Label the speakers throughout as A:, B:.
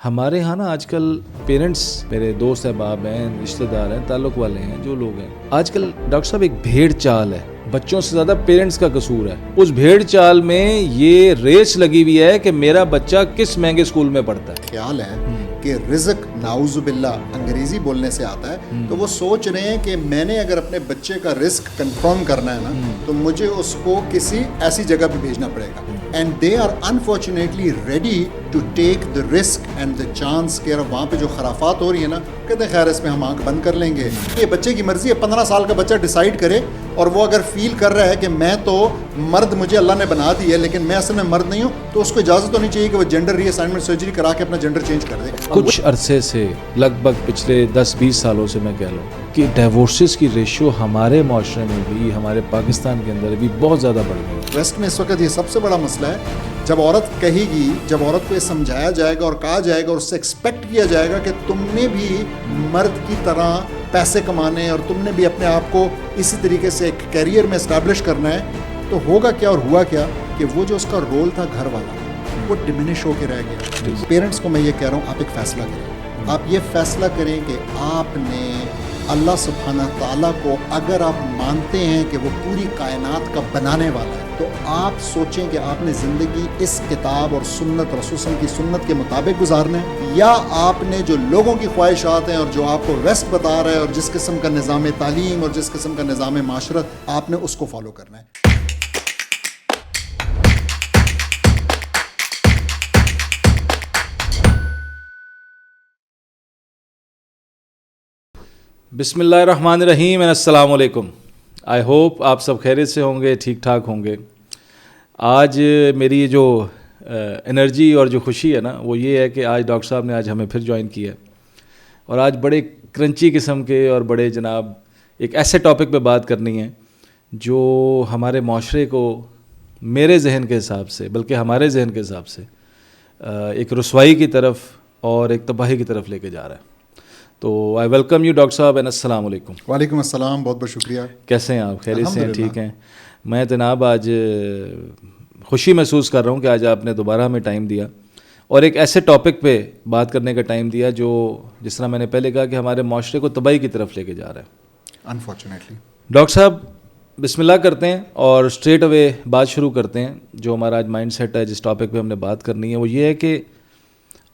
A: ہمارے ہاں نا آج کل پیرنٹس، میرے دوست احباب ہیں، رشتہ دار ہیں، تعلق والے ہیں، جو لوگ ہیں، آج کل ڈاکٹر صاحب ایک بھیڑ چال ہے، بچوں سے زیادہ پیرنٹس کا قصور ہے. اس بھیڑ چال میں یہ ریس لگی ہوئی ہے کہ میرا بچہ کس مہنگے اسکول میں پڑھتا ہے.
B: خیال ہے کہ رزق نعوذ باللہ انگریزی بولنے سے آتا ہے، تو وہ سوچ رہے ہیں کہ میں نے اگر اپنے بچے کا رزق کنفرم کرنا ہے نا تو مجھے اس کو کسی ایسی جگہ پہ بھیجنا پڑے گا. And they are unfortunately ready to take the risk and the chance کہ وہاں پہ جو خرافات ہو رہی ہے نا، کہتے ہیں خیر اس میں ہم آنکھ بند کر لیں گے. یہ بچے کی مرضی ہے، 15 سال کا بچہ ڈیسائیڈ کرے، اور وہ اگر فیل کر رہا ہے کہ میں تو مرد مجھے اللہ نے بنا دی ہے لیکن میں اصل میں مرد نہیں ہوں، تو اس کو اجازت ہونی چاہیے کہ وہ جینڈر ری اسائنمنٹ سرجری کرا کے اپنا جینڈر چینج کر دے.
A: کچھ عرصے سے، لگ بھگ پچھلے 10-20 سالوں سے میں کہہ لوں کہ ڈیورسز کی ریشو ہمارے معاشرے میں بھی، ہمارے پاکستان کے اندر بھی بہت زیادہ بڑھ گئی ہے.
B: ویسٹ میں اس وقت یہ سب سے بڑا مسئلہ ہے. جب عورت کہے گی، جب عورت کو یہ سمجھایا جائے گا اور کہا جائے گا اور اس سے ایکسپیکٹ کیا جائے گا کہ تم نے بھی مرد کی طرح پیسے کمانے اور تم نے بھی اپنے آپ کو اسی طریقے سے ایک کیریئر میں اسٹیبلش کرنا ہے، تو ہوگا کیا اور ہوا کیا کہ وہ جو اس کا رول تھا گھر والا، وہ ڈمینش ہو کے رہ گیا. پیرنٹس کو میں یہ کہہ رہا ہوں، آپ ایک فیصلہ کریں. آپ یہ فیصلہ کریں کہ آپ نے اللہ سبحانہ تعالیٰ کو، اگر آپ مانتے ہیں کہ وہ پوری کائنات کا بنانے والا ہے، تو آپ سوچیں کہ آپ نے زندگی اس کتاب اور سنت، رسول صلی اللہ علیہ وسلم کی سنت کے مطابق گزارنا ہے، یا آپ نے جو لوگوں کی خواہشات ہیں اور جو آپ کو ویسٹ بتا رہا ہے اور جس قسم کا نظام تعلیم اور جس قسم کا نظام معاشرت، آپ نے اس کو فالو کرنا ہے.
A: بسم اللہ الرحمن الرحیم. السلام علیکم. آئی ہوپ آپ سب خیریت سے ہوں گے، ٹھیک ٹھاک ہوں گے. آج میری جو انرجی اور جو خوشی ہے نا، وہ یہ ہے کہ آج ڈاکٹر صاحب نے آج ہمیں پھر جوائن کیا ہے، اور آج بڑے کرنچی قسم کے اور بڑے جناب ایک ایسے ٹاپک پہ بات کرنی ہے جو ہمارے معاشرے کو، میرے ذہن کے حساب سے، بلکہ ہمارے ذہن کے حساب سے ایک رسوائی کی طرف اور ایک تباہی کی طرف لے کے جا رہا ہے. تو آئی ویلکم یو ڈاکٹر صاحب اینڈ السلام علیکم.
B: وعلیکم السلام، بہت بہت شکریہ.
A: کیسے ہیں آپ؟ خیریت سے ہیں؟ ٹھیک ہیں. میں جناب آج خوشی محسوس کر رہا ہوں کہ آج آپ نے دوبارہ ہمیں ٹائم دیا اور ایک ایسے ٹاپک پہ بات کرنے کا ٹائم دیا جو، جس طرح میں نے پہلے کہا، کہ ہمارے معاشرے کو تباہی کی طرف لے کے جا رہا ہے.
B: انفارچونیٹلی
A: ڈاکٹر صاحب بسم اللہ کرتے ہیں اور اسٹریٹ اوے بات شروع کرتے ہیں. جو ہمارا آج مائنڈ سیٹ ہے، جس ٹاپک پہ ہم نے بات کرنی ہے، وہ یہ ہے کہ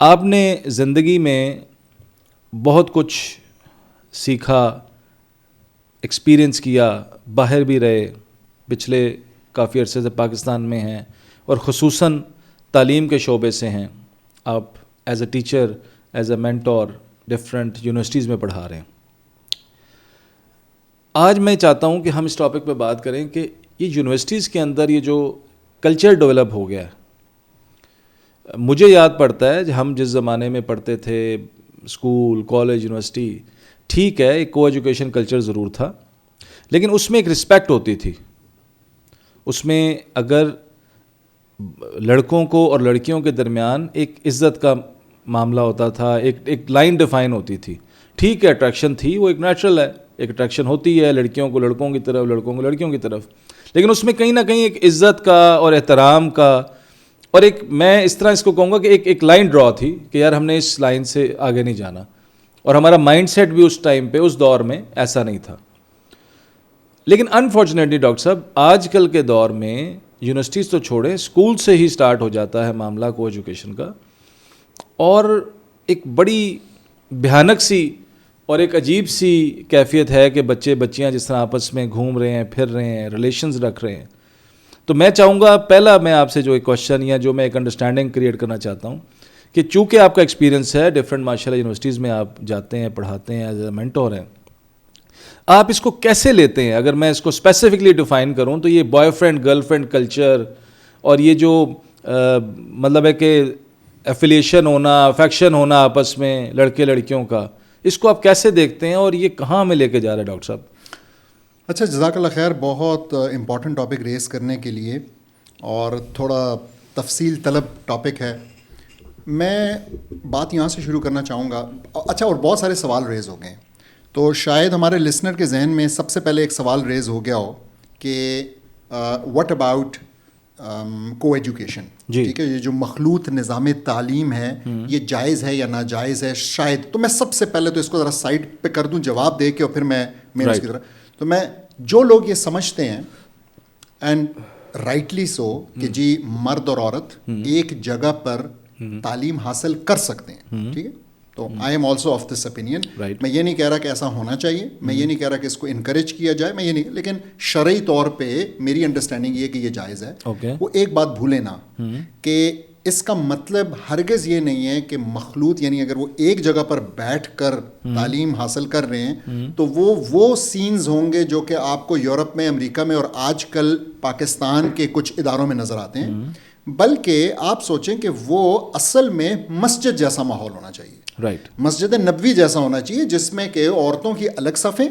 A: آپ نے زندگی میں بہت کچھ سیکھا، ایکسپیرئنس کیا، باہر بھی رہے، پچھلے کافی عرصے سے پاکستان میں ہیں اور خصوصاً تعلیم کے شعبے سے ہیں. آپ as a teacher, as a mentor different universities میں پڑھا رہے ہیں. آج میں چاہتا ہوں کہ ہم اس ٹاپک پہ بات کریں کہ یہ یونیورسٹیز کے اندر یہ جو کلچر ڈیولپ ہو گیا ہے. مجھے یاد پڑتا ہے ہم جس زمانے میں پڑھتے تھے، اسکول، کالج، یونیورسٹی، ٹھیک ہے ایک کو ایجوکیشن کلچر ضرور تھا، لیکن اس میں ایک رسپیکٹ ہوتی تھی. اس میں اگر لڑکوں کو اور لڑکیوں کے درمیان ایک عزت کا معاملہ ہوتا تھا، ایک لائن ڈیفائن ہوتی تھی. ٹھیک ہے اٹریکشن تھی، وہ ایک نیچرل ہے، ایک اٹریکشن ہوتی ہے لڑکیوں کو لڑکوں کی طرف، لڑکوں کو لڑکیوں کی طرف، لیکن اس میں کہیں نہ کہیں ایک عزت کا اور احترام کا، اور ایک، میں اس طرح اس کو کہوں گا کہ ایک لائن ڈرا تھی کہ یار ہم نے اس لائن سے آگے نہیں جانا. اور ہمارا مائنڈ سیٹ بھی اس ٹائم پہ، اس دور میں ایسا نہیں تھا. لیکن انفارچونیٹلی ڈاکٹر صاحب آج کل کے دور میں یونیورسٹیز تو چھوڑیں، اسکول سے ہی سٹارٹ ہو جاتا ہے معاملہ کو ایجوکیشن کا، اور ایک بڑی بھیانک سی اور ایک عجیب سی کیفیت ہے کہ بچے بچیاں جس طرح آپس میں گھوم رہے ہیں، پھر رہے ہیں، ریلیشنز رکھ رہے ہیں. تو میں چاہوں گا پہلا میں آپ سے جو ایک کوشچن یا جو میں ایک انڈرسٹینڈنگ کریٹ کرنا چاہتا ہوں کہ چونکہ آپ کا ایکسپیرینس ہے، ڈفرینٹ ماشاء اللہ یونیورسٹیز میں آپ جاتے ہیں، پڑھاتے ہیں، ایز اے مینٹور ہیں، آپ اس کو کیسے لیتے ہیں؟ اگر میں اس کو اسپیسیفکلی ڈیفائن کروں تو یہ boy friend girl friend culture اور یہ جو مطلب ہے کہ ایفیلیشن ہونا، افیکشن ہونا آپس میں لڑکے لڑکیوں کا، اس کو آپ کیسے دیکھتے ہیں اور یہ کہاں ہمیں لے کے جا رہا ہے ڈاکٹر صاحب؟
B: اچھا، جزاک اللہ خیر. بہت امپورٹنٹ ٹاپک ریز کرنے کے لیے اور تھوڑا تفصیل طلب ٹاپک ہے. میں بات یہاں سے شروع کرنا چاہوں گا. اچھا، اور بہت سارے سوال ریز ہو گئے، تو شاید ہمارے لسنر کے ذہن میں سب سے پہلے ایک سوال ریز ہو گیا ہو کہ واٹ اباؤٹ کو ایجوکیشن, ٹھیک ہے, یہ جو مخلوط نظام تعلیم ہے یہ جائز ہے یا ناجائز ہے شاید. تو میں سب سے پہلے تو اس کو ذرا سائڈ پہ کر دوں جواب دے کے, اور پھر میں اس کی طرح, تو میں جو لوگ یہ سمجھتے ہیں اینڈ رائٹلی سو کہ جی مرد اور عورت ایک جگہ پر تعلیم حاصل کر سکتے ہیں, ٹھیک ہے, تو I am also of this opinion. میں یہ نہیں کہہ رہا کہ ایسا ہونا چاہیے, میں یہ نہیں کہہ رہا کہ اس کو انکریج کیا جائے, میں یہ نہیں, لیکن شرعی طور پہ میری انڈرسٹینڈنگ یہ کہ یہ جائز ہے. وہ ایک بات بھولے نا کہ اس کا مطلب ہرگز یہ نہیں ہے کہ مخلوط, یعنی اگر وہ ایک جگہ پر بیٹھ کر تعلیم حاصل کر رہے ہیں تو وہ سینز ہوں گے جو کہ آپ کو یورپ میں, امریکہ میں اور آج کل پاکستان کے کچھ اداروں میں نظر آتے ہیں, بلکہ آپ سوچیں کہ وہ اصل میں مسجد جیسا ماحول ہونا چاہیے, مسجد نبوی جیسا ہونا چاہیے, جس میں کہ عورتوں کی الگ صفیں.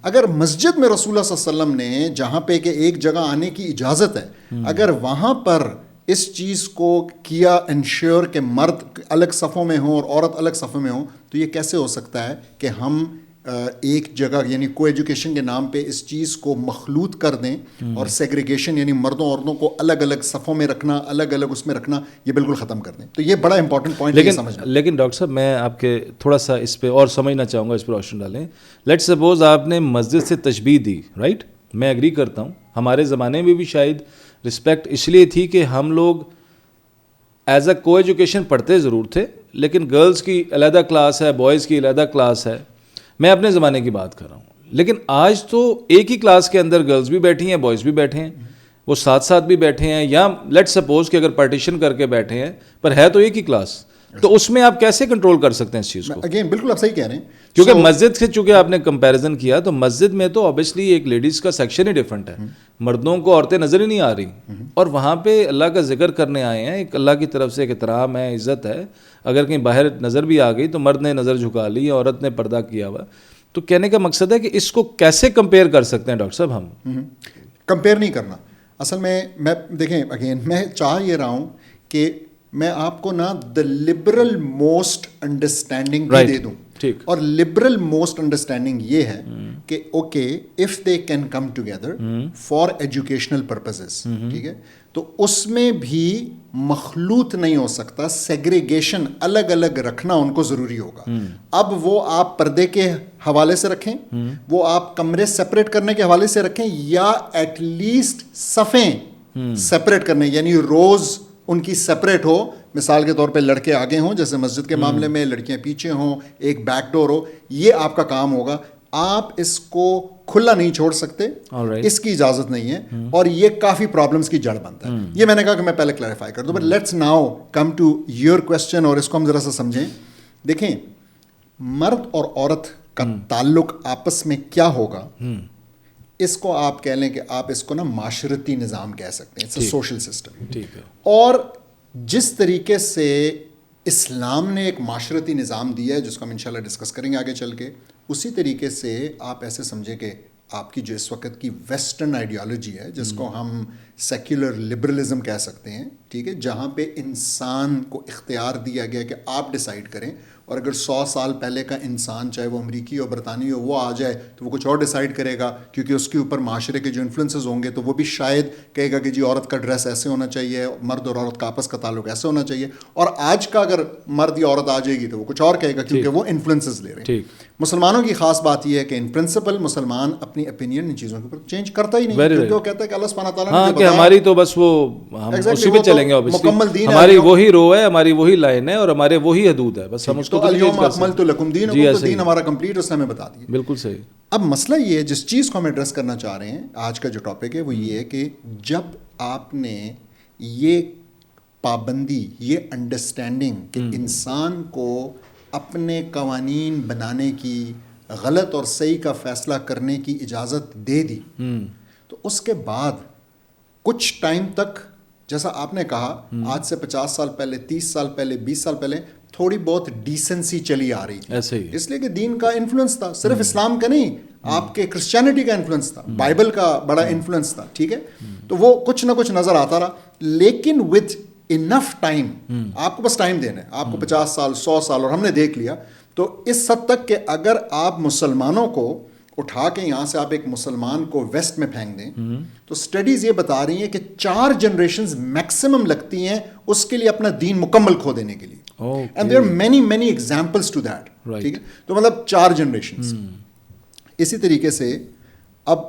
B: اگر مسجد میں رسول اللہ صلی اللہ علیہ وسلم نے جہاں پہ کہ ایک جگہ آنے کی اجازت ہے, اگر وہاں پر اس چیز کو کیا انشور کہ مرد الگ صفوں میں ہوں اور عورت الگ صفوں میں ہوں, تو یہ کیسے ہو سکتا ہے کہ ہم ایک جگہ یعنی کو ایجوکیشن کے نام پہ اس چیز کو مخلوط کر دیں اور سیگریگیشن یعنی مردوں عورتوں کو الگ الگ صفوں میں رکھنا, الگ الگ اس میں رکھنا, یہ بالکل ختم کر دیں. تو یہ بڑا امپورٹنٹ پوائنٹ ہے سمجھنا.
A: لیکن ڈاکٹر صاحب میں آپ کے تھوڑا سا اس پہ اور سمجھنا چاہوں گا, اس پہ روشن ڈالیں. لیٹ سپوز آپ نے مسجد سے تشبیہ دی, رائٹ, میں ایگری کرتا ہوں. ہمارے زمانے میں بھی شاید رسپیکٹ اس لیے تھی کہ ہم لوگ ایز اے کو ایجوکیشن پڑھتے ضرور تھے, لیکن گرلز کی علیحدہ کلاس ہے, بوائز کی علیحدہ کلاس ہے. میں اپنے زمانے کی بات کر رہا ہوں, لیکن آج تو ایک ہی کلاس کے اندر گرلز بھی بیٹھی ہیں, بوائز بھی بیٹھے ہیں, وہ ساتھ ساتھ بھی بیٹھے ہیں, یا لیٹ سپوز کہ اگر پارٹیشن کر کے بیٹھے ہیں پر ہے تو ایک ہی کلاس, تو اس میں آپ کیسے کنٹرول کر سکتے ہیں اس چیز کو؟
B: اگین بالکل آپ صحیح کہہ رہے ہیں,
A: کیونکہ مسجد سے چونکہ آپ نے کمپیریزن کیا, تو مسجد میں تو اوبیسلی ایک لیڈیز کا سیکشن ہی ڈفرینٹ ہے, مردوں کو عورتیں نظر ہی نہیں آ رہی, اور وہاں پہ اللہ کا ذکر کرنے آئے ہیں, ایک اللہ کی طرف سے ایک احترام ہے, عزت ہے. اگر کہیں باہر نظر بھی آ گئی تو مرد نے نظر جھکا لی, عورت نے پردہ کیا ہوا. تو کہنے کا مقصد ہے کہ اس کو کیسے کمپیئر کر سکتے ہیں ڈاکٹر صاحب ہم؟
B: کمپیئر نہیں کرنا. اصل میں دیکھیں اگین میں چاہ یہ رہا ہوں کہ میں آپ کو نا دا لبرل موسٹ انڈرسٹینڈنگ بھی دے دوں, اور لبرل موسٹ انڈرسٹینڈنگ یہ ہے کہ okay if they can come together for educational purposes, ٹھیک ہے, تو اس میں بھی مخلوط نہیں ہو سکتا, سیگریگیشن الگ الگ رکھنا ان کو ضروری ہوگا. اب وہ آپ پردے کے حوالے سے رکھیں, وہ آپ کمرے سپریٹ کرنے کے حوالے سے رکھیں, یا ایٹ لیسٹ صفیں سپریٹ کرنے, یعنی روز ان کی سپریٹ ہو. مثال کے طور پہ لڑکے آگے ہوں جیسے مسجد کے معاملے میں, لڑکیاں پیچھے ہوں, ایک بیک ڈور ہو, یہ آپ کا کام ہوگا. آپ اس کو کھلا نہیں چھوڑ سکتے, اس کی اجازت نہیں ہے, اور یہ کافی پرابلمس کی جڑ بنتا ہے. یہ میں نے کہا کہ میں پہلے کلیریفائی کر دوں, but let's now come to your question, اور اس کو ہم ذرا سا سمجھیں. دیکھیں مرد اور عورت کا تعلق آپس میں کیا ہوگا, اس کو آپ کہہ لیں کہ آپ اس کو نا معاشرتی نظام کہہ سکتے ہیں, سوشل سسٹم. اور جس طریقے سے اسلام نے ایک معاشرتی نظام دیا ہے جس کو ہم انشاءاللہ ڈسکس کریں گے آگے چل کے, اسی طریقے سے آپ ایسے سمجھیں کہ آپ کی جو اس وقت کی ویسٹرن آئیڈیالوجی ہے جس کو ہم سیکولر لبرلزم کہہ سکتے ہیں, ٹھیک ہے, جہاں پہ انسان کو اختیار دیا گیا کہ آپ ڈیسائیڈ کریں, اور اگر 100 سال پہلے کا انسان چاہے وہ امریکی ہو برطانوی ہو وہ آ جائے تو وہ کچھ اور ڈیسائیڈ کرے گا, کیونکہ اس کے اوپر معاشرے کے جو انفلوئنسز ہوں گے تو وہ بھی شاید کہے گا کہ جی عورت کا ڈریس ایسے ہونا چاہیے, مرد اور عورت کا آپس کا تعلق ایسے ہونا چاہیے. اور آج کا اگر مرد یا عورت آ جائے گی تو وہ کچھ اور کہے گا, کیونکہ وہ انفلوئنسز لے رہے ہیں. مسلمانوں کی خاص بات یہ ہے کہ ان پرنسپل مسلمان اپنی اپینین ان چیزوں کے اوپر چینج کرتا ہی نہیں, کیونکہ وہ کہتا ہے کہ اللہ سبحانہ تعالیٰ نے
A: کہ ہماری تو بس وہ ہم اسی پہ چلیں گے,
B: مکمل دین
A: ہماری وہی رو ہے, ہماری وہی لائن ہے, اور ہمارے وہی حدود ہے, بس ہم اس کو
B: تو لکم دین, تو دین ہمارا کمپلیٹ, اس نے ہمیں بتا دیا.
A: بالکل صحیح.
B: اب مسئلہ یہ ہے جس چیز کو ہم ایڈریس کرنا چاہ رہے ہیں, آج کا جو ٹاپک ہے وہ یہ ہے کہ جب آپ نے یہ پابندی, یہ انڈرسٹینڈنگ کہ انسان کو اپنے قوانین بنانے کی, غلط اور صحیح کا فیصلہ کرنے کی اجازت دے دی, تو اس کے بعد کچھ ٹائم تک جیسا آپ نے کہا آج سے 50 سال پہلے, 30 سال پہلے, 20 سال پہلے تھوڑی بہت ڈیسنسی چلی آ رہی تھی, اس لیے کہ دین کا انفلوئنس تھا, صرف اسلام کا نہیں, آپ کے کرسچینٹی کا انفلوئنس تھا, بائبل کا بڑا انفلوئنس تھا, ٹھیک ہے, تو وہ کچھ نہ کچھ نظر آتا رہا. لیکن ود انف ٹائم, آپ کو بس ٹائم دینا ہے, آپ کو 50 سال 100 سال, اور ہم نے دیکھ لیا, تو اس حد تک کہ اگر آپ مسلمانوں کو اٹھا کے یہاں سے آپ ایک مسلمان کو ویسٹ میں پھینک دیں تو سٹڈیز یہ بتا رہی ہیں کہ 4 جنریشنز میکسیمم لگتی ہیں اس کے لیے اپنا دین مکمل کھو دینے کے لیے. And there are many examples to that. ٹھیک ہے, تو مطلب 4 جنریشنز. اسی طریقے سے اب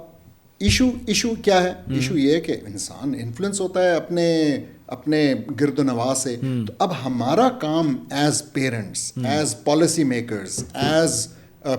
B: ایشو کیا ہے؟ ایشو یہ ہے کہ انسان انفلوئنس ہوتا ہے اپنے گرد و نواح سے. تو اب ہمارا کام as parents, as policy makers, as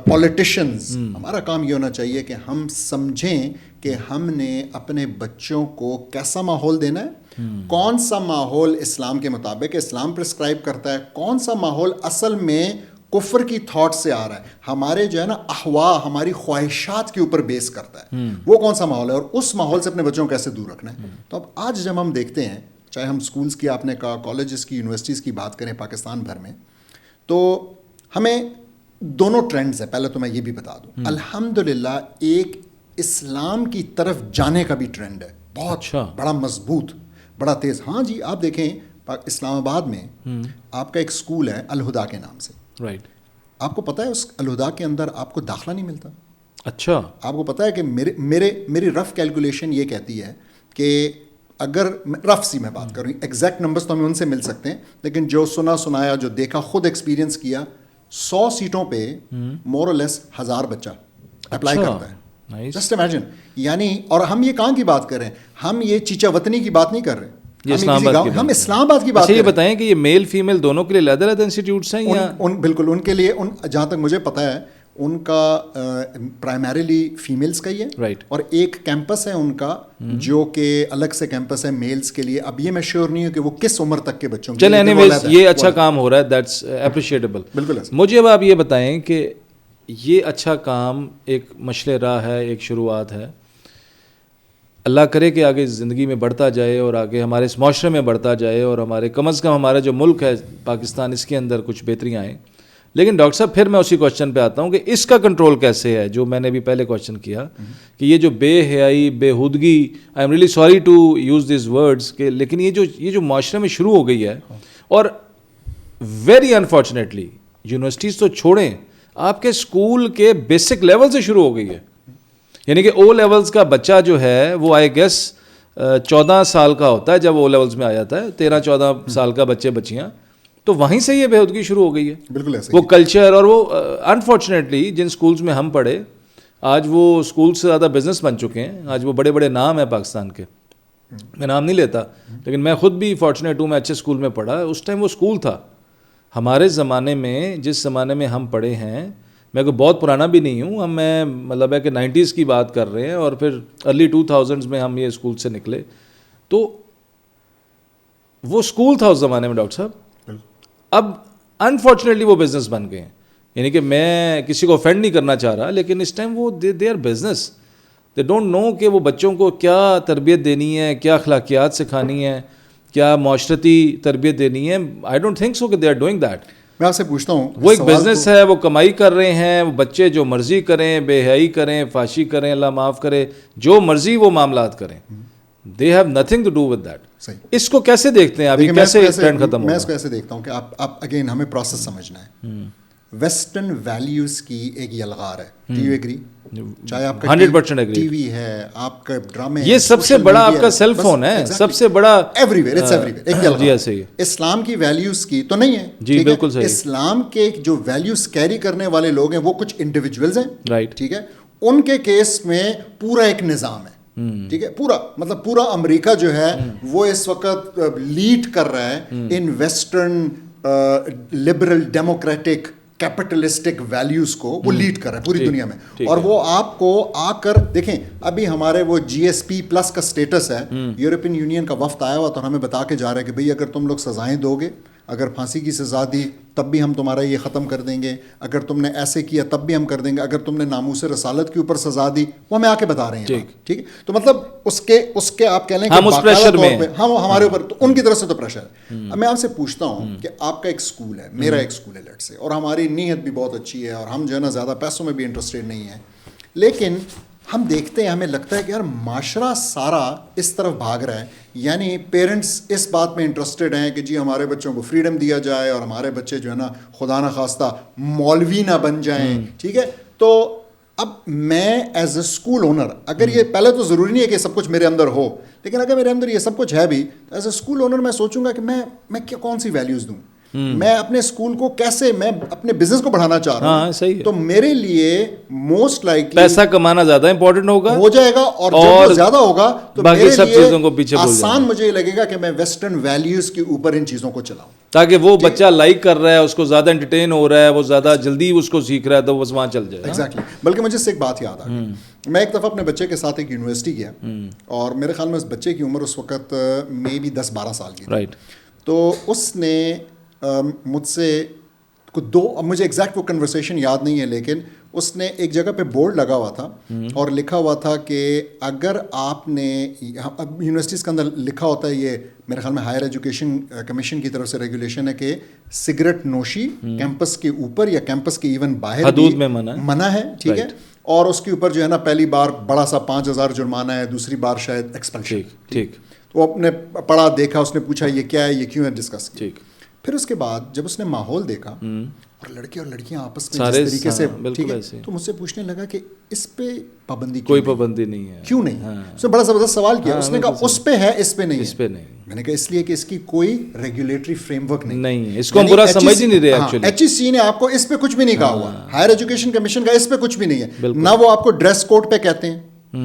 B: politicians, ہمارا کام یہ ہونا چاہیے کہ ہم سمجھیں کہ ہم نے اپنے بچوں کو کیسا ماحول دینا ہے, کون سا ماحول اسلام کے مطابق اسلام پرسکرائب کرتا ہے, کون سا ماحول اصل میں کفر کی تھاٹ سے آ رہا ہے, ہمارے جو ہے نا احوا, ہماری خواہشات کے اوپر بیس کرتا ہے, وہ کون سا ماحول ہے, اور اس ماحول سے اپنے بچوں کو کیسے دور رکھنا ہے. تو اب آج جب ہم دیکھتے ہیں, چاہے ہم سکولز کی, آپ نے کہا کالجز کی, یونیورسٹیز کی بات کریں پاکستان بھر میں, تو ہمیں دونوں ٹرینڈز ہیں. پہلے تو میں یہ بھی بتا دوں, الحمدللہ ایک اسلام کی طرف جانے کا بھی ٹرینڈ ہے, بہت بڑا مضبوط, بڑا تیز. ہاں جی, آپ دیکھیں اسلام آباد میں آپ کا ایک سکول ہے الہدا کے نام سے.
A: رائٹ.
B: آپ کو پتہ ہے اس الہدا کے اندر آپ کو داخلہ نہیں ملتا.
A: اچھا.
B: آپ کو پتہ ہے کہ میری رف کیلکولیشن یہ کہتی ہے کہ اگر رف سی میں بات کروں, ایگزیکٹ نمبرز تو ہمیں ان سے مل سکتے ہیں, لیکن جو سنایا, جو دیکھا, خود ایکسپیرینس کیا, 100 سیٹوں پہ مور اور لیس 1000 بچہ اپلائی کرتا ہے. Just imagine. یعنی, اور ہم یہ کہاں کی بات کر رہے ہیں, ہم یہ چیچا وطنی کی بات نہیں کر رہے, ہم اسلام آباد کی بات
A: کر رہے ہیں. یہ بتائیں کہ یہ میل فیمیل دونوں کے لیے علیحدہ علیحدہ انسٹیٹیوٹس ہیں یا؟
B: بالکل, ان کے لیے, جہاں تک مجھے پتہ ہے, ان کا پرائمریلی فیمیلز کا ہی ہے.
A: رائٹ.
B: اور ایک کیمپس ہے ان کا جو کہ الگ سے کیمپس ہے میلز کے لیے. اب یہ میں شیور نہیں ہوں کہ وہ کس عمر تک کے بچوں کے.
A: چلیں اینی ویز, یہ اچھا کام ہو رہا ہے, دیٹس اپریشیٹیبل.
B: بالکل.
A: مجھے اب آپ یہ بتائیں کہ یہ اچھا کام ایک مشعل راہ ہے, ایک شروعات ہے, اللہ کرے کہ آگے زندگی میں بڑھتا جائے اور آگے ہمارے اس معاشرے میں بڑھتا جائے, اور ہمارے کم از کم ہمارا جو ملک ہے پاکستان, اس کے اندر کچھ بہتریاں آئیں. لیکن ڈاکٹر صاحب پھر میں اسی کوشچن پہ آتا ہوں کہ اس کا کنٹرول کیسے ہے, جو میں نے بھی پہلے کوشچن کیا کہ یہ جو بے حیائی, بےہودگی, I am really sorry to use these words, کہ لیکن یہ جو معاشرے میں شروع ہو گئی ہے, اور ویری انفارچونیٹلی یونیورسٹیز تو چھوڑیں, آپ کے اسکول کے بیسک لیول سے شروع ہو گئی ہے. یعنی کہ او لیولز کا بچہ جو ہے وہ آئی گیس 14 سال کا ہوتا ہے جب او لیولز میں آ جاتا ہے, 13-14 سال کا بچے بچیاں, تو وہیں سے یہ بےہودگی شروع ہو گئی ہے.
B: بالکل ایسے
A: وہ کلچر, اور وہ انفارچونیٹلی جن اسکولز میں ہم پڑھے, آج وہ اسکول سے زیادہ بزنس بن چکے ہیں. آج وہ بڑے بڑے نام ہیں پاکستان کے, میں نام نہیں لیتا, لیکن میں خود بھی فارچونیٹ ہوں, میں اچھے اسکول میں پڑھا. اس ٹائم وہ اسکول تھا. ہمارے زمانے میں, جس زمانے میں ہم پڑھے ہیں, میں کوئی بہت پرانا بھی نہیں ہوں, میں مطلب ہے کہ 90s کی بات کر رہے ہیں, اور پھر ارلی 2000s میں ہم یہ اسکول سے نکلے, تو وہ اسکول تھا اس زمانے میں ڈاکٹر صاحب. اب انفارچونیٹلی وہ بزنس بن گئے ہیں. یعنی کہ میں کسی کو افینڈ نہیں کرنا چاہ رہا, لیکن اس ٹائم وہ they are business. They don't know کہ وہ بچوں کو کیا تربیت دینی ہے, کیا اخلاقیات سکھانی ہے, کیا معاشرتی تربیت دینی ہے. آئی ڈونٹ تھنک سو کہ دے آر ڈوئنگ دیٹ.
B: میں آپ سے پوچھتا ہوں,
A: وہ ایک بزنس ہے, وہ کمائی کر رہے ہیں, وہ بچے جو مرضی کریں, بے حیائی کریں, فحاشی کریں, اللہ معاف کرے, جو مرضی وہ معاملات کریں, they have nothing to do with that. اس کو کیسے دیکھتے ہیں آپ, یہ کیسے ٹرینڈ ختم ہوگا؟
B: میں اس کو ایسے دیکھتا ہوں کہ آپ اگین ہمیں پروسیس سمجھنا ہے. ویسٹرن ویلیوز کی ایک یلغار ہے. Do you agree? چاہے آپ کا
A: 100%
B: ٹی وی ہے, آپ کا ڈرامے,
A: یہ سب سے بڑا آپ کا سیل فون ہے, سب سے بڑا
B: everywhere, it's everywhere. ایک
A: جی ایسے ہی
B: اسلام کی ویلیوز کی تو نہیں ہے.
A: جی بالکل صحیح.
B: اسلام کے جو ویلیوز کیری کرنے والے لوگ ہیں وہ کچھ انڈیویجولز ہیں.
A: رائٹ.
B: ٹھیک ہے. ان کے کیس میں پورا ایک نظام ہے. ٹھیک ہے. پورا مطلب پورا امریکہ جو ہے وہ اس وقت لیڈ کر رہا ہے in western liberal democratic capitalistic values کو, وہ لیڈ کر رہا ہے پوری دنیا میں. اور وہ آپ کو آ کر دیکھیں, ابھی ہمارے وہ GSP+ کا سٹیٹس ہے, یورپین یونین کا وفد آیا ہوا تو ہمیں بتا کے جا رہا ہے کہ بھئی اگر تم لوگ سزائیں دو گے, اگر پھانسی کی سزا دی تب بھی ہم تمہارا یہ ختم کر دیں گے, اگر تم نے ایسے کیا تب بھی ہم کر دیں گے, اگر تم نے ناموس رسالت کے اوپر سزا دی, وہ ہمیں آ کے بتا رہے ہیں. ٹھیک ہے. تو مطلب اس کے آپ کہہ لیں کہ
A: پریشر میں
B: ہم ہمارے اوپر, تو ان کی طرف سے تو پریشر ہے. اب میں آپ سے پوچھتا ہوں کہ آپ کا ایک اسکول ہے, میرا ایک اسکول ہے لیٹ سے, اور ہماری نیت بھی بہت اچھی ہے, اور ہم جو ہے نا زیادہ پیسوں میں بھی انٹرسٹیڈ نہیں ہیں, لیکن ہم دیکھتے ہیں, ہمیں لگتا ہے کہ یار معاشرہ سارا اس طرف بھاگ رہا ہے. یعنی پیرنٹس اس بات میں انٹرسٹڈ ہیں کہ جی ہمارے بچوں کو فریڈم دیا جائے, اور ہمارے بچے جو ہے نا خدا نہ خواستہ مولوی نہ بن جائیں. ٹھیک ہے. تو اب میں ایز اے اسکول اونر, اگر یہ پہلے تو ضروری نہیں ہے کہ سب کچھ میرے اندر ہو, لیکن اگر میرے اندر یہ سب کچھ ہے بھی, تو ایز اے اسکول اونر میں سوچوں گا کہ میں کون سی ویلیوز دوں, میں اپنے اسکول کو کیسے, میں اپنے بزنس کو بڑھانا چاہ رہا ہوں,
A: صحیح ہے.
B: تو میرے لیے موسٹ لائکلی
A: پیسہ کمانا زیادہ امپورٹنٹ ہوگا,
B: ہو جائے گا, اور جب وہ زیادہ ہوگا تو
A: باقی
B: میرے
A: سب
B: لیے
A: چیزوں کو پیچھے بھول
B: آسان مجھے یہ لگے گا کہ میں ویسٹرن ویلیوز کے اوپر ان چیزوں کو چلاؤں,
A: تاکہ وہ بچہ لائک کر رہا ہے, اس کو زیادہ انٹرٹین ہو رہا ہے, وہ زیادہ جلدی اس کو سیکھ رہا ہے, تو بس وہاں چل جائے.
B: ایگزیکٹلی. بلکہ مجھے اس سے ایک بات یاد آ گئی, میں ایک دفعہ اپنے بچے کے ساتھ ایک یونیورسٹی گیا, اور میرے خیال میں اس بچے کی عمر اس وقت مے بی 10-12 سال کی,
A: رائٹ.
B: تو اس نے مجھ سے مجھے ایگزیکٹ وہ کنورسیشن یاد نہیں ہے, لیکن اس نے ایک جگہ پہ بورڈ لگا ہوا تھا اور لکھا ہوا تھا کہ اگر آپ نے, اب یونیورسٹیز کے اندر لکھا ہوتا ہے, یہ میرے خیال میں ہائر ایجوکیشن کمیشن کی طرف سے ریگولیشن ہے کہ سگریٹ نوشی کیمپس کے اوپر یا کیمپس کے ایون باہر
A: حدود میں منع
B: ہے, ٹھیک ہے, اور اس کے اوپر جو ہے نا پہلی بار بڑا سا 5,000 جرمانہ ہے, دوسری بار شاید ایکسپلشن.
A: ٹھیک.
B: تو وہ اپنے پڑھا, دیکھا, اس نے پوچھا یہ کیا ہے, یہ کیوں ہے, ڈسکس کیا.
A: ٹھیک.
B: پھر اس کے بعد جب اس نے ماحول دیکھا اور لڑکے اور لڑکیاں آپس میں جس طریقے سے, ٹھیک ہے, تو مجھ سے پوچھنے لگا کہ اس پہ پابندی
A: کوئی پابندی نہیں ہے,
B: کیوں نہیں؟ اس نے بڑا زبردست سوال کیا, اس نے کہا اس پہ ہے, اس پہ نہیں ہے. میں نے کہا اس لیے کہ اس کی کوئی ریگولیٹری فریم ورک نہیں ہے,
A: اس کو ہم برا سمجھ ہی نہیں رہے. ایکچولی
B: ایچ ای سی نے آپ کو اس پہ کچھ بھی نہیں کہا ہوا, ہائر ایجوکیشن کمیشن کا اس پہ کچھ بھی نہیں ہے, نہ وہ آپ کو ڈریس کوڈ پہ کہتے ہیں,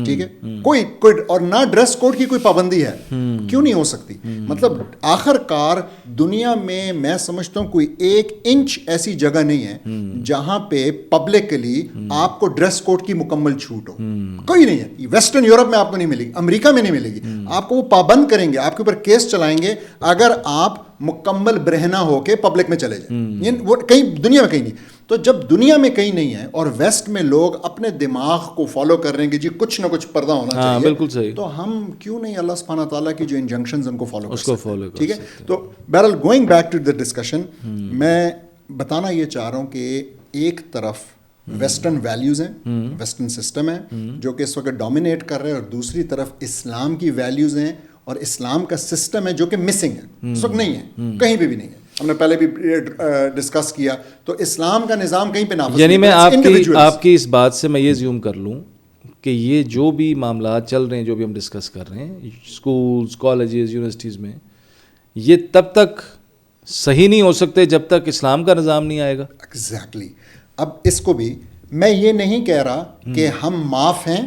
B: ٹھیک ہے, کوئی اور نہ ڈریس کوڈ کی کوئی پابندی ہے, کیوں نہیں ہو سکتی. مطلب آخر کار دنیا میں سمجھتا ہوں کوئی 1 انچ ایسی جگہ نہیں ہے جہاں پہ پبلکلی آپ کو ڈریس کوڈ کی مکمل چھوٹ ہو, کوئی نہیں ہے. ویسٹرن یورپ میں آپ کو نہیں ملے گی, امریکہ میں نہیں ملے گی, آپ کو وہ پابند کریں گے, آپ کے اوپر کیس چلائیں گے اگر آپ مکمل برہنہ ہو کے پبلک میں چلے جائیں. وہ کہیں دنیا میں کہیں نہیں. تو جب دنیا میں کہیں نہیں ہے اور ویسٹ میں لوگ اپنے دماغ کو فالو کر رہے ہیں کہ جی کچھ نہ کچھ پردہ ہونا چاہیے,
A: بالکل صحیح,
B: تو ہم کیوں نہیں اللہ سبحانہ تعالیٰ کی جو انجنکشنز ان کو فالو کر سکتے ہیں, ٹھیک ہے. تو بہرحال going back to the discussion, میں بتانا یہ چاہ رہا ہوں کہ ایک طرف ویسٹرن ویلیوز ہیں, ویسٹرن سسٹم ہے جو کہ اس وقت ڈومینیٹ کر رہے ہیں, اور دوسری طرف اسلام کی ویلیوز ہیں اور اسلام کا سسٹم ہے جو کہ مسنگ ہے, اس وقت نہیں ہے, کہیں پہ بھی نہیں ہے. ہم نے پہلے بھی ڈسکس کیا, تو اسلام کا نظام کہیں پہ نافذ.
A: یعنی میں آپ کی اس بات سے میں یہ زیوم کر لوں کہ یہ جو بھی معاملات چل رہے ہیں, جو بھی ہم ڈسکس کر رہے ہیں اسکولز, کالجز, یونیورسٹیز میں, یہ تب تک صحیح نہیں ہو سکتے جب تک اسلام کا نظام نہیں آئے گا.
B: ایگزیکٹلی. اب اس کو بھی میں یہ نہیں کہہ رہا کہ ہم معاف ہیں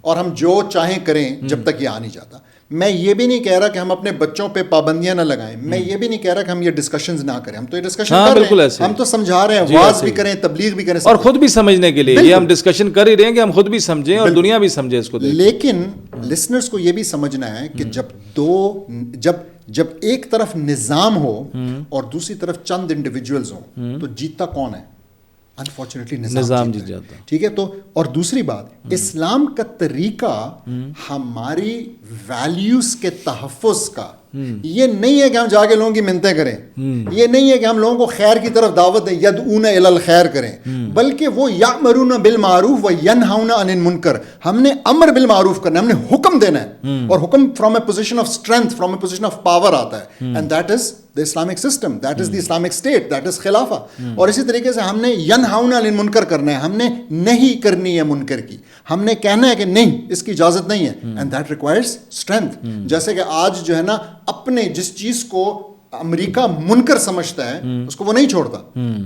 B: اور ہم جو چاہیں کریں جب تک یہ آ نہیں جاتا. میں یہ بھی نہیں کہہ رہا کہ ہم اپنے بچوں پہ پابندیاں نہ لگائیں. میں یہ بھی نہیں کہہ رہا کہ ہم یہ ڈسکشنز نہ کریں. ہم تو یہ ڈسکشن کر رہے ہیں, ہم تو سمجھا رہے ہیں, واز بھی کریں, تبلیغ بھی کریں,
A: اور خود بھی سمجھنے کے لیے یہ ہم ڈسکشن کر ہی رہے ہیں کہ ہم خود بھی سمجھیں اور دنیا بھی سمجھے اس کو.
B: لیکن لسنرز کو یہ بھی سمجھنا ہے کہ جب ایک طرف نظام ہو اور دوسری طرف چند انڈیویجولز ہوں, تو جیتتا کون ہے؟ انفارچونیٹلی نظام جیت جاتا ہے, ٹھیک ہے. تو اور دوسری بات, اسلام کا طریقہ ہماری ویلیوز کے تحفظ کا یہ نہیں ہے کہ ہم جا کے لوگوں کی منتیں کریں, یہ نہیں ہے کہ ہم لوگوں کو خیر کی طرف دعوت دیں, یدعون الی الخیر کریں, بلکہ وہ یأمرون بالمعروف و ینہون عن المنکر. ہم نے امر بالمعروف کرنا ہے, ہم نے حکم دینا ہے, اور حکم from a position of strength, from a position of power آتا ہے, and that is the Islamic system, that is the Islamic state, that is خلافہ. اور اسی طریقے سے ہم نے ینہون عن المنکر کرنا ہے, ہم نے نہیں کرنی ہے منکر کی, ہم نے کہنا ہے کہ نہیں, اس کی اجازت نہیں ہے, and that requires strength. جیسے کہ آج جو ہے نا اپنے جس چیز کو امریکہ منکر سمجھتا ہے اس کو وہ نہیں چھوڑتا,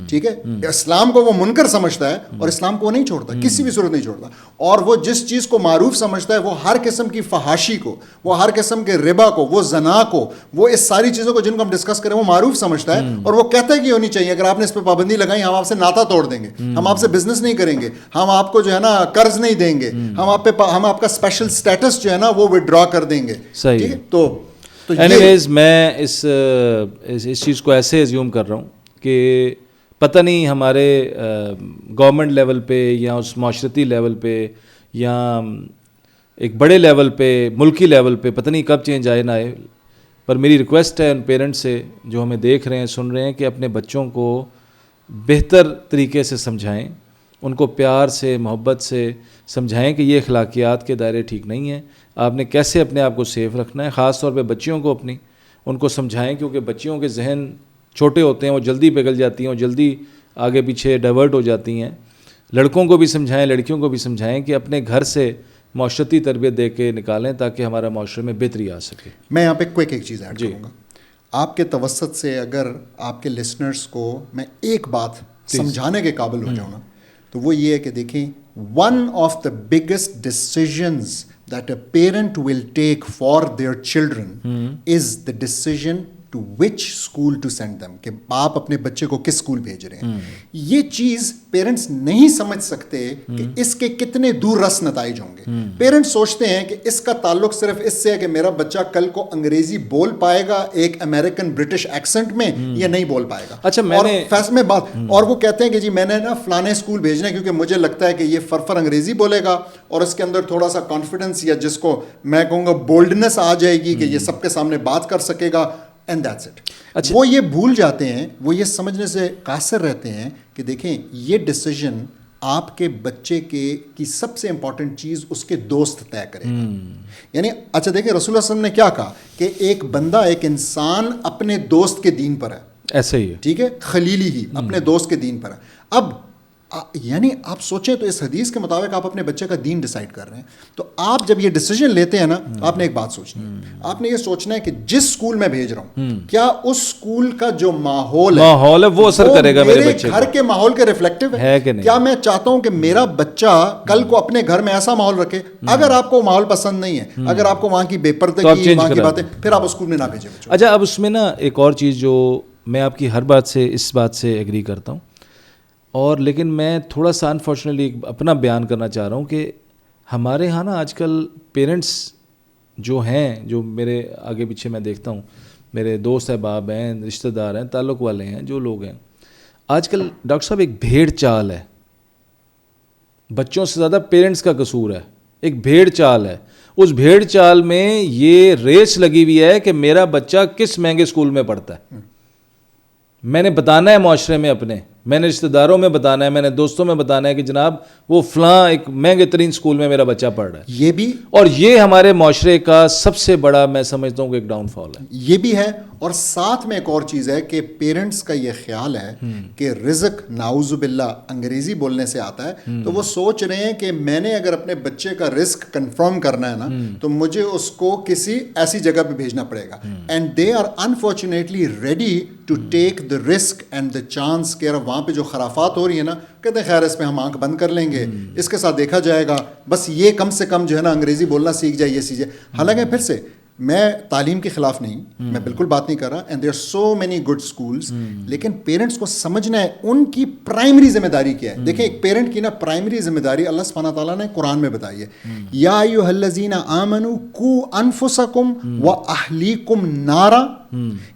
B: ٹھیک ہے. اسلام کو وہ منکر سمجھتا ہے اور اسلام کو وہ نہیں چھوڑتا, کسی بھی صورت نہیں چھوڑتا. اور وہ جس چیز کو معروف سمجھتا ہے, وہ ہر قسم کی فحاشی کو, وہ ہر قسم کے ربا کو, وہ زنا کو, وہ اس ساری چیزوں کو جن کو ہم ڈسکس کریں, وہ معروف سمجھتا ہے, اور وہ کہتا ہے کہ ہونی چاہیے. اگر آپ نے اس پہ پابندی لگائی, ہم آپ سے ناتا توڑ دیں گے, ہم آپ سے بزنس نہیں کریں گے, ہم آپ کو جو ہے نا قرض نہیں دیں گے, ہم آپ کا اسپیشل اسٹیٹس جو ہے نا وہ ودرا کر دیں گے, ٹھیک ہے. تو
A: اینی ویز میں اس چیز کو ایسے ایزیوم کر رہا ہوں کہ پتہ نہیں ہمارے گورنمنٹ لیول پہ یا اس معاشرتی لیول پہ یا ایک بڑے لیول پہ, ملکی لیول پہ, پتہ نہیں کب چینج آئے نہ آئے, پر میری ریکویسٹ ہے ان پیرنٹس سے جو ہمیں دیکھ رہے ہیں, سن رہے ہیں, کہ اپنے بچوں کو بہتر طریقے سے سمجھائیں, ان کو پیار سے, محبت سے سمجھائیں کہ یہ اخلاقیات کے دائرے ٹھیک نہیں ہیں, آپ نے کیسے اپنے آپ کو سیف رکھنا ہے. خاص طور پہ بچیوں کو ان کو سمجھائیں, کیونکہ بچیوں کے ذہن چھوٹے ہوتے ہیں, وہ جلدی پگھل جاتی ہیں, وہ جلدی آگے پیچھے ڈائیورٹ ہو جاتی ہیں, لڑکوں کو بھی سمجھائیں, لڑکیوں کو بھی سمجھائیں کہ اپنے گھر سے معاشرتی تربیت دے کے نکالیں تاکہ ہمارا معاشرے میں بہتری آ سکے.
B: میں یہاں پہ کوئک ایک چیز ایڈ کروں گا. آپ کے توسط سے اگر آپ کے لسنرز کو میں ایک بات سمجھانے کے قابل ہو جاؤں نا, تو وہ یہ ہے کہ دیکھیں, one of the biggest decisions that a parent will take for their children is the decision to which school to send them, کہ آپ اپنے بچے کو کس اسکول بھیج رہے ہیں. یہ چیز پیرنٹس نہیں سمجھ سکتے کہ اس کے کتنے دور رس نتائج ہوں گے. پیرنٹس سوچتے ہیں کہ اس کا تعلق صرف اس سے ہے کہ میرا بچہ کل کو انگریزی بول پائے گا ایک امریکن برٹش ایکسنٹ میں یا نہیں بول پائے گا.
A: اچھا, میں نے
B: فیصلے بات, اور وہ کہتے ہیں کہ جی میں نے نا فلانے اسکول بھیجنا ہے کیونکہ مجھے لگتا ہے کہ یہ فرفر انگریزی بولے گا اور اس کے اندر تھوڑا سا کانفیڈنس یا جس کو میں کہوں گا بولڈنس آ جائے گی کہ یہ سب کے سامنے بات کر سکے گا. And that's it.
A: اچھا,
B: وہ یہ بھول جاتے ہیں, وہ یہ سمجھنے سے قاصر رہتے ہیں کہ دیکھیں یہ ڈیسیژن آپ کے بچے کی سب سے امپورٹنٹ چیز اس کے دوست طے کرے گا. یعنی اچھا دیکھیں رسول اللہ صلی اللہ علیہ وسلم نے کیا کہا کہ ایک بندہ, ایک انسان اپنے دوست کے دین پر ہے.
A: ایسے ہی ہے,
B: ٹھیک ہے, خلیلی ہی اپنے دوست کے دین پر ہے. اب یعنی آپ سوچیں تو اس حدیث کے مطابق آپ اپنے بچے کا دین ڈیسائیڈ کر رہے ہیں. تو آپ جب یہ ڈیسیجن لیتے ہیں نا, آپ نے ایک بات سوچنی ہے, آپ نے یہ سوچنا ہے کہ جس اسکول میں بھیج رہا ہوں کیا اس اسکول کا جو ماحول ہے
A: وہ اثر کرے گا میرے بچے
B: گھر کے ماحول کے ریفلیکٹیو ہے کہ نہیں. کیا میں چاہتا ہوں کہ میرا بچہ کل کو اپنے گھر میں ایسا ماحول رکھے, اگر آپ کو ماحول پسند نہیں ہے, اگر آپ کو وہاں کی بے پردگی, وہاں کی باتیں, پھر آپ اسکول میں نہ بھیجیں.
A: اچھا, اب اس میں نا ایک اور چیز جو میں آپ کی ہر بات سے اس بات سے ایگری کرتا ہوں, اور لیکن میں تھوڑا سا انفارچونیٹلی اپنا بیان کرنا چاہ رہا ہوں کہ ہمارے ہاں نا آج کل پیرنٹس جو ہیں, جو میرے آگے پیچھے میں دیکھتا ہوں, میرے دوست احباب ہیں, رشتہ دار ہیں, تعلق والے ہیں, جو لوگ ہیں, آج کل ڈاکٹر صاحب ایک بھیڑ چال ہے. بچوں سے زیادہ پیرنٹس کا قصور ہے. ایک بھیڑ چال ہے. اس بھیڑ چال میں یہ ریس لگی ہوئی ہے کہ میرا بچہ کس مہنگے اسکول میں پڑھتا ہے. میں نے بتانا ہے معاشرے میں اپنے, میں نے رشتہ داروں میں بتانا ہے, میں نے دوستوں میں بتانا ہے کہ جناب وہ فلاں ایک مہنگے ترین اسکول میں میرا بچہ پڑھ رہا ہے.
B: یہ بھی, اور
A: یہ ہمارے معاشرے کا سب سے بڑا میں سمجھتا ہوں کہ ایک ڈاؤن فال ہے.
B: یہ بھی ہے, اور ساتھ میں ایک اور چیز ہے کہ پیرنٹس کا یہ خیال ہے کہ رزق نعوذ باللہ انگریزی بولنے سے آتا ہے, تو وہ سوچ رہے ہیں کہ میں نے اگر اپنے بچے کا رزق کنفرم کرنا ہے نا تو مجھے اس کو کسی ایسی جگہ پہ بھیجنا پڑے گا. And they are unfortunately ready to take the risk and the chance کہ وہاں پہ جو خرافات ہو رہی ہے نا, کہتے ہیں خیر اس پہ ہم آنکھ بند کر لیں گے, اس کے ساتھ دیکھا جائے گا, بس یہ کم سے کم جو ہے نا انگریزی بولنا سیکھ جائے, یہ سیکھ جائے. حالانکہ پھر سے میں تعلیم کے خلاف نہیں, میں بالکل بات نہیں کر رہا, and there are so many good schools, لیکن پیرنٹس کو سمجھنا ہے ان کی پرائمری ذمہ داری کیا ہے. دیکھیں ایک پیرنٹ کی نا پرائمری ذمہ داری اللہ سبحانہ تعالیٰ نے قرآن میں بتائی ہے, یا ایھا الذین آمنوا قوا انفسکم واہلیکم نارا,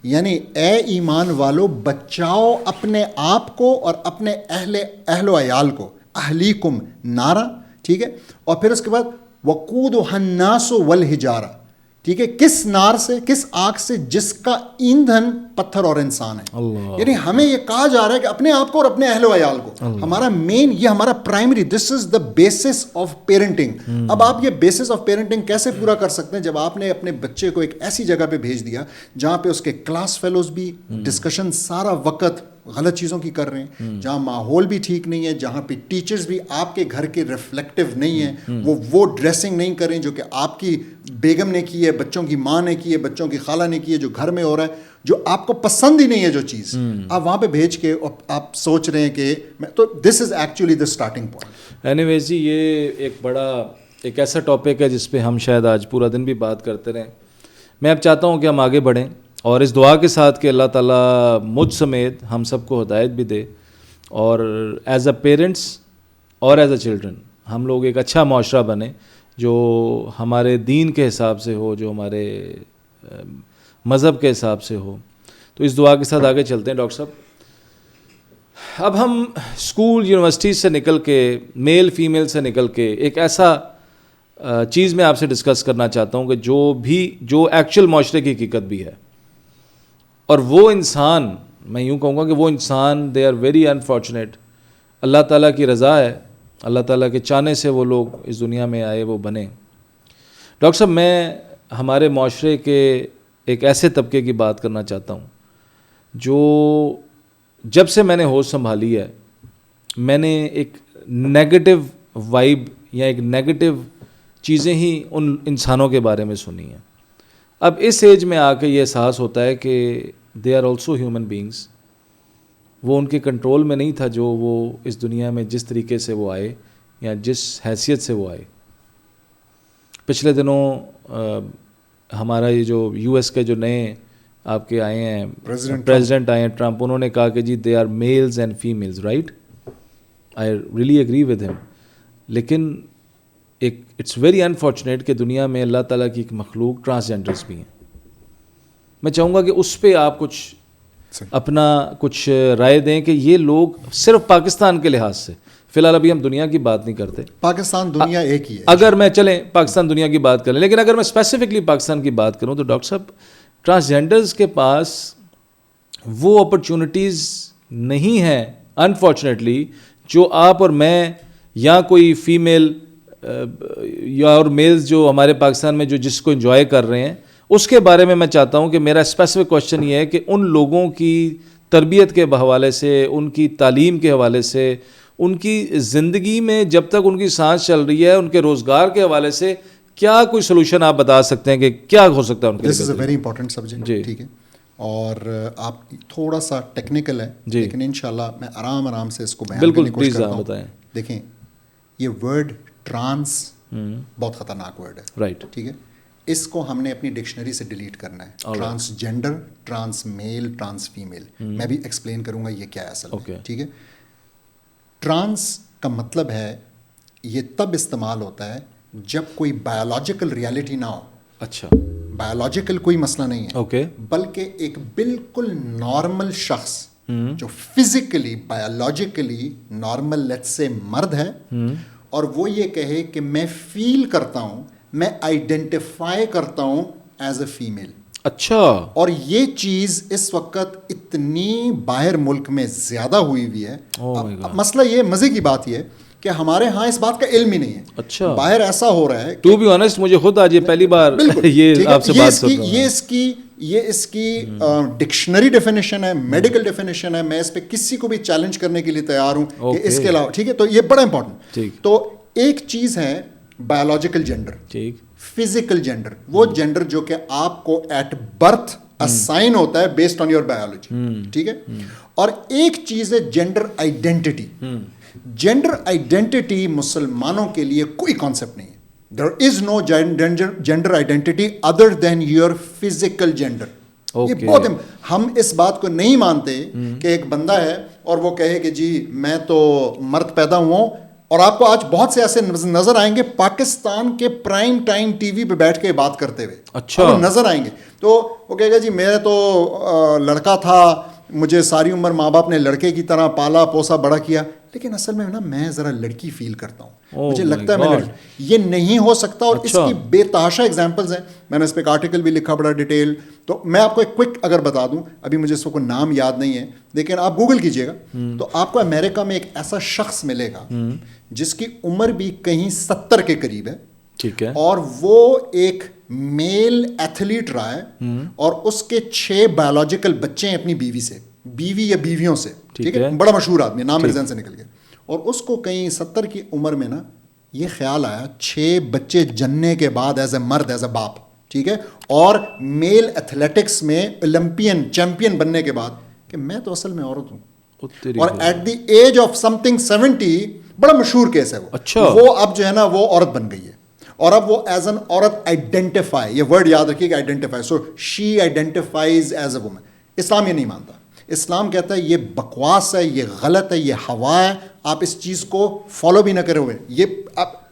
B: یعنی اے ایمان والو بچاؤ اپنے آپ کو اور اپنے اہل و عیال کو, اہلیکم نارا, ٹھیک ہے, اور پھر اس کے بعد وقودھا الناس والحجارہ, ٹھیک ہے, کس نار سے, کس آگ سے, جس کا ایندھن پتھر اور انسان ہے. یعنی ہمیں یہ کہا جا رہا ہے کہ اپنے آپ کو اور اپنے اہل و عیال کو, ہمارا مین, یہ ہمارا primary, this is the basis of parenting. اب آپ یہ بیسس آف پیرنٹنگ کیسے پورا کر سکتے ہیں جب آپ نے اپنے بچے کو ایک ایسی جگہ پہ بھیج دیا جہاں پہ اس کے کلاس فیلوز بھی ڈسکشن سارا وقت غلط چیزوں کی کر رہے ہیں, جہاں ماحول بھی ٹھیک نہیں ہے, جہاں پہ ٹیچرز بھی آپ کے گھر کے ریفلیکٹیو نہیں ہیں, وہ ڈریسنگ نہیں کریں جو کہ آپ کی بیگم نے کی ہے, بچوں کی ماں نے کی ہے, بچوں کی خالہ نے کی ہے, جو گھر میں ہو رہا ہے, جو آپ کو پسند ہی نہیں ہے جو چیز, آپ وہاں پہ بھیج کے آپ سوچ رہے ہیں کہ تو this is actually the starting point.
A: Anyways جی, یہ ایک ایسا ٹاپک ہے جس پہ ہم شاید آج پورا دن بھی بات کرتے رہیں. میں اب چاہتا ہوں کہ ہم آگے بڑھیں اور اس دعا کے ساتھ کہ اللہ تعالیٰ مجھ سمیت ہم سب کو ہدایت بھی دے, اور ایز اے پیرنٹس اور ایز اے چلڈرن ہم لوگ ایک اچھا معاشرہ بنے جو ہمارے دین کے حساب سے ہو, جو ہمارے مذہب کے حساب سے ہو. تو اس دعا کے ساتھ آگے چلتے ہیں. ڈاکٹر صاحب, اب ہم اسکول یونیورسٹی سے نکل کے, میل فیمیل سے نکل کے, ایک ایسا چیز میں آپ سے ڈسکس کرنا چاہتا ہوں کہ جو ایکچوئل معاشرے کی حقیقت بھی ہے, اور وہ انسان, میں یوں کہوں گا کہ وہ انسان دے آر ویری انفارچونیٹ. اللہ تعالیٰ کی رضا ہے, اللہ تعالیٰ کے چاہنے سے وہ لوگ اس دنیا میں آئے, وہ بنے. ڈاکٹر صاحب, میں ہمارے معاشرے کے ایک ایسے طبقے کی بات کرنا چاہتا ہوں جو جب سے میں نے ہوش سنبھالی ہے, میں نے ایک نیگیٹو وائب یا ایک نیگیٹو چیزیں ہی ان انسانوں کے بارے میں سنی ہیں. اب اس ایج میں آ کے یہ احساس ہوتا ہے کہ they are also human beings. وہ ان کے کنٹرول میں نہیں تھا جو وہ اس دنیا میں جس طریقے سے وہ آئے یا جس حیثیت سے وہ آئے. پچھلے دنوں ہمارا یہ جو یو ایس کے جو نئے آپ کے آئے ہیں پریزیڈنٹ آئے ہیں ٹرمپ, انہوں نے کہا کہ جی they are males and females, right. I really agree with him. لیکن ایک اٹس ویری انفارچونیٹ کہ دنیا میں اللہ تعالیٰ کی ایک مخلوق ٹرانسجینڈرس بھی ہیں. میں چاہوں گا کہ اس پہ آپ کچھ اپنا کچھ رائے دیں کہ یہ لوگ صرف پاکستان کے لحاظ سے, فی الحال ابھی ہم دنیا کی بات نہیں کرتے,
B: پاکستان دنیا ایک ہی ہے.
A: اگر میں چلیں پاکستان دنیا کی بات کریں, لیکن اگر میں اسپیسیفکلی پاکستان کی بات کروں تو ڈاکٹر صاحب ٹرانسجینڈرز کے پاس وہ اپرچونٹیز نہیں ہیں انفارچونیٹلی جو آپ اور میں یا کوئی فیمیل یا اور میلز جو ہمارے پاکستان میں جو جس کو انجوائے کر رہے ہیں. اس کے بارے میں چاہتا ہوں کہ میرا اسپیسیفک کوشچن یہ ہے کہ ان لوگوں کی تربیت کے حوالے سے, ان کی تعلیم کے حوالے سے, ان کی زندگی میں جب تک ان کی سانس چل رہی ہے, ان کے روزگار کے حوالے سے کیا کوئی سولوشن آپ بتا سکتے ہیں کہ کیا ہو سکتا ہے ان کے لیے؟
B: دس از اے ویری امپورٹنٹ سبجیکٹ. ٹھیک ہے, اور آپ تھوڑا سا ٹیکنیکل ہے لیکن انشاءاللہ میں آرام سے اس کو بیان کرنے کی کوشش کرتا ہوں. بتائیں. دیکھیں, یہ ورڈ ٹرانس بہت خطرناک ورڈ ہے,
A: رائٹ.
B: ٹھیک ہے, اس کو ہم نے اپنی ڈکشنری سے ڈیلیٹ کرنا ہے. ٹرانس جینڈر, ٹرانس میل, ٹرانس فیمیل, میں بھی ایکسپلین کروں گا یہ کیا ہے اصل میں. ٹھیک ہے, ٹرانس کا مطلب ہے یہ تب استعمال ہوتا ہے جب کوئی بایولوجیکل ریالٹی نہ ہو.
A: اچھا,
B: بایولوجیکل کوئی مسئلہ نہیں ہے,
A: اوکے,
B: بلکہ ایک بالکل نارمل شخص جو physically biologically normal let's say مرد ہے اور وہ یہ کہے کہ میں فیل کرتا ہوں, میں آئیڈینٹیفائی کرتا ہوں ایز اے فیمیل.
A: اچھا.
B: اور یہ چیز اس وقت اتنی باہر ملک میں زیادہ ہوئی ہوئی ہے. مسئلہ یہ, مزے کی بات یہ کہ ہمارے ہاں اس بات کا علم ہی نہیں ہے.
A: اچھا.
B: باہر ایسا ہو رہا ہے,
A: ٹو بی آنیسٹ مجھے خود آج یہ پہلی بار یہ آپ سے بات کر رہا ہوں.
B: یہ اس کی ڈکشنری ڈیفینیشن ہے, میڈیکل ڈیفینیشن ہے. میں اس پہ کسی کو بھی چیلنج کرنے کے لیے تیار ہوں کہ اس کے علاوہ. ٹھیک ہے, تو یہ بڑا امپورٹنٹ. تو ایک چیز ہے بایولوجیکل جینڈر, فزیکل جینڈر, وہ جینڈر جو کہ آپ کو ایٹ برتھ اسائن ہوتا ہے بیسڈ آن یور بایولوجی. ٹھیک ہے, اور ایک چیز ہے جینڈر آئیڈینٹی. جینڈر آئیڈینٹی مسلمانوں کے لیے کوئی کانسیپٹ نہیں ہے. There is no gender identity other than your physical gender. یہ بہت ہم اس بات کو نہیں مانتے کہ ایک بندہ ہے اور وہ کہے کہ جی میں تو مرد پیدا ہوا ہوں. اور آپ کو آج بہت سے ایسے نظر آئیں گے پاکستان کے پرائم ٹائم ٹی وی پہ بیٹھ کے بات کرتے ہوئے. اچھا, نظر آئیں گے تو وہ کہے گا جی میرا تو لڑکا تھا, مجھے ساری عمر ماں باپ نے لڑکے کی طرح پالا پوسا بڑا کیا, لیکن اصل میں نا میں ذرا لڑکی فیل کرتا ہوں, مجھے لگتا ہے میں لڑکی. یہ نہیں ہو سکتا. اور اس کی بے تحاشا ایگزامپلز ہیں. میں نے اس پہ ایک آرٹیکل بھی لکھا بڑا ڈیٹیل. تو میں آپ کو ایک کوئک اگر بتا دوں, ابھی مجھے اس کو نام یاد نہیں ہے لیکن آپ گوگل کیجئے گا تو آپ کو امریکہ میں ایک ایسا شخص ملے گا جس کی عمر بھی کہیں 70 کے قریب ہے.
A: ٹھیک ہے,
B: اور وہ ایک میل ایتھلیٹ رہا ہے اور اس کے 6 بایولوجیکل بچے ہیں اپنی بیوی سے, بیوی یا بیویوں سے. ٹھیک ہے, بڑا مشہور آدمی, نام میرے ذہن سے نکل گیا. اور اس کو کہیں 70 کی عمر میں نا یہ خیال آیا 6 بچے جننے کے بعد ایز اے مرد, ایز اے باپ, ٹھیک ہے, اور میل ایتھلیٹکس میں اولمپئن چیمپئن بننے کے بعد کہ میں تو اصل میں عورت ہوں. اور ایٹ دی ایج آف سم تھنگ 70, بڑا مشہور کیس ہے وہ. اچھا, وہ اب جو ہے نا وہ عورت بن گئی ہے اور اب وہ ایز این عورت آئیڈینٹیفائی, یہ ورڈ یاد رکھیے کہ identify. So she identifies as a woman. اسلام یہ نہیں مانتا. اسلام کہتا ہے یہ بکواس ہے, یہ غلط ہے, یہ ہوا ہے, آپ اس چیز کو فالو بھی نہ کرے ہوئے. یہ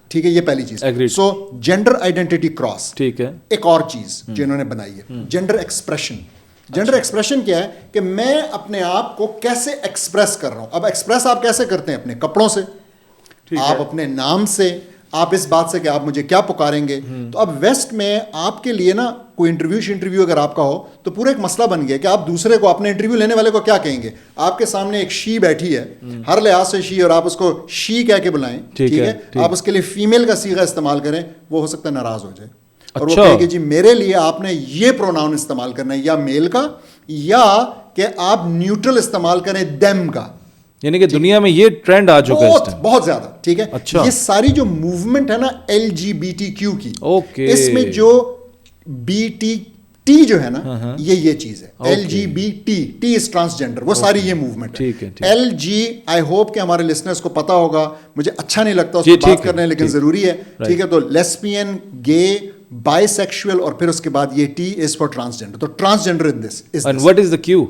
B: ٹھیک ہے, یہ پہلی چیز. So gender identity cross. ٹھیک ہے, ایک اور چیز جو انہوں نے بنائی ہے جینڈر ایکسپریشن. جینڈر ایکسپریشن کیا ہے کہ میں اپنے آپ کو کیسے ایکسپریس کر رہا ہوں. اب ایکسپریس آپ کیسے کرتے ہیں؟ اپنے کپڑوں سے, آپ اپنے نام سے, آپ اس بات سے کہ آپ مجھے کیا پکاریں گے. تو اب ویسٹ میں آپ کے لیے نا کوئی انٹرویو اگر آپ کا ہو تو پورا ایک مسئلہ بن گیا کہ آپ دوسرے کو, اپنے انٹرویو لینے والے کو کیا کہیں گے. آپ کے سامنے ایک شی بیٹھی ہے, ہر لحاظ سے شی, اور آپ اس کو شی کہہ کے بلائیں. ٹھیک ہے, آپ اس کے لیے فیمیل کا صیغہ استعمال کریں, وہ ہو سکتا ہے ناراض ہو جائے اور وہ کہے کہ جی میرے لیے آپ نے یہ پروناؤن استعمال کرنا ہے, یا میل کا, یا کہ آپ نیوٹرل استعمال کریں دیم کا.
A: یعنی کہ دنیا میں یہ ٹرینڈ آ چکا ہے اس ٹائم
B: بہت زیادہ. ٹھیک ہے,
A: اچھا.
B: یہ ساری جو موومنٹ ہے نا LGBTQ کی,
A: اوکے,
B: اس میں جو BT جو ہے نا یہ چیز ہے LGBT, T از ٹرانسجینڈر, وہ ساری یہ موومنٹ ہے. LG آئی ہوپ کہ ہمارے لسنرز کو پتا ہوگا, مجھے اچھا نہیں لگتا اس پہ بات کرنے لیکن ضروری ہے. ٹھیک ہے, تو لیسبین, گے, بائی سیکشول, اور پھر اس کے بعد یہ T از فار ٹرانسجینڈر. تو transgender in this
A: and what is the Q,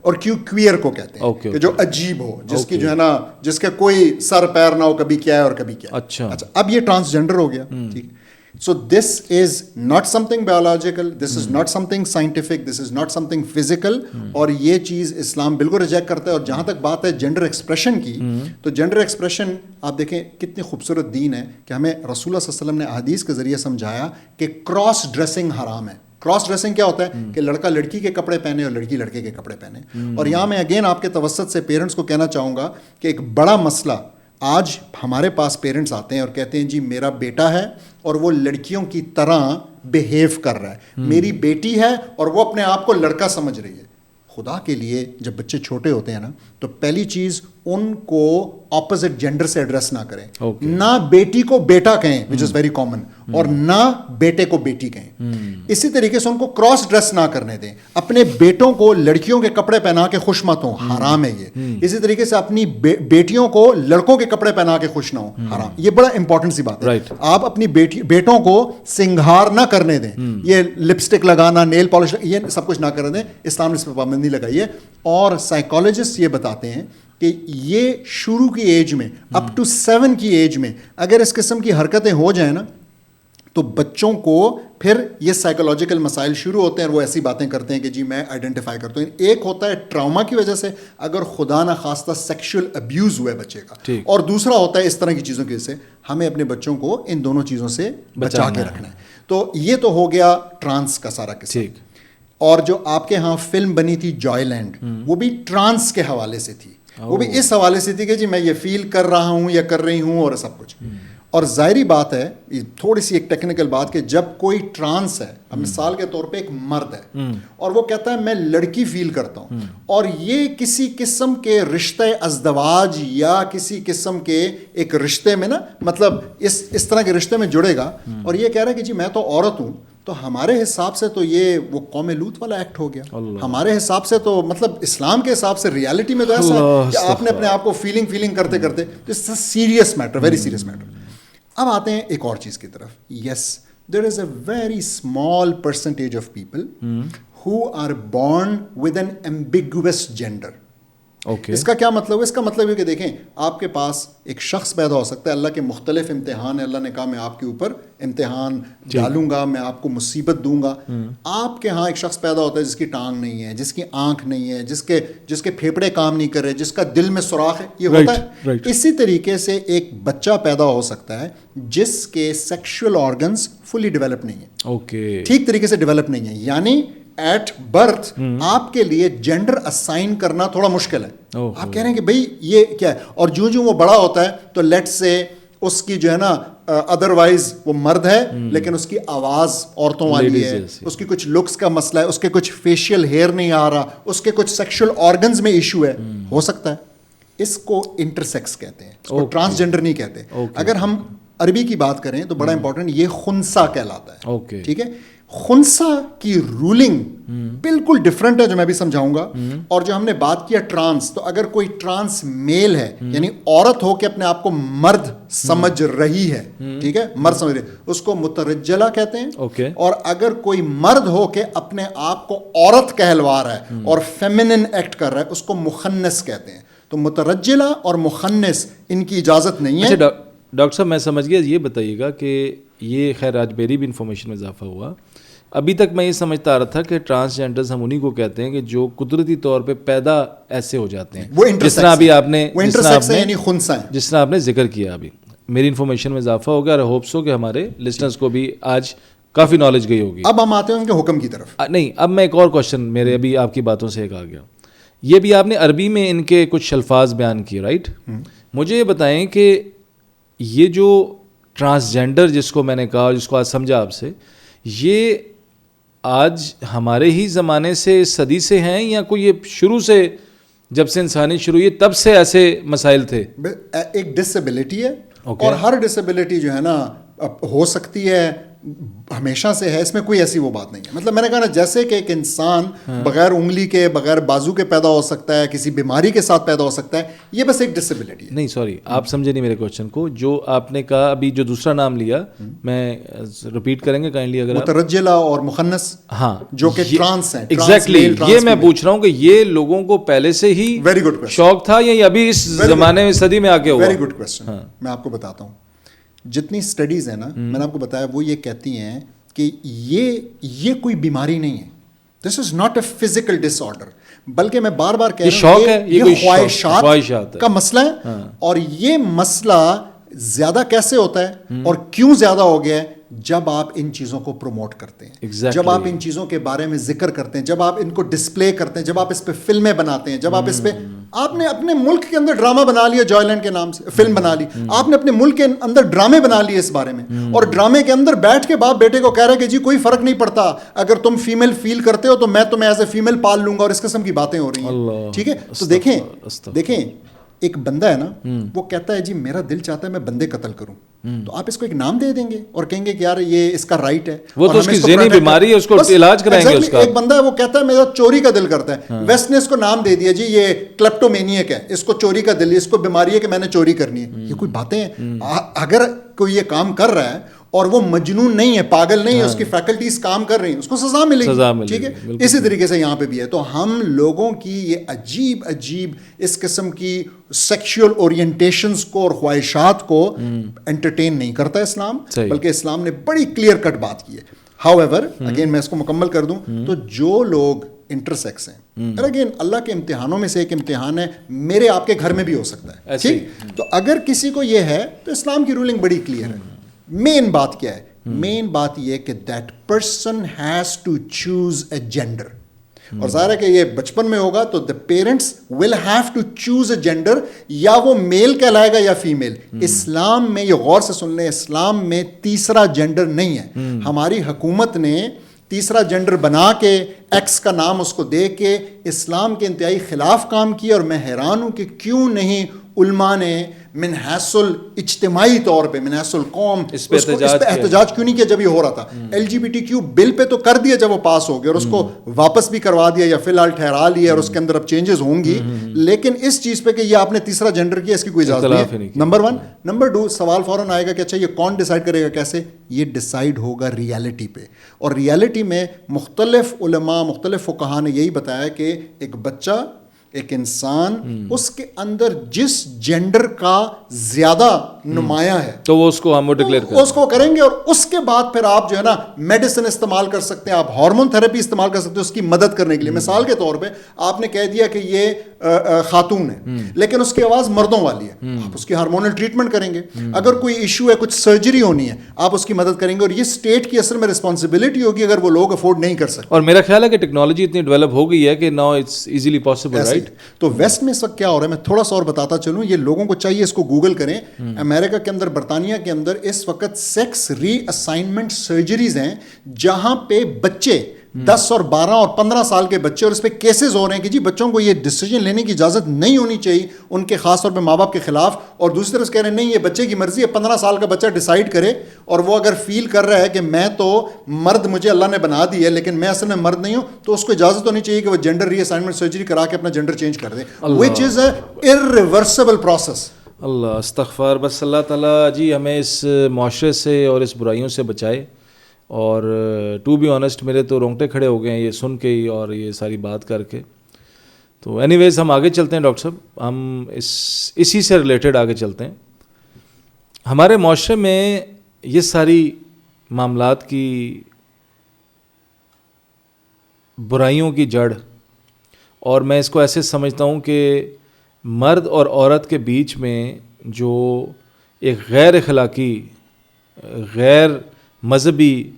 B: اور کوئر کو کہتے ہیں کہ جو عجیب ہو, جس کی جو ہے نا, جس کا کوئی سر پیر نہ ہو, کبھی کیا ہے اور کبھی کیا.
A: اچھا,
B: اب یہ ٹرانسجینڈر ہو گیا. ٹھیک, so this is not something biological, this is not something scientific, this is not something physical, اور یہ چیز اسلام بالکل ریجیکٹ کرتا ہے. اور جہاں تک بات ہے جینڈر ایکسپریشن کی, تو جینڈر ایکسپریشن آپ دیکھیں کتنی خوبصورت دین ہے کہ ہمیں رسول اللہ صلی اللہ علیہ وسلم نے احادیث کے ذریعے سمجھایا کہ کراس ڈریسنگ حرام ہے. کراس ڈریسنگ کیا ہوتا ہے کہ لڑکا لڑکی کے کپڑے پہنے اور لڑکی لڑکے کے کپڑے پہنے. اور یہاں میں اگین آپ کے توسط سے پیرنٹس کو کہنا چاہوں گا کہ ایک بڑا مسئلہ آج ہمارے پاس پیرنٹس آتے ہیں اور کہتے ہیں جی میرا بیٹا ہے اور وہ لڑکیوں کی طرح بیہیو کر رہا ہے, میری بیٹی ہے اور وہ اپنے آپ کو لڑکا سمجھ رہی ہے. خدا کے لیے جب بچے چھوٹے ہوتے ہیں نا, تو پہلی چیز ان کو اپوزٹ جینڈر سے ایڈریس نہ کریں. نہ بیٹی کو بیٹا کہیں وچ از ویری کامن, اور نہ بیٹے کو بیٹی کہیں. اسی طریقے سے ان کو کراس ڈریس نہ کرنے دیں. اپنے بیٹوں کو لڑکیوں کے کپڑے پہنا کے خوش مت ہوں, حرام ہے یہ. اسی طریقے سے اپنی بیٹیوں کو لڑکوں کے کپڑے پہنا کے خوش نہ ہوں, حرام. یہ بڑا امپورٹنٹ سی بات ہے. آپ اپنی بیٹوں کو سنگھار نہ کرنے دیں, یہ لپسٹک لگانا, نیل پالش, یہ سب کچھ نہ کرنے دیں. اسلام نے اس پہ پابندی لگائی ہے. اور سائیکالوجسٹ یہ بتاتے ہیں کہ یہ شروع کی ایج میں اپ ٹو 7 کی ایج میں اگر اس قسم کی حرکتیں ہو جائیں نا, تو بچوں کو پھر یہ سائیکولوجیکل مسائل شروع ہوتے ہیں اور وہ ایسی باتیں کرتے ہیں کہ جی میں آئیڈینٹیفائی کرتا ہوں. ایک ہوتا ہے ٹراما کی وجہ سے, اگر خدا نہ خواستہ سیکشل ابیوز ہوا ہے بچے کا, اور دوسرا ہوتا ہے اس طرح کی چیزوں کی وجہ سے. ہمیں اپنے بچوں کو ان دونوں چیزوں سے بچا کے رکھنا ہے. تو یہ تو ہو گیا ٹرانس کا سارا قصہ. اور جو آپ کے ہاں فلم بنی تھی جوائے لینڈ, وہ بھی ٹرانس کے حوالے سے تھی. وہ بھی اس حوالے سے تھی کہ جی میں یہ فیل کر رہا ہوں یا کر رہی ہوں اور سب کچھ. اور ظاہری بات ہے, تھوڑی سی ایک ٹیکنیکل بات, کہ جب کوئی ٹرانس ہے, مثال کے طور پہ ایک مرد ہے اور وہ کہتا ہے میں لڑکی فیل کرتا ہوں, اور یہ کسی قسم کے رشتے ازدواج یا کسی قسم کے ایک رشتے میں نا, مطلب اس طرح کے رشتے میں جڑے گا, اور یہ کہہ رہا ہے کہ جی میں تو عورت ہوں, تو ہمارے حساب سے تو یہ وہ قوم لوط والا ایکٹ ہو گیا. ہمارے حساب سے تو مطلب اسلام کے حساب سے ریالٹی میں تو ایسا ہے کہ آپ نے اپنے آپ کو فیلنگ کرتے کرتے, it's a serious matter, very serious matter. اب آتے ہیں ایک اور چیز کی طرف. Yes, there is a very small percentage of people who are born with an ambiguous gender. اس کا کیا مطلب ہے؟ اس کا مطلب ہے کہ دیکھیں آپ کے پاس ایک شخص پیدا ہو سکتا ہے, اللہ کے مختلف امتحان ہیں, اللہ نے کہا میں آپ کے اوپر امتحان ڈالوں گا, میں آپ کو مصیبت دوں گا. آپ کے ہاں ایک شخص پیدا ہوتا ہے جس کی ٹانگ نہیں ہے, جس کی آنکھ نہیں ہے, جس کے پھیپھڑے کام نہیں کر رہے, جس کا دل میں سوراخ ہے, یہ ہوتا ہے. اسی طریقے سے ایک بچہ پیدا ہو سکتا ہے جس کے سیکشل آرگنز فلی ڈیولپ نہیں ہیں, ٹھیک طریقے سے ڈیولپ نہیں ہیں. یعنی ایٹ برتھ آپ کے لیے جینڈر اسائن کرنا تھوڑا مشکل ہے. آپ کہہ رہے ہیں کہ بھئی یہ کیا ہے, اور جو وہ بڑا ہوتا ہے تو لیٹ سے اس کی جو ہے نا ادروائز وہ مرد ہے لیکن اس کی آواز عورتوں والی ہے, اس کی کچھ لکس کا مسئلہ ہے, اس کے کچھ فیشیل ہیئر نہیں آ رہا, اس کے کچھ سیکشل آرگنز میں ایشو ہے, ہو سکتا ہے. اس کو انٹرسیکس کہتے ہیں, اس کو ٹرانسجینڈر نہیں کہتے. اگر ہم عربی کی بات کریں تو بڑا امپورٹنٹ, یہ خنثی کہلاتا ہے. ٹھیک ہے, خنثی کی رولنگ بالکل ڈفرنٹ ہے, جو میں بھی سمجھاؤں گا. اور جو ہم نے بات کیا ٹرانس, تو اگر کوئی ٹرانس میل ہے یعنی عورت ہو کے اپنے آپ کو مرد سمجھ رہی ہے, ٹھیک ہے, مرد سمجھ رہی ہے, اس کو مترجلہ کہتے ہیں. اور اگر کوئی مرد ہو کے اپنے آپ کو عورت کہلوا رہا ہے اور فیمینن ایکٹ کر رہا ہے, اس کو مخنث کہتے ہیں. تو مترجلہ اور مخنث ان کی اجازت نہیں ہے.
A: ڈاکٹر صاحب میں سمجھ گیا, یہ بتائیے گا کہ یہ خیر آج میری بھی انفارمیشن میں اضافہ ہوا. ابھی تک میں یہ سمجھتا آ رہا تھا کہ ٹرانسجینڈرز ہم انہیں کو کہتے ہیں کہ جو قدرتی طور پہ پیدا ایسے ہو جاتے ہیں, جس طرح ابھی آپ نے جس طرح آپ نے ذکر کیا. ابھی میری انفارمیشن میں اضافہ ہو گیا اور ہوپس ہو کہ ہمارے لسنرز کو بھی آج کافی نالج گئی ہوگی.
B: اب ہم آتے ہیں ان کے حکم کی طرف.
A: نہیں, اب میں ایک اور کوشچن میرے ابھی آپ کی باتوں سے ایک آ گیا. یہ بھی آپ نے عربی میں ان کے کچھ الفاظ بیان کیے, رائٹ. مجھے یہ بتائیں کہ یہ جو ٹرانسجینڈر جس کو میں نے کہا, جس کو آج سمجھا آپ سے, یہ آج ہمارے ہی زمانے سے صدی سے ہیں یا کوئی یہ شروع سے جب سے انسانیت شروع ہوئی تب سے ایسے مسائل تھے.
B: ایک ڈسیبلٹی ہے اور ہر ڈسیبلٹی جو ہے نا ہو سکتی ہے ہمیشہ سے ہے, اس میں کوئی ایسی وہ بات نہیں ہے. مطلب میں نے کہا نا جیسے کہ ایک انسان بغیر انگلی کے بغیر بازو کے پیدا ہو سکتا ہے, کسی بیماری کے ساتھ پیدا ہو سکتا ہے, یہ بس ایک ڈسیبلٹی ہے.
A: نہیں سوری آپ سمجھے نہیں میرے کوشچن کو. جو آپ نے کہا ابھی جو دوسرا نام لیا میں ریپیٹ کریں گے کائنڈلی اگر
B: مترجلہ اور مخنث,
A: ہاں
B: جو کہ ٹرانس ہیں.
A: ایگزیکٹلی یہ میں پوچھ رہا ہوں کہ یہ لوگوں کو پہلے سے ہی
B: ویری گڈ
A: شوق تھا یا ابھی اس زمانے میں صدی میں آ کے ہوا؟
B: Very good question. میں آپ کو بتاتا ہوں جتنی اسٹڈیز ہیں نا میں نے آپ کو بتایا وہ یہ کہتی ہیں کہ یہ کوئی بیماری نہیں ہے. This is not a physical disorder, بلکہ میں بار بار کہہ رہا ہوں یہ خواہشات کا مسئلہ ہے. اور یہ مسئلہ زیادہ کیسے ہوتا ہے اور کیوں زیادہ ہو گیا ہے؟ جب آپ ان چیزوں کو پروموٹ کرتے ہیں, جب آپ ان چیزوں کے بارے میں ذکر کرتے ہیں, جب آپ ان کو ڈسپلے کرتے ہیں, جب آپ اس پہ فلمیں بناتے ہیں, جب آپ اس پہ آپ نے اپنے ملک کے اندر ڈرامہ بنا لیا جوائے لینڈ کے نام سے, فلم بنا لی, آپ نے اپنے ملک کے اندر ڈرامے بنا لیے اس بارے میں, اور ڈرامے کے اندر بیٹھ کے باپ بیٹے کو کہہ رہا ہے کہ جی کوئی فرق نہیں پڑتا, اگر تم فیمیل فیل کرتے ہو تو میں تمہیں ایز اے فیمیل پال لوں گا, اور اس قسم کی باتیں ہو رہی ہیں. ٹھیک ہے, تو دیکھیں ایک بندہ ہے نا وہ کہتا ہے جی میرا دل چاہتا ہے میں بندے قتل کروں, تو آپ اس کو ایک نام دے دیں گے اور کہیں گے کہ یار یہ اس کا رائٹ ہے,
A: وہ تو اس کی ذہنی بیماری ہے, اس کو علاج کرائیں گے اس کا.
B: ایک بندہ ہے وہ کہتا ہے میرا چوری کا دل کرتا ہے, ویسٹ نے اس کو نام دے دیا جی یہ کلیپٹومینیک ہے, اس کو چوری کا دل, اس کو بیماری ہے کہ میں نے چوری کرنی ہے. یہ کوئی باتیں ہیں؟ اگر کوئی یہ کام کر رہا ہے اور وہ مجنون نہیں ہے, پاگل نہیں ہے, اس کی فیکلٹیز کام کر رہی ہیں, اس کو سزا ملے گی. ٹھیک ہے, اسی طریقے سے یہاں پہ بھی ہے. تو ہم لوگوں کی یہ عجیب اس قسم کی سیکشول اورینٹیشنز کو اور خواہشات کو انٹرٹین نہیں کرتا اسلام, بلکہ اسلام نے بڑی کلیئر کٹ بات کی ہے. ہاؤ ایور اگین میں اس کو مکمل کر دوں تو جو لوگ انٹرسیکس ہیں, اور اگین اللہ کے امتحانوں میں سے ایک امتحان ہے, میرے آپ کے گھر میں بھی ہو سکتا ہے. ٹھیک, تو اگر کسی کو یہ ہے تو اسلام کی رولنگ بڑی کلیئر ہے. مین بات کیا ہے؟ مین بات یہ کہ that person has to choose a gender. اور ظاہر ہے کہ یہ بچپن میں ہوگا تو the parents will have to choose a gender, یا وہ میل کہلائے گا یا فیمیل. اسلام میں یہ غور سے سن لیں, اسلام میں تیسرا جینڈر نہیں ہے. ہماری حکومت نے تیسرا جینڈر بنا کے ایکس کا نام اس کو دے کے اسلام کے انتہائی خلاف کام کیا, اور میں حیران ہوں کہ کیوں نہیں علماء نے من حیث اجتماعی طور پہ من حیث القوم اس پہ احتجاج کیوں نہیں کیا جب یہ ہو رہا تھا. LGBTQ بل پہ تو کر دیا جب وہ پاس ہو گیا, اور اس کو واپس بھی کروا دیا یا فی الحال ٹھہرا لیا, اور اس کے اندر اب چینجز ہوں گی, لیکن اس چیز پہ کہ یہ آپ نے تیسرا جینڈر کیا اس کی کوئی اجازت نہیں ہے. نمبر 1. نمبر 2, سوال فوراً آئے گا کہ اچھا یہ کون ڈیسائیڈ کرے گا, کیسے؟ یہ ڈیسائیڈ ہوگا ریالٹی پہ, اور ریالٹی میں مختلف علماء مختلف فقہاء نے یہی بتایا کہ ایک بچہ ایک انسان اس کے اندر جس جینڈر کا زیادہ نمایاں ہے
A: تو وہ اس کو ہم ڈکلیئر کریں,
B: اس کو کریں گے, اور اس کے بعد پھر آپ جو ہے نا میڈیسن استعمال کر سکتے ہیں, آپ ہارمون تھراپی استعمال کر سکتے ہیں اس کی مدد کرنے کے لیے. مثال کے طور پہ آپ نے کہہ دیا کہ یہ خاتون ہے لیکن اس کی آواز مردوں والی ہے, آپ اس کی ہارمونل ٹریٹمنٹ کریں گے. اگر کوئی ایشو ہے, کچھ سرجری ہونی ہے, آپ اس کی مدد کریں گے, اور یہ اسٹیٹ کی اصل میں رسپانسبلٹی ہوگی اگر وہ لوگ افورڈ نہیں کر سکتے. اور
A: میرا خیال ہے کہ ٹیکنالوجی اتنی ڈیولپ ہو گئی ہے کہ now it's easily possible, right.
B: تو ویسٹ میں اس وقت کیا ہو رہا ہے میں تھوڑا سا اور بتاتا چلوں, یہ لوگوں کو چاہیے اس کو گوگل کریں. امریکہ کے اندر, برطانیہ کے اندر اس وقت سیکس ری اسائنمنٹ سرجریز ہیں جہاں پہ بچے 10 اور 12 اور 15 سال کے بچے, اور اس پہ کیسز ہو رہے ہیں کہ جی بچوں کو یہ ڈیسیجن لینے کی اجازت نہیں ہونی چاہیے ان کے, خاص طور پہ ماں باپ کے خلاف, اور دوسری طرف کہہ رہے ہیں نہیں یہ بچے کی مرضی ہے, 15 سال کا بچہ ڈیسائیڈ کرے, اور وہ اگر فیل کر رہا ہے کہ میں تو مرد مجھے اللہ نے بنا دی ہے لیکن میں اصل میں مرد نہیں ہوں, تو اس کو اجازت ہونی چاہیے کہ وہ جینڈر ری اسائنمنٹ سرجری کرا کے اپنا جینڈر چینج کر دے, وچ از اے irreversible process.
A: اللہ استغفار. بس اللہ تعالیٰ جی ہمیں اس معاشرے سے اور اس برائیوں سے بچائے. اور ٹو بی آنیسٹ میرے تو رونگٹے کھڑے ہو گئے ہیں یہ سن کے ہی اور یہ ساری بات کر کے. تو اینی ویز ہم آگے چلتے ہیں ڈاکٹر صاحب, ہم اسی سے ریلیٹڈ آگے چلتے ہیں. ہمارے معاشرے میں یہ ساری معاملات کی برائیوں کی جڑ, اور میں اس کو ایسے سمجھتا ہوں کہ مرد اور عورت کے بیچ میں جو ایک غیر اخلاقی, غیر مذہبی,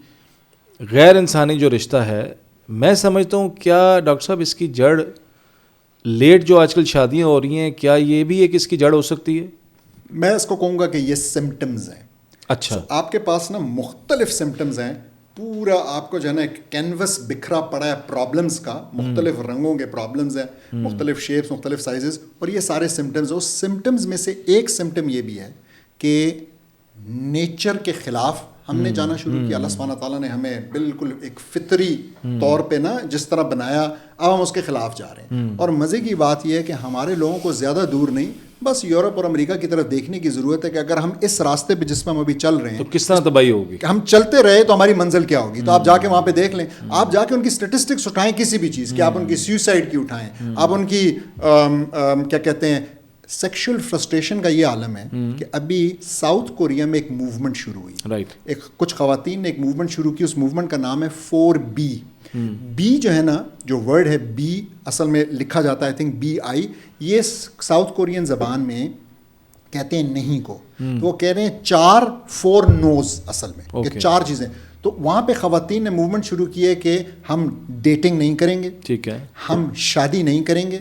A: غیر انسانی جو رشتہ ہے, میں سمجھتا ہوں کیا ڈاکٹر صاحب اس کی جڑ لیٹ جو آج کل شادیاں ہو رہی ہیں, کیا یہ بھی ایک اس کی جڑ ہو سکتی ہے؟
B: میں اس کو کہوں گا کہ یہ سمپٹمز ہیں.
A: اچھا,
B: آپ کے پاس نا مختلف سمپٹمز ہیں پورا آپ کو جو ہے نا ایک کینوس بکھرا پڑا ہے پرابلمس کا, مختلف رنگوں کے پرابلمس ہیں, مختلف شیپس, مختلف سائزز, اور یہ سارے سمٹمز. اس سمٹمز میں سے ایک سمٹم یہ بھی ہے کہ نیچر کے خلاف ہم نے جانا شروع کیا. اللہ سبحانہ تعالیٰ نے ہمیں بالکل ایک فطری طور پہ نا جس طرح بنایا, اب ہم اس کے خلاف جا رہے ہیں. اور مزے کی بات یہ ہے کہ ہمارے لوگوں کو زیادہ دور نہیں, بس یورپ اور امریکہ کی طرف دیکھنے کی ضرورت ہے کہ اگر ہم اس راستے پہ جس پہ ہم ابھی چل رہے ہیں
A: تو کس طرح تباہی ہوگی,
B: کہ ہم چلتے رہے تو ہماری منزل کیا ہوگی. تو آپ جا کے وہاں پہ دیکھ لیں, آپ جا کے ان کی اسٹیٹسٹکس اٹھائیں کسی بھی چیز کی, آپ ان کی سیوسائڈ کی اٹھائیں, آپ ان کی کیا کہتے ہیں سیکشل فرسٹریشن کا یہ عالم ہے کہ ابھی ساؤتھ کوریا میں ایک موومنٹ شروع ہوئی.
A: رائٹ,
B: ایک کچھ خواتین نے ایک موومنٹ شروع کی, اس موومنٹ کا نام ہے 4B. بی جو ہے نا, جو ورڈ ہے بی اصل میں لکھا جاتا ہے آئی تھنک BI, یہ ساؤتھ کورین زبان میں کہتے ہیں نہیں کو, تو وہ کہہ رہے ہیں 4 نوز اصل میں, کہ 4 چیزیں. تو وہاں پہ خواتین نے موومنٹ شروع کی ہے کہ ہم ڈیٹنگ نہیں کریں گے,
A: ٹھیک ہے,
B: ہم شادی نہیں کریں گے,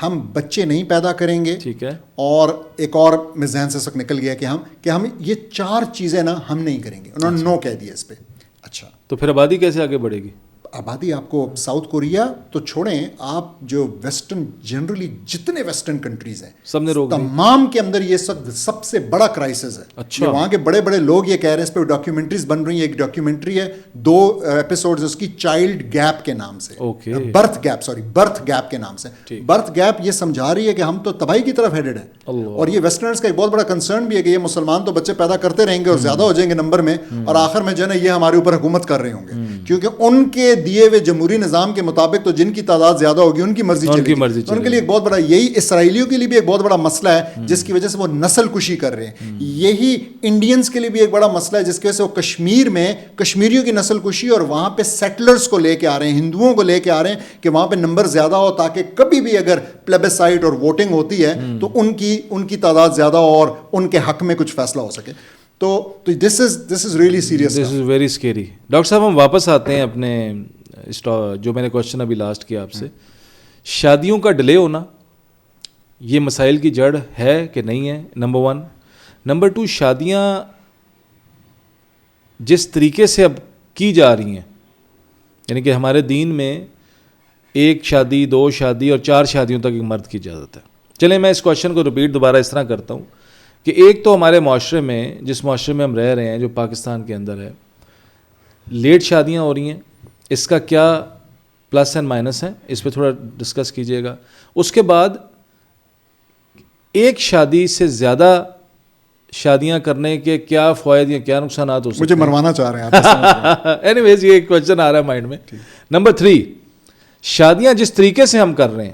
B: ہم بچے نہیں پیدا کریں گے,
A: ٹھیک ہے,
B: اور ایک اور میں ذہن سے سک نکل گیا کہ ہم یہ 4 چیزیں نا ہم نہیں کریں گے. انہوں نے نو کہہ دیا اس پہ. اچھا,
A: تو پھر آبادی کیسے آگے بڑھے گی؟
B: آبادی آپ کو ساؤتھ کوریا تو چھوڑیں, آپ جو ویسٹرن جنرلی جتنے ویسٹرن کنٹریز ہیں
A: سب نے روک
B: تمام کے اندر یہ سب سے بڑا کرائسس ہے.
A: اچھا,
B: وہاں کے بڑے بڑے لوگ یہ کہہ رہے ہیں, اس پہ ڈاکیومنٹریز بن رہی ہیں. ایک ڈاکیومنٹری ہے 2 ایپیسوڈز اس کی, چائلڈ گیپ کے نام سے, برتھ گیپ کے نام سے. برتھ گیپ یہ سمجھا رہی ہے کہ ہم تو تباہی کی طرف ہیڈڈ ہیں. اور یہ ویسٹرنرز کا ایک بہت بڑا کنسرن بھی ہے کہ یہ مسلمان تو بچے پیدا کرتے رہیں گے اور زیادہ ہو جائیں گے نمبر میں, اور آخر میں جو ہے نا یہ ہمارے اوپر حکومت کر رہے ہوں گے, کیونکہ ان کے دیے ہوئے جمہوری نظام کے مطابق تو جن کی تعداد زیادہ ہوگی ان کی مرضی چلے گی. ان کے لیے ایک بہت بڑا, یہی اسرائیلیوں کے لیے بھی ایک بہت بڑا مسئلہ ہے جس کی وجہ سے وہ نسل کشی کر رہے ہیں. یہی انڈینز کے لیے بھی ایک بڑا مسئلہ ہے جس کی وجہ سے وہ کشمیر میں کشمیریوں کی نسل کشی, اور وہاں پہ سیٹلرز کو لے کے آ رہے ہیں, ہندوؤں کو لے کے آ رہے ہیں کہ وہاں پہ نمبر زیادہ ہو, تاکہ کبھی بھی اگر پلیبسائٹ اور ووٹنگ ہوتی ہے تو ان کی تعداد زیادہ ہو اور ان کے حق میں کچھ فیصلہ ہو سکے. تو this is really serious,
A: this is very scary. Doctor صاحب ہم واپس آتے ہیں اپنے جو میں نے کوشچن ابھی لاسٹ کیا آپ سے, شادیوں کا ڈیلے ہونا یہ مسائل کی جڑ ہے کہ نہیں ہے, نمبر 1. نمبر 2, شادیاں جس طریقے سے اب کی جا رہی ہیں, یعنی کہ ہمارے دین میں 1 شادی 2 شادی اور 4 شادیوں تک ایک مرد کی اجازت ہے. چلیں میں اس کوشچن کو ریپیٹ دوبارہ اس طرح کرتا ہوں کہ ایک تو ہمارے معاشرے میں, جس معاشرے میں ہم رہ رہے ہیں جو پاکستان کے اندر ہے, لیٹ شادیاں ہو رہی ہیں, اس کا کیا پلس اینڈ مائنس ہیں, اس پہ تھوڑا ڈسکس کیجیے گا. اس کے بعد ایک شادی سے زیادہ شادیاں کرنے کے کیا فوائد یا کیا نقصانات ہو سکتے ہیں؟
B: مجھے مروانا چاہ رہے ہیں
A: اینی ویز یہ ایک کویشچن آ رہا ہے مائنڈ میں. نمبر 3, شادیاں جس طریقے سے ہم کر رہے ہیں,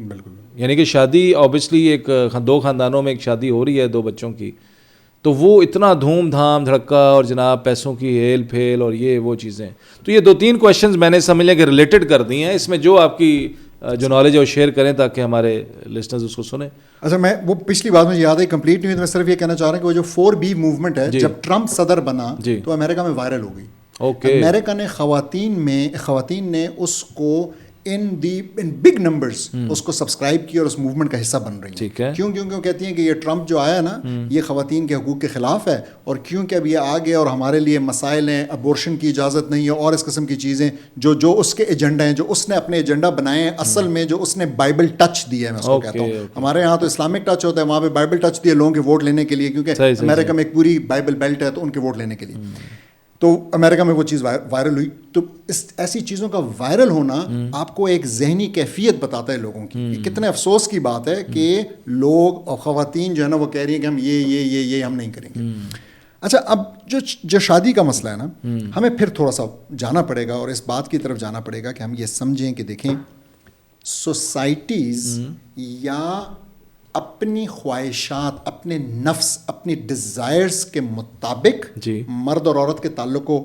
B: بالکل,
A: یعنی کہ شادی اوبیسلی ایک 2 خاندانوں میں ایک شادی ہو رہی ہے 2 بچوں کی, تو وہ اتنا دھوم دھام دھڑکا اور جناب پیسوں کی ہیل پھیل اور یہ وہ چیزیں. تو یہ 2-3 کویشچنز میں نے سمجھ لیا کہ ریلیٹڈ کر دی ہیں, اس میں جو آپ کی جو نالج ہے وہ شیئر کریں تاکہ ہمارے لسنرز اس کو سنیں.
B: اچھا, میں وہ پچھلی بات مجھے یاد ہے, کمپلیٹ نہیں ہوئی, تو میں صرف یہ کہنا چاہ رہا ہوں کہ وہ جو 4B موومنٹ ہے, جب ٹرمپ صدر بنا تو امریکہ میں وائرل ہو گئی. امریکہ نے خواتین نے اس کو ان بگ نمبرز اس کو سبسکرائب کیا اور اس موومنٹ کا حصہ بن رہی ہیں. کیوں کہتی ہیں کہ یہ ٹرمپ جو آیا نا یہ خواتین کے حقوق کے خلاف ہے, اور کیونکہ اب یہ آ گیا اور ہمارے لیے مسائل ہیں, ابورشن کی اجازت نہیں ہے اور اس قسم کی چیزیں جو اس کے ایجنڈا ہیں, جو اس نے اپنے ایجنڈا بنائے ہیں, اصل میں جو اس نے بائبل ٹچ دیا ہے, میں اس کو کہتا ہوں. ہمارے یہاں تو اسلامک ٹچ ہوتا ہے, وہاں پہ بائبل ٹچ دیا لوگوں کے ووٹ لینے کے لیے, کیونکہ امریکہ میں ایک پوری بائبل بیلٹ ہے تو ان کے ووٹ لینے کے لیے. تو امریکہ میں وہ چیز وائرل ہوئی. تو ایسی چیزوں کا وائرل ہونا آپ کو ایک ذہنی کیفیت بتاتا ہے لوگوں کی. کتنے افسوس کی بات ہے کہ لوگ اور خواتین جو ہے نا وہ کہہ رہی ہیں کہ ہم یہ ہم نہیں کریں گے. اچھا, اب جو شادی کا مسئلہ ہے نا, ہمیں پھر تھوڑا سا جانا پڑے گا اور اس بات کی طرف جانا پڑے گا کہ ہم یہ سمجھیں کہ دیکھیں سوسائٹیز یا اپنی خواہشات, اپنے نفس, اپنی ڈیزائرز کے مطابق مرد اور عورت کے تعلق کو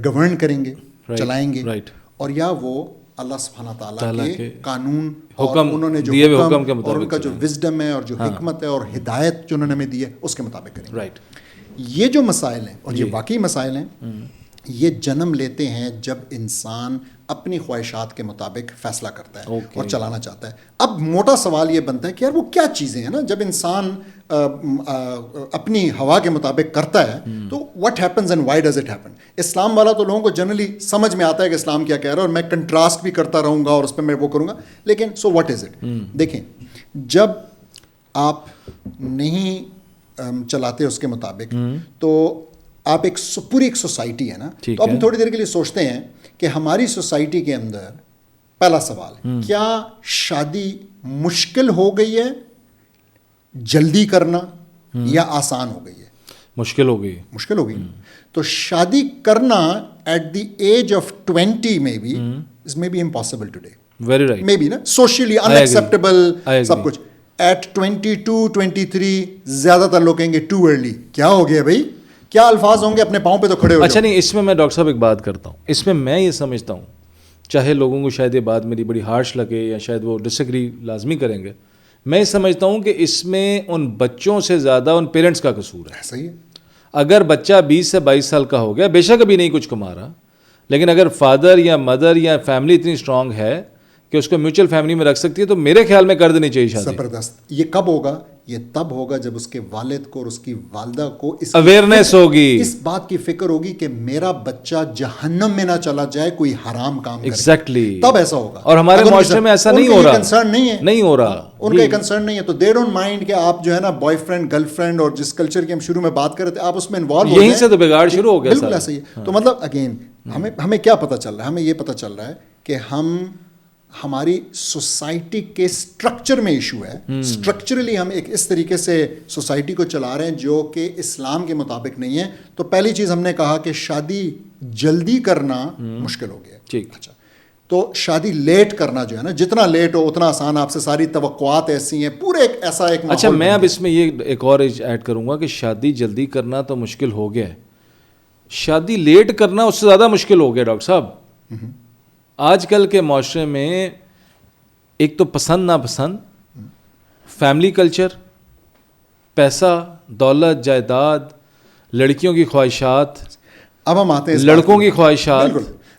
B: گورن کریں گے, چلائیں گے, اور یا وہ اللہ سبحانہ تعالیٰ کے قانون اور انہوں نے جو حکم اور ان کا جو وزڈم ہے اور جو حکمت ہے اور ہدایت جو انہوں نے ہمیں دی ہے اس کے مطابق کریں گے. یہ جو مسائل ہیں, اور یہ واقعی مسائل ہیں, یہ جنم لیتے ہیں جب انسان اپنی خواہشات کے مطابق فیصلہ کرتا ہے اور چلانا چاہتا ہے. اب موٹا سوال یہ بنتا ہے کہ یار وہ کیا چیزیں ہیں نا, جب انسان اپنی ہوا کے مطابق کرتا ہے تو what happens and why does it happen. اسلام والا تو لوگوں کو جنرلی سمجھ میں آتا ہے کہ اسلام کیا کہہ رہا ہے, اور میں کنٹراسٹ بھی کرتا رہوں گا اور اس پہ میں وہ کروں گا, لیکن سو واٹ از اٹ. دیکھیں, جب آپ نہیں چلاتے اس کے مطابق تو آپ پوری ایک سوسائٹی ہے نا, تو ہم تھوڑی دیر کے لیے سوچتے ہیں کہ ہماری سوسائٹی کے اندر پہلا سوال, کیا شادی مشکل ہو گئی ہے جلدی کرنا یا آسان ہو گئی ہے؟
A: مشکل ہو گئی. تو شادی کرنا ایٹ دی ایج آف 20 میں be impossible today. Very right.
B: May be نا, سوشلی ان ایکسیپٹیبل سب کچھ. ایٹ 22 23 زیادہ تر لوگ کہیں گے ٹو ارلی. کیا ہو گیا بھائی, کیا الفاظ ہوں گے, اپنے پاؤں پہ تو کھڑے ہو.
A: اچھا نہیں, اس میں ڈاکٹر صاحب ایک بات کرتا ہوں. اس میں یہ سمجھتا ہوں, چاہے لوگوں کو شاید یہ بات میری بڑی ہارش لگے یا شاید وہ ڈس ایگری لازمی کریں گے, میں یہ سمجھتا ہوں کہ اس میں ان بچوں سے زیادہ ان پیرنٹس کا قصور ہے.
B: صحیح ہے.
A: اگر بچہ 20 سے 22 سال کا ہو گیا, بے شک ابھی نہیں کچھ کما رہا, لیکن اگر فادر یا مدر یا فیملی اتنی اسٹرانگ ہے کہ اس کو میوچل فیملی میں رکھ سکتی ہے, تو میرے خیال میں کر دینی چاہیے شادی.
B: زبردست. یہ کب ہوگا؟ یہ تب ہوگا جب اس کے والد کو اور اس کی والدہ کو
A: اویئرنیس ہوگی,
B: اس بات کی فکر ہوگی کہ میرا بچہ جہنم میں نہ چلا جائے کوئی حرام کام کرے.
A: ایگزیکٹلی.
B: تب ایسا ہوگا.
A: اور ہمارے معاشرے میں ایسا نہیں ہو رہا.
B: کنسرن نہیں
A: ہو رہا.
B: ان کا کنسرن نہیں ہے, تو دے ڈونٹ مائنڈ کہ آپ جو ہے نا بوائے فرینڈ گرل فرینڈ اور جس کلچر کی ہم شروع میں بات کر رہے تھے آپ اس میں انوالو ہو جائیں.
A: یہیں سے تو بگاڑ شروع ہو گیا.
B: بالکل ایسا ہی ہے. تو مطلب اگین ہمیں کیا پتہ چل رہا ہے؟ ہمیں یہ پتہ چل رہا ہے کہ ہماری سوسائٹی کے سٹرکچر میں ایشو ہے. سٹرکچرلی ہم ایک اس طریقے سے سوسائٹی کو چلا رہے ہیں جو کہ اسلام کے مطابق نہیں ہے. تو پہلی چیز ہم نے کہا کہ شادی جلدی کرنا مشکل ہو گیا.
A: ٹھیک.
B: اچھا, تو شادی لیٹ کرنا جو ہے نا, جتنا لیٹ ہو اتنا آسان. آپ سے ساری توقعات ایسی ہیں, پورے ایسا ایک.
A: اچھا, میں اب اس میں یہ ایک اور ایڈ کروں گا کہ شادی جلدی کرنا تو مشکل ہو گیا ہے, شادی لیٹ کرنا اس سے زیادہ مشکل ہو گیا. ڈاکٹر صاحب, آج کل کے معاشرے میں ایک تو پسند ناپسند, فیملی کلچر, پیسہ, دولت, جائیداد, لڑکیوں کی خواہشات,
B: اب ہم آتے ہیں
A: لڑکوں کی خواہشات,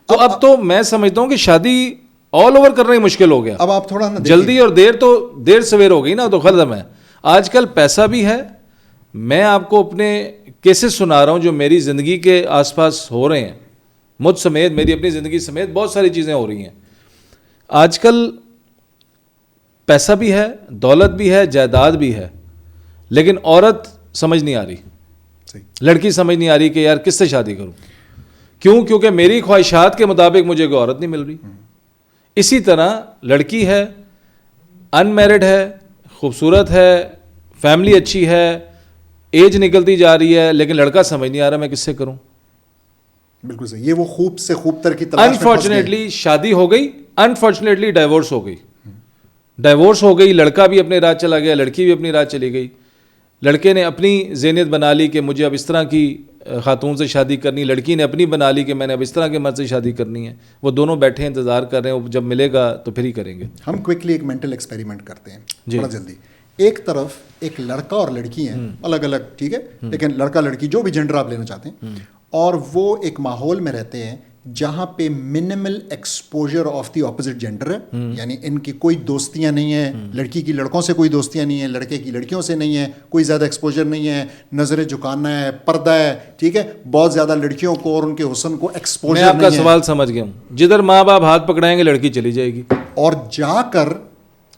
A: تو اب تو میں سمجھتا ہوں کہ شادی آل اوور کرنا ہی مشکل ہو گیا.
B: اب آپ تھوڑا
A: جلدی اور دیر تو دیر سویر ہو گئی نا, تو ختم ہے. آج کل پیسہ بھی ہے. میں آپ کو اپنے کیسز سنا رہا ہوں جو میری زندگی کے آس پاس ہو رہے ہیں, مجھ سمیت, میری اپنی زندگی سمیت بہت ساری چیزیں ہو رہی ہیں. آج کل پیسہ بھی ہے, دولت بھی ہے, جائیداد بھی ہے, لیکن عورت سمجھ نہیں آ رہی, لڑکی سمجھ نہیں آ رہی کہ یار کس سے شادی کروں. کیوں؟ کیونکہ میری خواہشات کے مطابق مجھے کوئی عورت نہیں مل رہی. اسی طرح لڑکی ہے, ان میرڈ ہے, خوبصورت ہے, فیملی اچھی ہے, ایج نکلتی جا رہی ہے, لیکن لڑکا سمجھ نہیں آ رہا میں کس سے کروں.
B: بالکل صحیح. یہ وہ خوب سے خوب تر کی تلاش.
A: انفارچونیٹلی شادی ہو گئی, انفارچونیٹلی ڈائیورس ہو گئی. لڑکا بھی اپنے راہ چلا گیا, لڑکی بھی اپنی راہ چلی گئی. لڑکے نے اپنی ذہنیت بنا لی کہ مجھے اب اس طرح کی خاتون سے شادی کرنی, لڑکی نے اپنی بنا لی کہ میں نے اب اس طرح کے مرد سے شادی کرنی ہے. وہ دونوں بیٹھے انتظار کر رہے ہیں, جب ملے گا تو پھر ہی کریں گے.
B: ہم کوئکلی ایک مینٹل ایکسپیریمنٹ کرتے ہیں بڑا جلدی. ایک طرف ایک لڑکا اور لڑکی ہیں, الگ الگ, ٹھیک ہے, لیکن لڑکا لڑکی جو بھی جنڈر آپ لینا چاہتے ہیں, اور وہ ایک ماحول میں رہتے ہیں جہاں پہ minimal exposure of the opposite gender ہے. یعنی ان کی کوئی دوستیاں نہیں ہیں, لڑکی کی لڑکوں سے کوئی دوستیاں نہیں ہیں, لڑکے کی لڑکیوں سے نہیں ہیں, کوئی زیادہ ایکسپوجر نہیں ہے, نظریں جھکانا ہے, پردہ ہے, ٹھیک ہے, بہت زیادہ لڑکیوں کو اور ان کے حسن کو ایکسپوجر نہیں ہے.
A: میں آپ کا سوال سمجھ گیا ہوں. جدھر ماں باپ ہاتھ پکڑائیں گے لڑکی چلی جائے گی
B: اور جا کر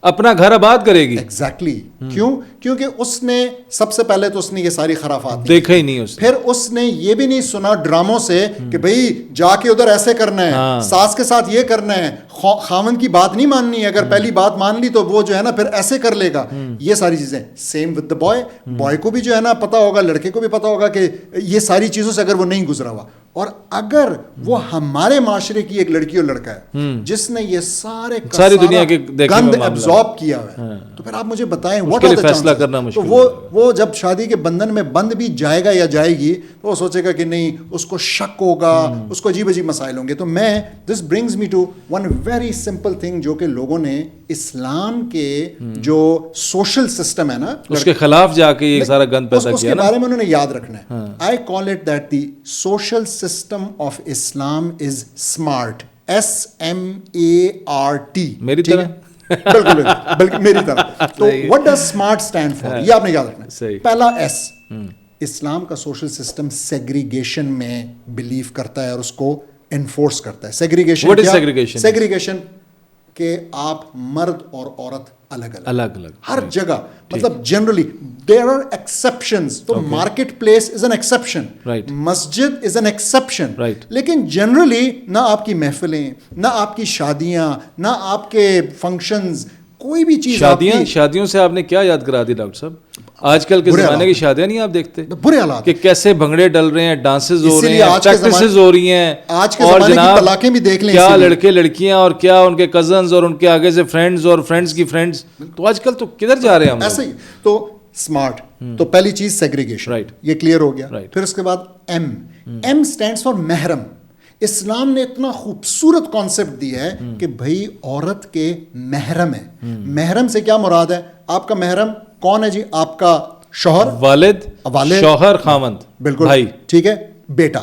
A: اپنا گھر آباد کرے گی.
B: ایگزیکٹلی. کیوں؟ کیونکہ اس نے سب سے پہلے تو اس نے یہ ساری خرافات
A: دیکھا ہی نہیں,
B: پھر اس نے یہ بھی نہیں سنا ڈراموں سے کہ بھئی جا کے ادھر ایسے کرنا ہے, ساس کے ساتھ یہ کرنا ہے, خاوند کی بات نہیں ماننی ہے, اگر پہلی بات مان لی تو وہ جو ہے نا پھر ایسے کر لے گا. یہ ساری چیزیں same with the boy. Boy کو بھی جو ہے نا پتا ہوگا, لڑکے کو بھی پتا ہوگا کہ یہ ساری چیزوں سے اگر وہ نہیں گزرا ہوا, اور اگر وہ ہمارے معاشرے کی ایک لڑکی اور لڑکا ہے جس نے یہ ساری
A: دنیا کے
B: گند ایبزارب کیا ہوا ہے, تو پھر آپ مجھے بتائیں واٹ آر دی
A: فیصلہ کرنا مشکل.
B: تو وہ جب شادی کے بندھن میں بند بھی جائے گا یا جائے گی تو وہ سوچے گا کہ نہیں, اس کو شک ہوگا, اس کو عجیب عجیب مسائل ہوں گے. تو میں this brings me to one very simple thing جو کہ لوگوں نے اسلام کے جو سوشل سسٹم ہے نا
A: اس کے خلاف جا کے یہ سارا گند پیدا کیا,
B: اس کے بارے میں انہوں نے یاد رکھنا ہے. I call it that the social system of Islam is smart SMART,
A: میری طرح
B: بالکل بلکہ میری طرح. تو what does SMART stand for, یہ آپ نے یاد رکھنا ہے. پہلا S, اسلام کا سوشل سسٹم سیگریگیشن میں بلیو کرتا ہے اور اس کو انفورس کرتا ہے. Segregation
A: What is segregation?
B: Segregation کہ آپ مرد اور عورت الگ
A: الگ
B: ہر جگہ, مطلب جنرلی دیر آر ایکسیپشنز. تو market place is an exception, Masjid is an exception, لیکن جنرلی نہ آپ کی محفلیں, نہ آپ کی شادیاں, نہ آپ کے فنکشنز, کوئی بھی چیز.
A: شادیوں سے آپ نے کیا یاد کرا دی ڈاکٹر صاحب؟ آج کل کے زمانے کی شادیاں نہیں آپ دیکھتے,
B: برے حالات
A: کہ کیسے بھنگڑے ڈل رہے ہیں, ڈانسز ہو رہے ہیں, پریکٹسز ہو رہی ہیں, اور جناب
B: طلاقیں بھی دیکھ لیں,
A: کیا لڑکے لڑکیاں اور کیا ان کے کزنز اور ان کے آگے سے فرینڈز اور فرینڈز کی فرینڈز. تو آج کل تو کدھر جا رہے ہیں ہم
B: ایسے ہی. تو اسمارٹ, تو پہلی چیز سیگریگیشن, یہ کلیئر ہو گیا. پھر اس کے بعد ایم اسٹینڈس فار محرم. اسلام نے اتنا خوبصورت کانسیپٹ دیا ہے کہ بھائی عورت کے محرم ہے. محرم سے کیا مراد ہے؟ آپ کا محرم کون ہے جی؟ آپ کا شوہر, والد,
A: شوہر, خاوند,
B: بالکل
A: بھائی,
B: ٹھیک ہے, بیٹا,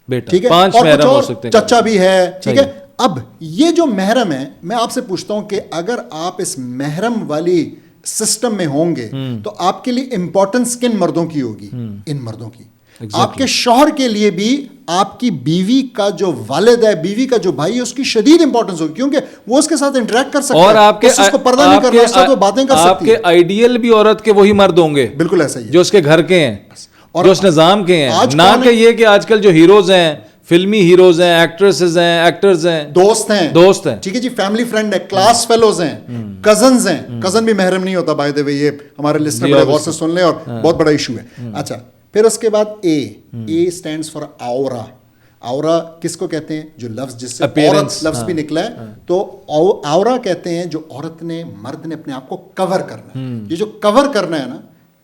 A: ٹھیک ہے, 5 محرم ہو سکتے ہیں,
B: چچا بھی ہے, ٹھیک ہے. اب یہ جو محرم ہے, میں آپ سے پوچھتا ہوں کہ اگر آپ اس محرم والی سسٹم میں ہوں گے تو آپ کے لیے امپورٹنس کن مردوں کی ہوگی؟ ان مردوں کی. آپ کے شوہر کے لیے بھی آپ کی بیوی کا جو والد ہے, بیوی کا جو بھائی ہے, اس کی شدید امپورٹنس ہوگی, کیونکہ وہ اس کے ساتھ انٹریکٹ کر سکتا ہے,
A: اور آپ کے
B: اس کو پردہ نہیں کرنا, اس سے وہ باتیں کر سکتی ہے.
A: آپ کے آئیڈیل بھی عورت کے وہی مرد ہوں گے,
B: بالکل ایسا ہی ہے,
A: جو اس کے گھر کے ہیں, جو اس نظام کے ہیں, نہ کہ یہ کہ آج کل جو ہیروز ہیں, فلمی ہیروز ہیں, ایکٹریسز ہیں, ایکٹرز ہیں, دوست ہیں,
B: ٹھیک ہے جی, فیملی فرینڈ ہے, کلاس فیلوز ہیں, کزنز ہیں. کزن بھی محرم نہیں ہوتا بائی دی وے, یہ ہمارے لسٹنر بڑے غور سے سن لیں, اور بہت بڑا ایشو ہے. اچھا, پھر اس کے بعد اے اسٹینڈس فار آورا. آورا کس کو کہتے ہیں؟ جو لفظ جس سے عورت لفظ بھی نکلا ہے, تو آورا کہتے ہیں جو عورت نے, مرد نے اپنے آپ کو کور کرنا ہے. یہ جو کور کرنا ہے نا,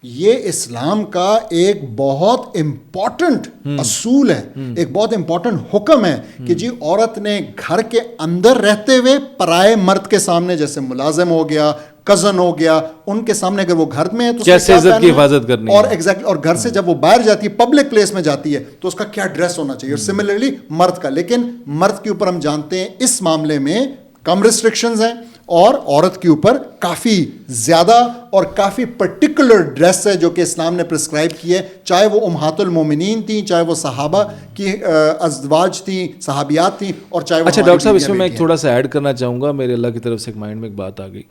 B: یہ اسلام کا ایک بہت امپورٹنٹ اصول ہے, ایک بہت امپورٹنٹ حکم ہے کہ جی عورت نے گھر کے اندر رہتے ہوئے پرائے مرد کے سامنے, جیسے ملازم ہو گیا, کزن ہو گیا, ان کے سامنے اگر وہ گھر میں ہے تو
A: کیسے عزت کی حفاظت کرنی ہے,
B: اور ایگزیکٹلی, اور گھر سے جب وہ باہر جاتی ہے, پبلک پلیس میں جاتی ہے, تو اس کا کیا ڈریس ہونا چاہیے, اور سملرلی مرد کا. لیکن مرد کے اوپر ہم جانتے ہیں اس معاملے میں کم ریسٹرکشنز ہیں, اور عورت کے اوپر کافی زیادہ اور کافی پرٹیکولر ڈریس ہے جو کہ اسلام نے پرسکرائب کی ہے, چاہے وہ امہات المومنین تھیں, چاہے وہ صحابہ کی ازواج تھیں, صحابیات تھیں, اور چاہے وہ.
A: اچھا ڈاکٹر صاحب, اس میں ایک تھوڑا سا ایڈ کرنا چاہوں گا, میرے اللہ کی طرف سے ایک مائنڈ میں ایک بات آ گئی.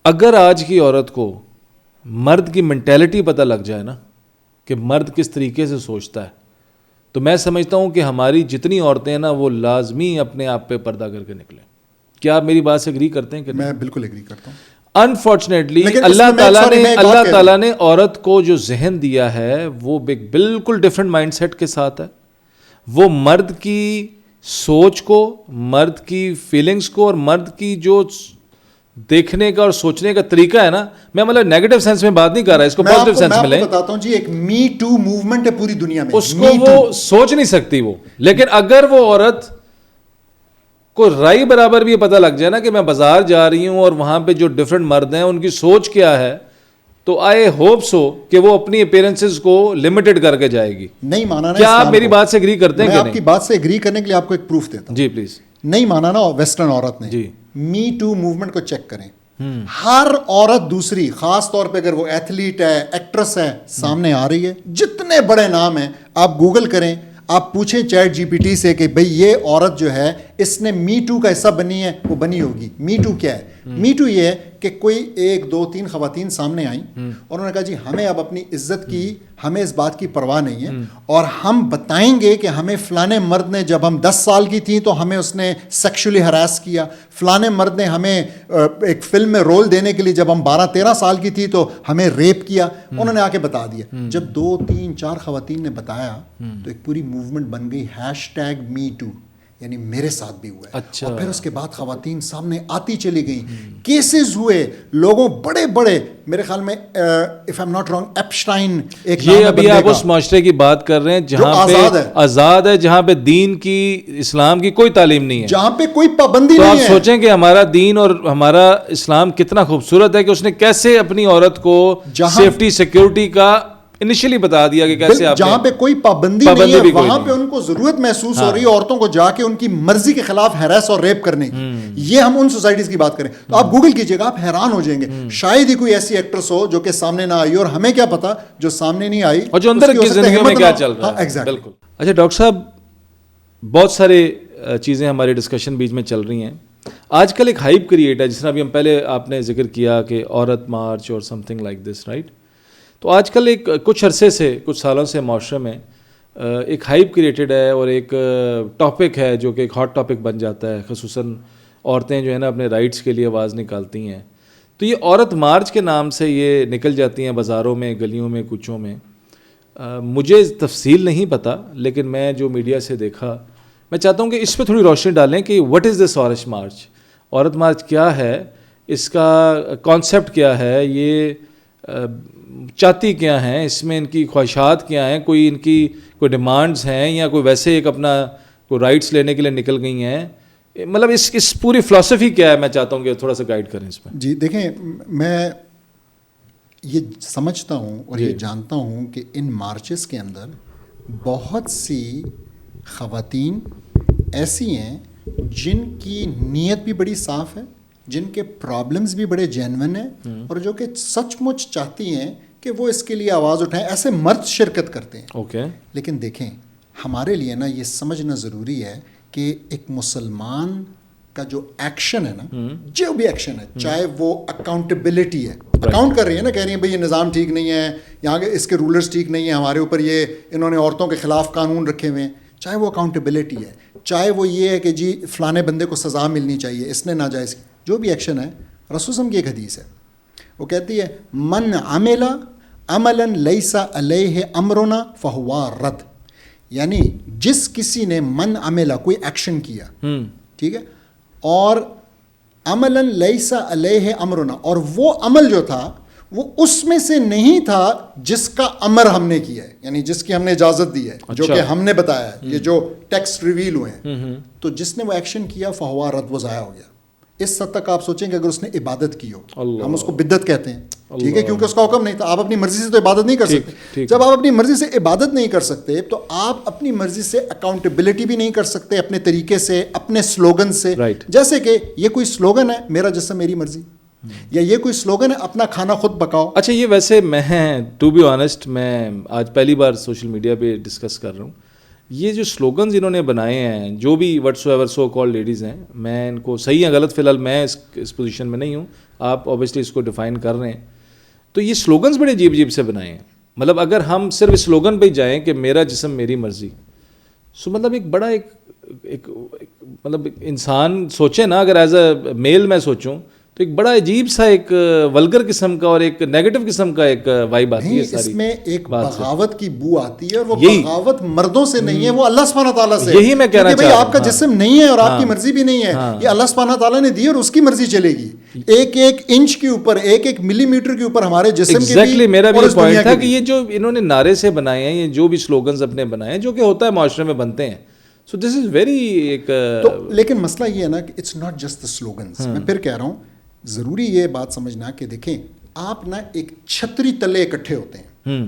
A: اگر آج کی عورت کو مرد کی مینٹیلٹی پتہ لگ جائے نا, کہ مرد کس طریقے سے سوچتا ہے, تو میں سمجھتا ہوں کہ ہماری جتنی عورتیں ہیں نا, وہ لازمی اپنے آپ پہ پردہ کر کے نکلیں. کیا آپ میری بات سے ایگری کرتے ہیں؟ کہ
B: میں بالکل ایگری کرتا ہوں.
A: انفارچونیٹلی اللہ تعالیٰ نے عورت کو جو ذہن دیا ہے وہ بالکل ڈفرینٹ مائنڈ سیٹ کے ساتھ ہے. وہ مرد کی سوچ کو, مرد کی فیلنگز کو, اور مرد کی جو دیکھنے کا اور سوچنے کا طریقہ ہے نا, میں مطلب نیگیٹو سینس میں بات نہیں کر رہا, اس کو پازیٹیو سینس میں لیں.
B: میں بتاتا ہوں جی, ایک می ٹو موومنٹ ہے پوری دنیا میں,
A: اس کو وہ سوچ نہیں سکتی وہ. لیکن اگر وہ عورت کو رائی برابر بھی پتہ لگ جائے نا کہ میں بازار جا رہی ہوں اور وہاں پہ جو ڈفرینٹ مرد ہیں ان کی سوچ کیا ہے, تو آئی ہوپ سو کہ وہ اپنی اپیرنسز کو لمیٹڈ کر کے جائے گی.
B: نہیں مانا نا,
A: کیا آپ میری بات سے ایگری کرتے ہیں؟
B: میں آپ کی بات سے ایگری کرنے کے لیے آپ کو ایک پروف دیتا ہوں.
A: جی پلیز.
B: نہیں مانا نا ویسٹرن عورت نے.
A: جی,
B: می ٹو موومنٹ کو چیک کریں, ہر عورت دوسری, خاص طور پہ اگر وہ ایتھلیٹ ہے, ایکٹریس ہے, سامنے آ رہی ہے, جتنے بڑے نام ہیں آپ گوگل کریں, آپ پوچھیں چیٹ جی پی ٹی سے کہ بھئی یہ عورت جو ہے اس نے می ٹو کا حصہ بنی ہے, وہ بنی ہوگی. می ٹو کیا ہے؟ می ٹو یہ ہے کہ کوئی 1 2 3 خواتین سامنے آئیں اور انہوں نے کہا جی ہمیں اب اپنی عزت کی, ہمیں اس بات کی پرواہ نہیں ہے, اور ہم بتائیں گے کہ ہمیں فلانے مرد نے جب ہم 10 سال کی تھیں تو ہمیں اس نے سیکشولی ہراس کیا, فلانے مرد نے ہمیں ایک فلم میں رول دینے کے لیے جب ہم 12 13 سال کی تھی تو ہمیں ریپ کیا. انہوں نے آ کے بتا دیا. جب 2 3 4 خواتین نے بتایا تو ایک پوری موومنٹ بن گئی, #me too, یعنی میرے ساتھ بھی ہوا ہے.
A: اچھا.
B: اور پھر اس کے بعد خواتین سامنے آتی چلی گئیں, کیسز ہوئے, لوگوں بڑے بڑے, میرے خیال میں if I am not wrong Epstein ایک نام ہے.
A: یہ ابھی آپ اس معاشرے کی بات کر رہے ہیں جہاں پہ آزاد ہے, جہاں پہ دین کی, اسلام کی کوئی تعلیم نہیں ہے,
B: جہاں پہ کوئی پابندی نہیں ہے.
A: تو آپ سوچیں کہ ہمارا دین اور ہمارا اسلام کتنا خوبصورت ہے کہ اس نے کیسے اپنی عورت کو سیفٹی سیکیورٹی کا انیشلی بتا دیا کہ کیسے آپ
B: جہاں پہ کوئی پابندی نہیں ہے وہاں پہ ان کو ضرورت محسوس ہو رہی ہے عورتوں کو جا کے ان کی مرضی کے خلاف ہیراس اور ریپ کرنے کی. یہ ہم ان سوسائٹیز کی بات کریں تو آپ گوگل کیجئے گا, آپ حیران ہو جائیں گے. شاید ہی کوئی ایسی ایکٹریس ہو جو کہ سامنے نہ آئی, اور ہمیں کیا پتا جو سامنے نہیں آئی
A: اور جو اندر کی زندگیوں میں کیا چل رہا ہے. بالکل. اچھا ڈاکٹر صاحب, بہت سارے چیزیں ہماری ڈسکشن بیچ میں چل رہی ہیں. آج کل ایک ہائپ کریٹ ہے, جس طرح ابھی ہم پہلے آپ نے ذکر کیا کہ عورت مارچ اور some thing like this, right. تو آج کل ایک کچھ عرصے سے, کچھ سالوں سے معاشرے میں ایک ہائپ کریٹڈ ہے اور ایک ٹاپک ہے جو کہ ایک ہاٹ ٹاپک بن جاتا ہے. خصوصاً عورتیں جو ہے نا اپنے رائٹس کے لیے آواز نکالتی ہیں, تو یہ عورت مارچ کے نام سے یہ نکل جاتی ہیں بازاروں میں, گلیوں میں, کوچوں میں. مجھے تفصیل نہیں پتہ, لیکن میں جو میڈیا سے دیکھا, میں چاہتا ہوں کہ اس پہ تھوڑی روشنی ڈالیں کہ وٹ از دس عورت مارچ. عورت مارچ کیا ہے, اس کا کانسیپٹ کیا ہے, یہ چاہتی کیا ہیں, اس میں ان کی خواہشات کیا ہیں, کوئی ان کی کوئی ڈیمانڈز ہیں یا کوئی ویسے ایک اپنا کوئی رائٹس لینے کے لیے نکل گئی ہیں. مطلب اس پوری فلسفی کیا ہے, میں چاہتا ہوں کہ تھوڑا سا گائیڈ کریں اس میں.
B: جی دیکھیں, میں یہ سمجھتا ہوں اور یہ جانتا ہوں کہ ان مارچز کے اندر بہت سی خواتین ایسی ہیں جن کی نیت بھی بڑی صاف ہے, جن کے پرابلمز بھی بڑے جینون ہیں, اور جو کہ سچ مچ چاہتی ہیں کہ وہ اس کے لیے آواز اٹھائیں. ایسے مرد شرکت کرتے ہیں.
A: اوکے.
B: لیکن دیکھیں, ہمارے لیے نا یہ سمجھنا ضروری ہے کہ ایک مسلمان کا جو ایکشن ہے نا, جو بھی ایکشن ہے, چاہے وہ اکاؤنٹیبلٹی ہے, اکاؤنٹ کر رہی ہے نا, کہہ رہی ہیں بھئی یہ نظام ٹھیک نہیں ہے, یہاں کے اس کے رولرز ٹھیک نہیں ہیں, ہمارے اوپر یہ انہوں نے عورتوں کے خلاف قانون رکھے ہوئے ہیں, چاہے وہ اکاؤنٹیبلٹی ہے, چاہے وہ یہ ہے کہ جی فلانے بندے کو سزا ملنی چاہیے, اس نے ناجائز, جو بھی ایکشن ہے. رسول اللہ کی ایک حدیث ہے, وہ کہتی ہے من عمل عملا لیس علیہ امرنا فہو رد. یعنی جس کسی نے من عملہ کوئی ایکشن کیا, ٹھیک ہے, اور عملا لیس علیہ امرنا, اور وہ عمل جو تھا وہ اس میں سے نہیں تھا جس کا امر ہم نے کیا ہے, یعنی جس کی ہم نے اجازت دی ہے, جو کہ ہم نے بتایا ہے, یہ جو ٹیکسٹ ریویل ہوئے ہیں, تو جس نے وہ ایکشن کیا فہو رد, وہ ضائع ہو گیا. اس حد تک آپ سوچیں کہ اگر اس نے عبادت کی ہو, ہم اس کو بدعت کہتے ہیں, ٹھیک ہے, کیونکہ اس کا حکم نہیں تھا. آپ اپنی مرضی سے تو عبادت نہیں کر سکتے. جب آپ اپنی مرضی سے عبادت نہیں کر سکتے تو آپ اپنی مرضی سے اکاؤنٹیبلٹی بھی نہیں کر سکتے, اپنے طریقے سے, اپنے سلوگن سے. جیسے کہ یہ کوئی سلوگن ہے میرا جسم میری مرضی, یا یہ کوئی سلوگن ہے اپنا کھانا خود پکاؤ.
A: اچھا, یہ ویسے میں ٹو بی آنیسٹ میں آج پہلی بار سوشل میڈیا پہ ڈسکس کر رہا ہوں. یہ جو سلوگنز انہوں نے بنائے ہیں, جو بھی وٹس ایور سو کال لیڈیز ہیں, میں ان کو صحیح ہیں غلط, فی الحال میں اس پوزیشن میں نہیں ہوں, آپ اوبیسلی اس کو ڈیفائن کر رہے ہیں. تو یہ سلوگنز بڑے عجیب عجیب سے بنائے ہیں. مطلب اگر ہم صرف اس سلوگن پہ جائیں کہ میرا جسم میری مرضی, سو مطلب ایک بڑا ایک مطلب انسان سوچے نا, اگر ایز اے میل میں سوچوں تو ایک بڑا عجیب سا ایک ولگر قسم کا اور ایک نیگیٹو قسم کا ایک وائب آتی ہے.
B: اس میں ایک بغاوت کی بو آتی ہے, اور وہ بغاوت مردوں سے نہیں ہے, وہ اللہ سبحانہ تعالیٰ سے.
A: یہی میں کہنا چاہتا ہوں,
B: آپ کا جسم نہیں ہے اور آپ کی مرضی بھی نہیں ہے, یہ اللہ سبحانہ تعالیٰ نے دی اور اس کی مرضی چلے گی. ایک ایک انچ کے اوپر, ایک ایک ملی میٹر کے اوپر ہمارے جسم کے بھی.
A: ایگزیکٹلی میرا بھی پوائنٹ تھا کہ یہ جو انہوں نے نعرے سے بنائے ہیں, یہ جو بھی سلوگنز اپنے بنائے ہیں, جو کہ ہوتا ہے معاشرے میں بنتے ہیں, سو دس از ویری ایک.
B: لیکن مسئلہ یہ ہے نا کہ it's not just the slogans. میں پھر کہہ رہا ہوں, ضروری یہ بات سمجھنا کہ دیکھیں, آپ نا ایک چھتری تلے اکٹھے ہوتے ہیں.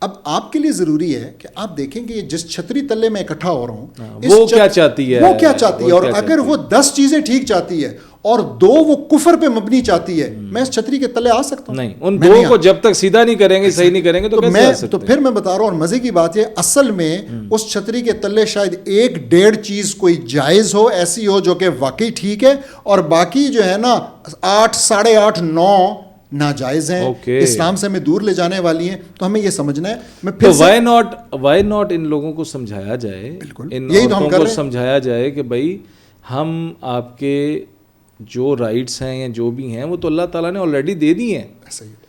B: اب آپ کے لیے ضروری ہے کہ آپ دیکھیں کہ جس چھتری تلے میں اکٹھا ہو رہا ہوں
A: وہ کیا چاہتی ہے,
B: وہ کیا چاہتی ہے, اور اگر وہ 10 چیزیں ٹھیک چاہتی ہے اور 2 وہ کفر پہ مبنی چاہتی ہے, میں اس چھتری کے تلے آ سکتا ہوں؟
A: نہیں, ان 2 کو جب تک سیدھا نہیں کریں گے, صحیح نہیں کریں گے, تو کیسے آ سکتے ہیں؟
B: تو پھر میں بتا رہا ہوں, اور مزے کی بات یہ, اصل میں اس چھتری کے تلے شاید 1-1.5 چیز کوئی جائز ہو, ایسی ہو جو کہ واقعی ٹھیک ہے, اور باقی جو ہے نا 8, 8.5, 9 ناجائز ہیں, اسلام سے ہمیں دور لے جانے والی ہیں. تو ہمیں یہ سمجھنا ہے. میں پھر
A: وائی ناٹ ان لوگوں کو سمجھایا جائے, ان عورتوں کو سمجھایا جائے کہ بھائی ہم آپ کے جو رائٹس ہیں یا جو بھی ہیں وہ تو اللہ تعالیٰ نے آلریڈی دے دی ہیں.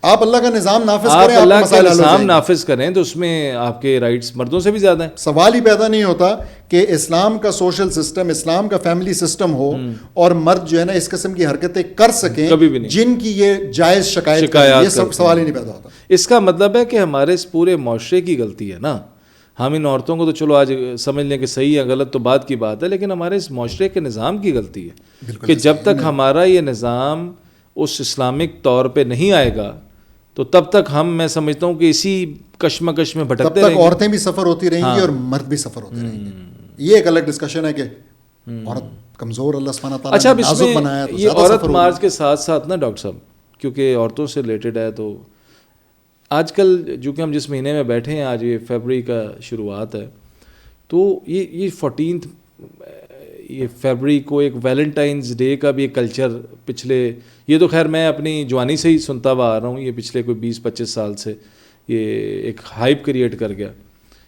B: آپ اللہ کا نظام نافذ کریں,
A: آپ اللہ کا نظام نافذ کریں, تو اس میں آپ کے رائٹس مردوں سے بھی زیادہ ہیں.
B: سوال ہی پیدا نہیں ہوتا کہ اسلام کا سوشل سسٹم, اسلام کا فیملی سسٹم ہو اور مرد جو ہے نا اس قسم کی حرکتیں کر سکیں جن کی یہ جائز شکایت, یہ سب سوال ہی نہیں پیدا ہوتا.
A: اس کا مطلب ہے کہ ہمارے اس پورے معاشرے کی غلطی ہے نا. ہم ان عورتوں کو تو چلو آج سمجھ لیں کہ صحیح یا غلط تو بات کی بات ہے, لیکن ہمارے اس معاشرے کے نظام کی غلطی ہے کہ جب تک ہمارا یہ نظام اس اسلامک طور پہ نہیں آئے گا تو تب تک ہم, میں سمجھتا ہوں کہ اسی کشمکش میں
B: تب
A: بھٹکتے
B: تک
A: رہیں گے.
B: عورتیں بھی سفر ہوتی رہیں گی اور مرد بھی سفر ہوتے رہیں گے. یہ ایک الگ ڈسکشن ہے کہ عورت کمزور اللہ سبحانہ تعالیٰ
A: اچھا اب
B: نے
A: اس
B: نازک
A: میں
B: بنایا تو
A: یہ
B: زیادہ
A: عورت
B: سفر
A: مارچ کے ساتھ ساتھ نا ڈاکٹر صاحب کیونکہ عورتوں سے ریلیٹڈ ہے تو آج کل جو کہ ہم جس مہینے میں بیٹھے ہیں آج یہ فیبرری کا شروعات ہے تو یہ 14 یہ فیبرری کو ایک ویلنٹائنز ڈے کا بھی ایک کلچر پچھلے یہ تو خیر میں اپنی جوانی سے ہی سنتا ہوا آ رہا ہوں یہ پچھلے کوئی 20-25 سال سے یہ ایک ہائپ کریٹ کر گیا.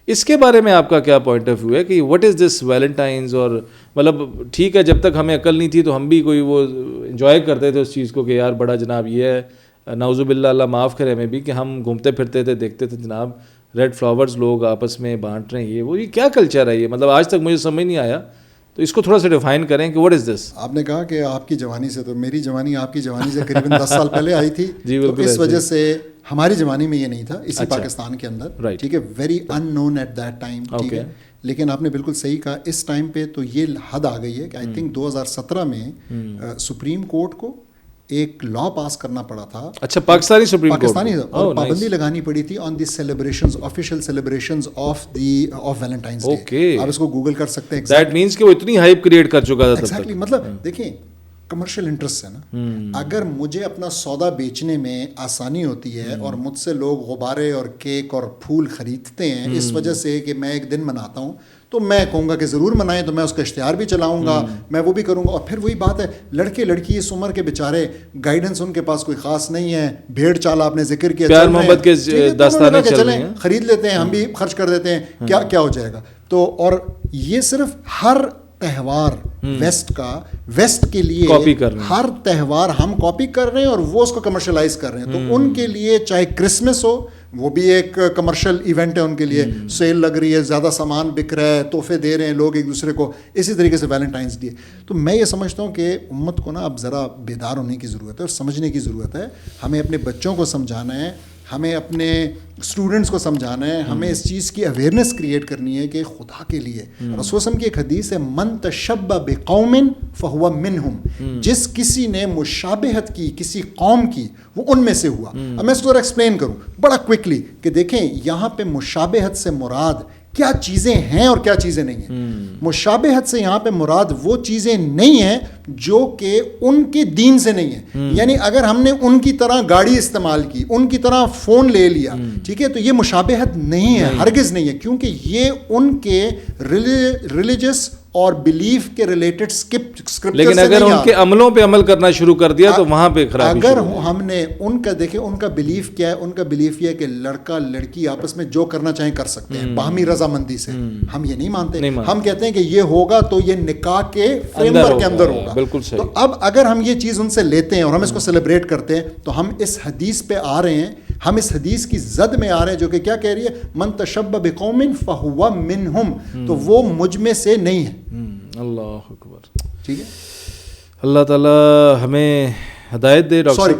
A: اس کے بارے میں آپ کا کیا پوائنٹ آف ویو ہے کہ واٹ از دس ویلنٹائنز اور مطلب ٹھیک ہے جب تک ہمیں عقل نہیں تھی تو ہم بھی کوئی وہ انجوائے کرتے تھے اس چیز کو کہ یار بڑا جناب یہ ہے نعوذ باللہ اللہ معاف کرے ہمیں بھی کہ ہم گھومتے پھرتے تھے دیکھتے تھے جناب ریڈ فلاورز لوگ آپس میں بانٹ رہے ہیں یہ کیا کلچر ہے یہ مطلب آج تک مجھے سمجھ نہیں آیا تو اس کو تھوڑا سا ڈیفائن کریں کہ واٹ از دس.
B: آپ نے کہا کہ آپ کی جوانی سے تو میری جوانی آپ کی جوانی سے قریباً 10 سال پہلے آئی تھی تو اس وجہ سے ہماری جوانی میں یہ نہیں تھا اسی پاکستان کے اندر ٹھیک ہے very unknown at that time ٹھیک ہے. لیکن آپ نے بالکل صحیح کہا اس ٹائم پہ تو یہ حد آ گئی ہے کہ آئی تھنک 2017 میں سپریم کورٹ کو ایک لا پاس کرنا پڑا تھا.
A: اچھا پاکستانی سپریم کورٹ
B: پاکستانی اور پابندی لگانی پڑی تھی on the celebrations official celebrations of Valentine's Day. آپ اس کو گوگل کر سکتے ہیں.
A: دیٹ مینس کہ وہ اتنی ہائپ کریٹ کر چکا تھا
B: ایگزیکٹلی مطلب دیکھیں کمرشل انٹرسٹ ہے نا. اگر مجھے اپنا سودا بیچنے میں آسانی ہوتی ہے اور مجھ سے لوگ غبارے اور کیک اور پھول خریدتے ہیں اس وجہ سے کہ میں ایک دن مناتا ہوں تو میں کہوں گا کہ ضرور منائیں تو میں اس کا اشتہار بھی چلاؤں گا میں وہ بھی کروں گا. اور پھر وہی بات ہے لڑکے لڑکی اس عمر کے بیچارے گائیڈنس ان کے پاس کوئی خاص نہیں ہے بھیڑ چال آپ نے ذکر کیا
A: پیار محبت کے داستانیں چل رہی ہیں
B: خرید لیتے ہیں ہم بھی خرچ کر دیتے ہیں کیا ہو جائے گا. تو اور یہ صرف ہر تہوار ویسٹ کا ویسٹ کے لیے ہر تہوار ہم کاپی کر رہے ہیں اور وہ اس کو کمرشلائز کر رہے ہیں. تو ان کے لیے چاہے کرسمس ہو وہ بھی ایک کمرشل ایونٹ ہے ان کے لیے سیل لگ رہی ہے زیادہ سامان بک رہا ہے تحفے دے رہے ہیں لوگ ایک دوسرے کو. اسی طریقے سے ویلنٹائنس ڈے. تو میں یہ سمجھتا ہوں کہ امت کو نا اب ذرا بیدار ہونے کی ضرورت ہے اور سمجھنے کی ضرورت ہے. ہمیں اپنے بچوں کو سمجھانا ہے ہمیں اپنے اسٹوڈنٹس کو سمجھانا ہے ہمیں اس چیز کی اویئرنیس کریٹ کرنی ہے کہ خدا کے لیے رسول وسلم کی ایک حدیث ہے من تشبہ بقوم فہو منہم. جس کسی نے مشابہت کی کسی قوم کی وہ ان میں سے ہوا. اب میں اس کو ذرا ایکسپلین کروں بڑا کوئکلی کہ دیکھیں یہاں پہ مشابہت سے مراد کیا چیزیں ہیں اور کیا چیزیں نہیں ہیں. مشابہت سے یہاں پہ مراد وہ چیزیں نہیں ہیں جو کہ ان کے دین سے نہیں ہیں. یعنی اگر ہم نے ان کی طرح گاڑی استعمال کی ان کی طرح فون لے لیا ٹھیک ہے تو یہ مشابہت نہیں ہے ہرگز نہیں ہے کیونکہ یہ ان کے ریلیجس اور بلیف کے ریلیٹڈ اسکرپچر.
A: لیکن اگر ان کے عملوں پہ عمل کرنا شروع کر دیا تو وہاں پہ خرابی.
B: اگر ہم نے ان کا دیکھیں ان کا بلیف کیا ہے ان کا بلیف یہ ہے کہ لڑکا لڑکی آپس میں جو کرنا چاہیں کر سکتے ہیں باہمی رضامندی سے. ہم یہ نہیں مانتے. ہم کہتے ہیں کہ یہ ہوگا تو یہ نکاح کے فریم ورک کے اندر ہوگا.
A: بالکل صحیح.
B: تو اب اگر ہم یہ چیز ان سے لیتے ہیں اور ہم اس کو سیلیبریٹ کرتے ہیں تو ہم اس حدیث پہ آ رہے ہیں ہم اس حدیث کی زد میں آ رہے ہیں جو کہ کیا کہہ رہی ہے من تشبہ بقوم فہو منہم. تو وہ مجھ میں سے نہیں ہے.
A: اللہ اکبر.
B: ٹھیک ہے
A: اللہ تعالیٰ ہمیں ہدایت دے.
B: سوری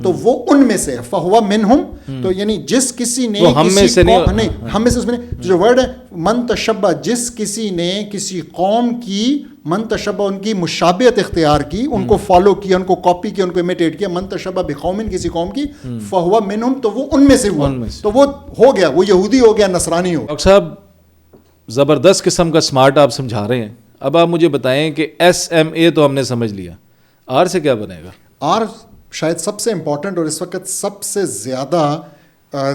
B: تو وہ ان میں سے فہو منہم تو یعنی جس کسی نے
A: ہم میں سے نہیں
B: ہم میں سے اس میں جو ورڈ ہے من تشبہ جس کسی نے کسی قوم کی من تشبہ ان کی مشابہت اختیار کی ان کو فالو کیا ان کو کاپی کیا ان کو امیٹیٹ کیا من تشبہ بقوم کسی قوم کی فہو منہم تو وہ ان میں سے ہوا. تو وہ ہو گیا وہ یہودی ہو گیا نصرانی ہو.
A: ڈاکٹر صاحب زبردست قسم کا سمارٹ آپ سمجھا رہے ہیں. اب آپ مجھے بتائیں کہ SMA تو ہم نے سمجھ لیا R سے کیا بنے گا.
B: R شاید سب سے امپورٹنٹ اور اس وقت سب سے زیادہ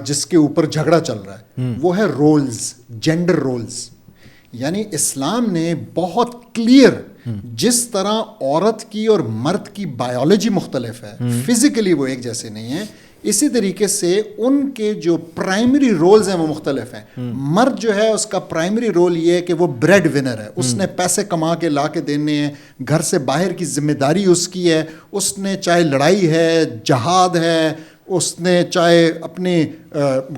B: جس کے اوپر جھگڑا چل رہا ہے وہ ہے رولز جینڈر رولز. یعنی اسلام نے بہت کلیئر جس طرح عورت کی اور مرد کی بایولوجی مختلف ہے فزیکلی وہ ایک جیسے نہیں ہیں اسی طریقے سے ان کے جو پرائمری رولز ہیں وہ مختلف ہیں. مرد جو ہے اس کا پرائمری رول یہ ہے کہ وہ بریڈ ونر ہے. اس نے پیسے کما کے لا کے دینے ہیں گھر سے باہر کی ذمہ داری اس کی ہے. اس نے چاہے لڑائی ہے جہاد ہے اس نے چاہے اپنی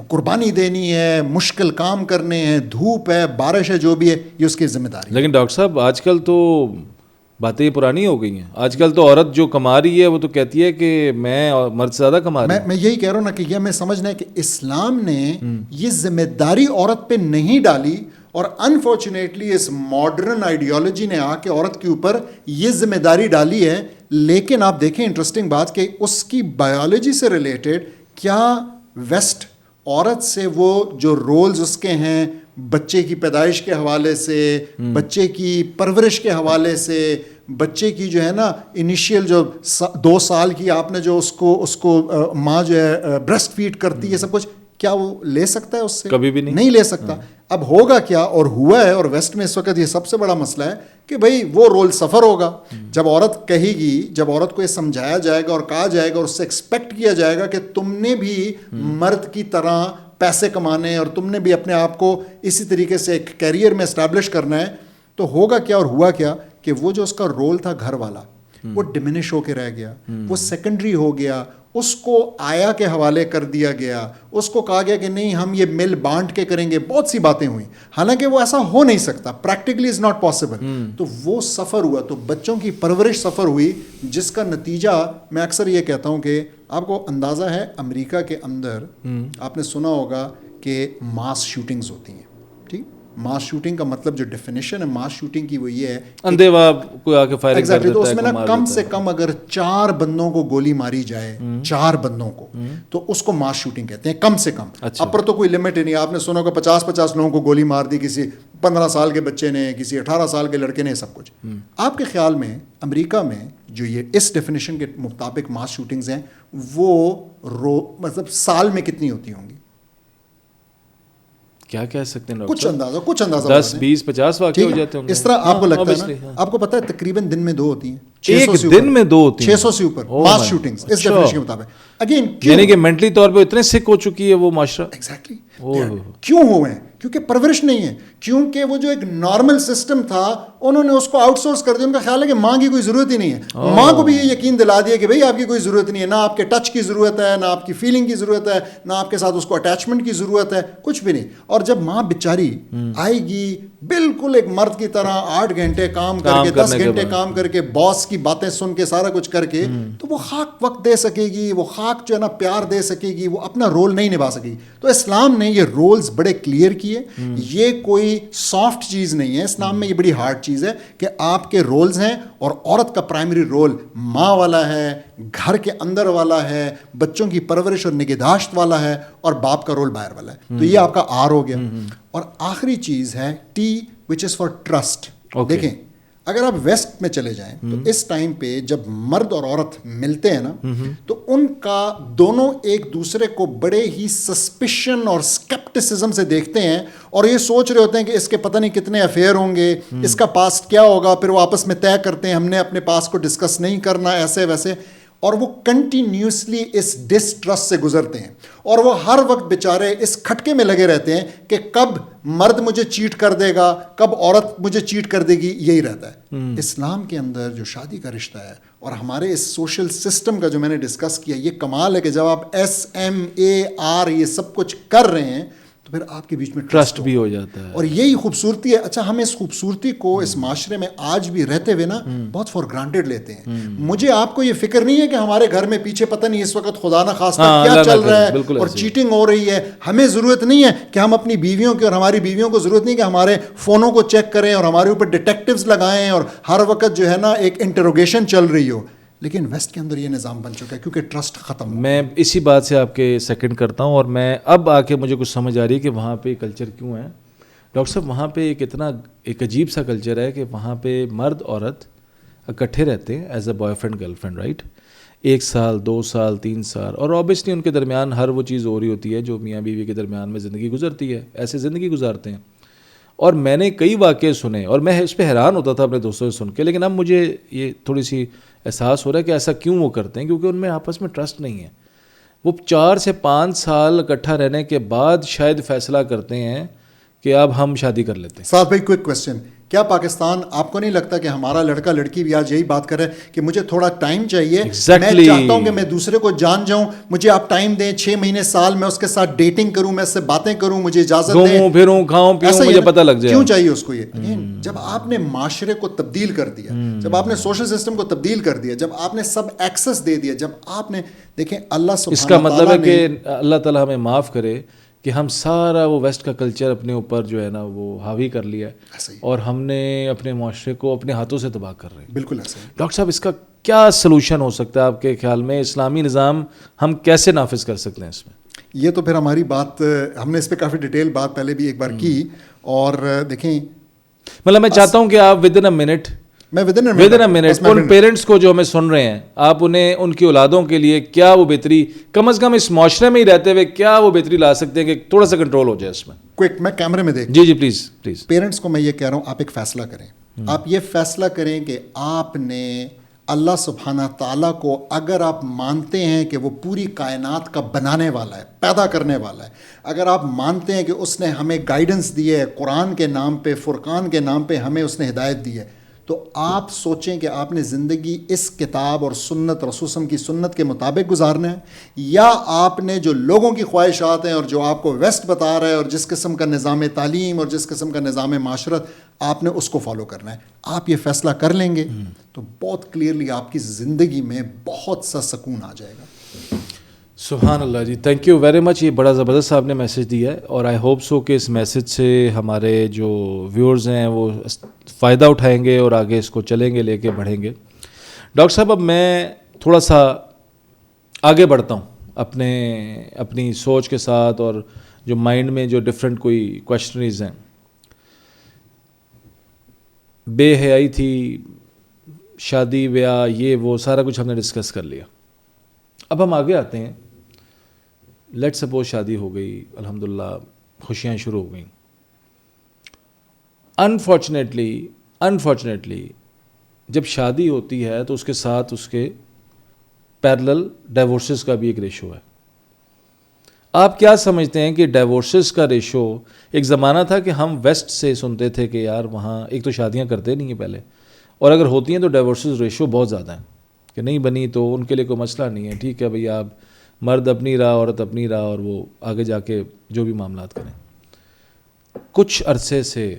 B: قربانی دینی ہے مشکل کام کرنے ہیں دھوپ ہے بارش ہے جو بھی ہے یہ اس کی ذمہ داری.
A: لیکن ڈاکٹر صاحب آج کل تو باتیں پرانی ہو گئی ہیں. آج کل تو عورت جو کما رہی ہے وہ تو کہتی ہے کہ میں مرد سے زیادہ کما رہی ہوں.
B: میں یہی کہہ رہا ہوں نا کہ یہ ہمیں سمجھنا ہے کہ اسلام نے یہ ذمہ داری عورت پہ نہیں ڈالی اور انفارچونیٹلی اس ماڈرن آئیڈیالوجی نے آ کے عورت کے اوپر یہ ذمہ داری ڈالی ہے. لیکن آپ دیکھیں انٹرسٹنگ بات کہ اس کی بایولوجی سے ریلیٹڈ کیا ویسٹ عورت سے وہ جو رولز اس کے ہیں بچے کی پیدائش کے حوالے سے, بچے کی پرورش کے حوالے سے, بچے کی جو ہے نا انیشیل جو 2 سال کی آپ نے جو اس کو ماں جو ہے بریسٹ فیڈ کرتی ہے سب کچھ, کیا وہ لے سکتا ہے اس سے؟
A: کبھی بھی
B: نہیں لے سکتا. اب ہوگا کیا, اور ہوا ہے, اور ویسٹ میں اس وقت یہ سب سے بڑا مسئلہ ہے کہ بھئی وہ رول سفر ہوگا. جب عورت کہے گی, جب عورت کو یہ سمجھایا جائے گا اور کہا جائے گا اور اس سے ایکسپیکٹ کیا جائے گا کہ تم نے بھی مرد کی طرح پیسے کمانے اور تم نے بھی اپنے آپ کو اسی طریقے سے ایک کیریئر میں اسٹیبلش کرنا ہے, تو ہوگا کیا اور ہوا کیا کہ وہ جو اس کا رول تھا گھر والا وہ ڈمینش ہو کے رہ گیا, وہ سیکنڈری ہو گیا, اس کو آیا کے حوالے کر دیا گیا, اس کو کہا گیا کہ نہیں ہم یہ مل بانٹ کے کریں گے. بہت سی باتیں ہوئیں, حالانکہ وہ ایسا ہو نہیں سکتا, پریکٹیکلی از ناٹ پاسبل. تو وہ سفر ہوا, تو بچوں کی پرورش سفر ہوئی, جس کا نتیجہ میں اکثر یہ کہتا ہوں کہ آپ کو اندازہ ہے امریکہ کے اندر آپ نے سنا ہوگا کہ ماس شوٹنگز ہوتی ہیں. ٹھیک, ماس شوٹنگ کا مطلب جو ڈیفینیشن ہے ماس شوٹنگ کی وہ یہ ہے
A: اندھیوا کوئی آ کے فائرنگ کر دیتا ہے.
B: تو اس میں نا کم سے کم اگر 4 بندوں کو گولی ماری جائے, 4 بندوں کو, تو اس کو ماس شوٹنگ کہتے ہیں کم سے کم. اپر تو کوئی لمٹ ہی نہیں. آپ نے سنا ہوگا 50 لوگوں کو گولی مار دی, کسی 15 سال کے بچے نے, کسی 18 سال کے لڑکے نے, سب کچھ. آپ کے خیال میں امریکہ میں جو یہ اس ڈیفینیشن کے مطابق ماس شوٹنگز ہیں وہ مطلب سال میں کتنی ہوتی ہوں گی؟
A: کیا کہہ سکتے ہیں,
B: کچھ اندازہ
A: 10 20 50 واقع ہو جاتے ہوں گے
B: اس طرح. آپ کو لگتا ہے نا, آپ کو پتا ہے تقریباً دن میں 2 ہوتی ہیں,
A: ایک دن میں 2 ہوتی ہیں,
B: 600 سے اوپر ماس شوٹنگز اس ڈیفینیشن کے مطابق. اگین
A: یعنی کہ مینٹلی طور پہ اتنے سک ہو چکی ہے وہ معاشرہ.
B: ایگزیکٹلی. کیوں ہوئے ہیں؟ کیونکہ پرورش نہیں ہے, کیونکہ وہ جو ایک نارمل سسٹم تھا انہوں نے اس کو آؤٹ سورس کر دیا. ان کا خیال ہے کہ ماں کی کوئی ضرورت ہی نہیں ہے. ماں کو بھی یہ یقین دلا دیا کہ بھئی آپ کی کوئی ضرورت نہیں ہے, نہ آپ کے ٹچ کی ضرورت ہے, نہ آپ کی فیلنگ کی ضرورت ہے, نہ آپ کے ساتھ اس کو اٹیچمنٹ کی ضرورت ہے, کچھ بھی نہیں. اور جب ماں بیچاری آئے گی بالکل ایک مرد کی طرح 8 گھنٹے کام کر کے 10 گھنٹے کام کر کے باس کی باتیں سن کے سارا کچھ کر کے, تو وہ خاک وقت دے سکے گی, وہ خاک جو ہے نا پیار دے سکے گی, وہ اپنا رول نہیں نبھا سکے گی. تو اسلام نے یہ رولز بڑے کلیئر کیے. یہ کوئی سافٹ چیز نہیں ہے, اسلام میں یہ بڑی ہارڈ چیز ہے کہ آپ کے رولز ہیں, اور عورت کا پرائمری رول ماں والا ہے, گھر کے اندر والا ہے, بچوں کی پرورش اور نگہداشت والا ہے, اور باپ کا رول باہر والا ہے. تو یہ آپ کا آر ہو گیا. اور آخری چیز ہے T, which is for trust. دیکھیں اگر آپ ویسٹ میں چلے جائیں تو اس ٹائم پہ جب مرد اور عورت ملتے ہیں نا, تو ان کا دونوں ایک دوسرے کو بڑے ہی سسپیشن اور اسکیپٹسزم سے دیکھتے ہیں, اور یہ سوچ رہے ہوتے ہیں کہ اس کے پتہ نہیں کتنے افیئر ہوں گے, اس کا پاسٹ کیا ہوگا. پھر وہ آپس میں طے کرتے ہیں ہم نے اپنے پاس کو ڈسکس نہیں کرنا, ایسے ویسے. اور وہ کنٹینیوسلی اس ڈسٹرسٹ سے گزرتے ہیں, اور وہ ہر وقت بیچارے اس کھٹکے میں لگے رہتے ہیں کہ کب مرد مجھے چیٹ کر دے گا, کب عورت مجھے چیٹ کر دے گی, یہی رہتا ہے. اسلام کے اندر جو شادی کا رشتہ ہے اور ہمارے اس سوشل سسٹم کا جو میں نے ڈسکس کیا, یہ کمال ہے کہ جب آپ SMAR یہ سب کچھ کر رہے ہیں تو پھر آپ کے بیچ میں
A: ٹرسٹ بھی ہو جاتا ہے,
B: اور یہی خوبصورتی ہے. اچھا, ہم اس خوبصورتی کو اس معاشرے میں آج بھی رہتے ہوئے نا بہت فار گرانٹیڈ لیتے ہیں. مجھے آپ کو یہ فکر نہیں ہے کہ ہمارے گھر میں پیچھے پتہ نہیں اس وقت خدا نہ خواستہ کیا چل رہا ہے اور چیٹنگ ہو رہی ہے. ہمیں ضرورت نہیں ہے کہ ہم اپنی بیویوں کی, اور ہماری بیویوں کو ضرورت نہیں کہ ہمارے فونوں کو چیک کریں اور ہمارے اوپر ڈیٹیکٹیوز لگائیں اور ہر وقت جو ہے نا ایک انٹروگیشن چل رہی ہو. لیکن ویسٹ کے اندر یہ نظام بن چکا ہے کیونکہ ٹرسٹ ختم.
A: میں اسی بات سے آپ کے سیکنڈ کرتا ہوں, اور میں اب آ کے مجھے کچھ سمجھ آ رہی ہے کہ وہاں پہ کلچر کیوں ہے. ڈاکٹر صاحب, وہاں پہ ایک عجیب سا کلچر ہے کہ وہاں پہ مرد عورت اکٹھے رہتے ہیں as a boy friend girl friend, right, 1 سال 2 سال 3 سال, اور اوبیسلی ان کے درمیان ہر وہ چیز ہو رہی ہوتی ہے جو میاں بیوی کے درمیان میں زندگی گزرتی ہے, ایسے زندگی گزارتے ہیں. اور میں نے کئی واقعے سنے اور میں اس پہ حیران ہوتا تھا اپنے دوستوں سے سن کے, لیکن اب مجھے یہ تھوڑی سی احساس ہو رہا ہے کہ ایسا کیوں وہ کرتے ہیں, کیونکہ ان میں آپس میں ٹرسٹ نہیں ہے. وہ 4 سے 5 سال اکٹھا رہنے کے بعد شاید فیصلہ کرتے ہیں کہ اب ہم شادی کر لیتے ہیں.
B: ساتھ بھائی کوئک کویسچن, کیا پاکستان, آپ کو نہیں لگتا کہ ہمارا لڑکا لڑکی بھی آج یہی بات کرے کہ مجھے تھوڑا ٹائم چاہیے, میں چاہتا ہوں کہ میں دوسرے کو جان جاؤں, مجھے آپ ٹائم دیں, 6 مہینے سال میں اس کے ساتھ ڈیٹنگ کروں, میں اس سے باتیں کروں, مجھے اجازت دیں,
A: گھوموں پھروں کھاؤں پیوں, مجھے پتہ لگ جائے.
B: کیوں چاہیے اس کو یہ؟ جب آپ نے معاشرے کو تبدیل کر دیا, جب آپ نے سوشل سسٹم کو تبدیل کر دیا, جب آپ نے سب ایکسس دے دیا, جب آپ نے, دیکھیں اللہ سبحانہ
A: اس کا مطلب ہے کہ اللہ تعالیٰ ہمیں معاف کرے کہ ہم سارا وہ ویسٹ کا کلچر اپنے اوپر جو ہے نا وہ حاوی کر لیا ہے, اور ہم نے اپنے معاشرے کو اپنے ہاتھوں سے تباہ کر رہے ہیں.
B: بالکل ایسا.
A: ڈاکٹر صاحب, اس کا کیا سلوشن ہو سکتا ہے آپ کے خیال میں؟ اسلامی نظام ہم کیسے نافذ کر سکتے ہیں اس میں؟
B: یہ تو پھر ہماری بات, ہم نے اس پہ کافی ڈیٹیل بات پہلے بھی ایک بار کی. اور دیکھیں
A: مطلب میں چاہتا ہوں کہ آپ with in a minute in parents کو جو ہمیں سن رہے ہیں, آپ انہیں ان کی اولادوں کے لیے کیا وہ بہتری, کم از کم اس معاشرے میں ہی رہتے ہوئے کیا وہ بہتری لا سکتے ہیں کہ تھوڑا سا کنٹرول ہو جائے اس میں.
B: کوئک, میں کیمرے میں دیکھ,
A: جی پلیز.
B: پیرنٹس کو میں یہ کہہ رہا ہوں, آپ ایک فیصلہ کریں. آپ یہ فیصلہ کریں کہ آپ نے اللہ سبحانہ تعالیٰ کو, اگر آپ مانتے ہیں کہ وہ پوری کائنات کا بنانے والا ہے, پیدا کرنے والا ہے, اگر آپ مانتے ہیں کہ اس نے ہمیں گائیڈنس دی ہے قرآن کے نام پہ, فرقان کے نام پہ ہمیں اس نے ہدایت دی ہے, تو آپ سوچیں کہ آپ نے زندگی اس کتاب اور سنت, رسول صلی اللہ علیہ وسلم کی سنت کے مطابق گزارنا ہے, یا آپ نے جو لوگوں کی خواہشات ہیں اور جو آپ کو ویسٹ بتا رہا ہے اور جس قسم کا نظام تعلیم اور جس قسم کا نظام معاشرت, آپ نے اس کو فالو کرنا ہے. آپ یہ فیصلہ کر لیں گے تو بہت کلیئرلی آپ کی زندگی میں بہت سا سکون آ جائے گا.
A: سبحان اللہ جی, تھینک یو ویری مچ. یہ بڑا زبردست آپ نے میسج دیا ہے, اور آئی ہوپ سو کہ اس میسج سے ہمارے جو ویورز ہیں وہ فائدہ اٹھائیں گے اور آگے اس کو چلیں گے, لے کے بڑھیں گے. ڈاکٹر صاحب, اب میں تھوڑا سا آگے بڑھتا ہوں اپنی سوچ کے ساتھ, اور جو مائنڈ میں جو ڈفرینٹ کوئی کویشچنریز ہیں. بے حیائی تھی, شادی بیاہ, یہ وہ سارا کچھ ہم نے ڈسکس کر لیا. اب ہم آگے آتے ہیں. لیٹ سپوز شادی ہو گئی, الحمدللہ خوشیاں شروع ہو گئیں. انفارچونیٹلی جب شادی ہوتی ہے تو اس کے ساتھ اس کے پیرلل ڈیورسز کا بھی ایک ریشو ہے. آپ کیا سمجھتے ہیں کہ ڈیورسز کا ریشو, ایک زمانہ تھا کہ ہم ویسٹ سے سنتے تھے کہ یار وہاں ایک تو شادیاں کرتے نہیں ہیں پہلے, اور اگر ہوتی ہیں تو ڈیورسز ریشو بہت زیادہ ہیں, کہ نہیں بنی تو ان کے لیے کوئی مسئلہ نہیں ہے, ٹھیک ہے بھئی, آپ مرد اپنی راہ, عورت اپنی راہ, اور وہ آگے جا کے جو بھی معاملات کریں. کچھ عرصے سے,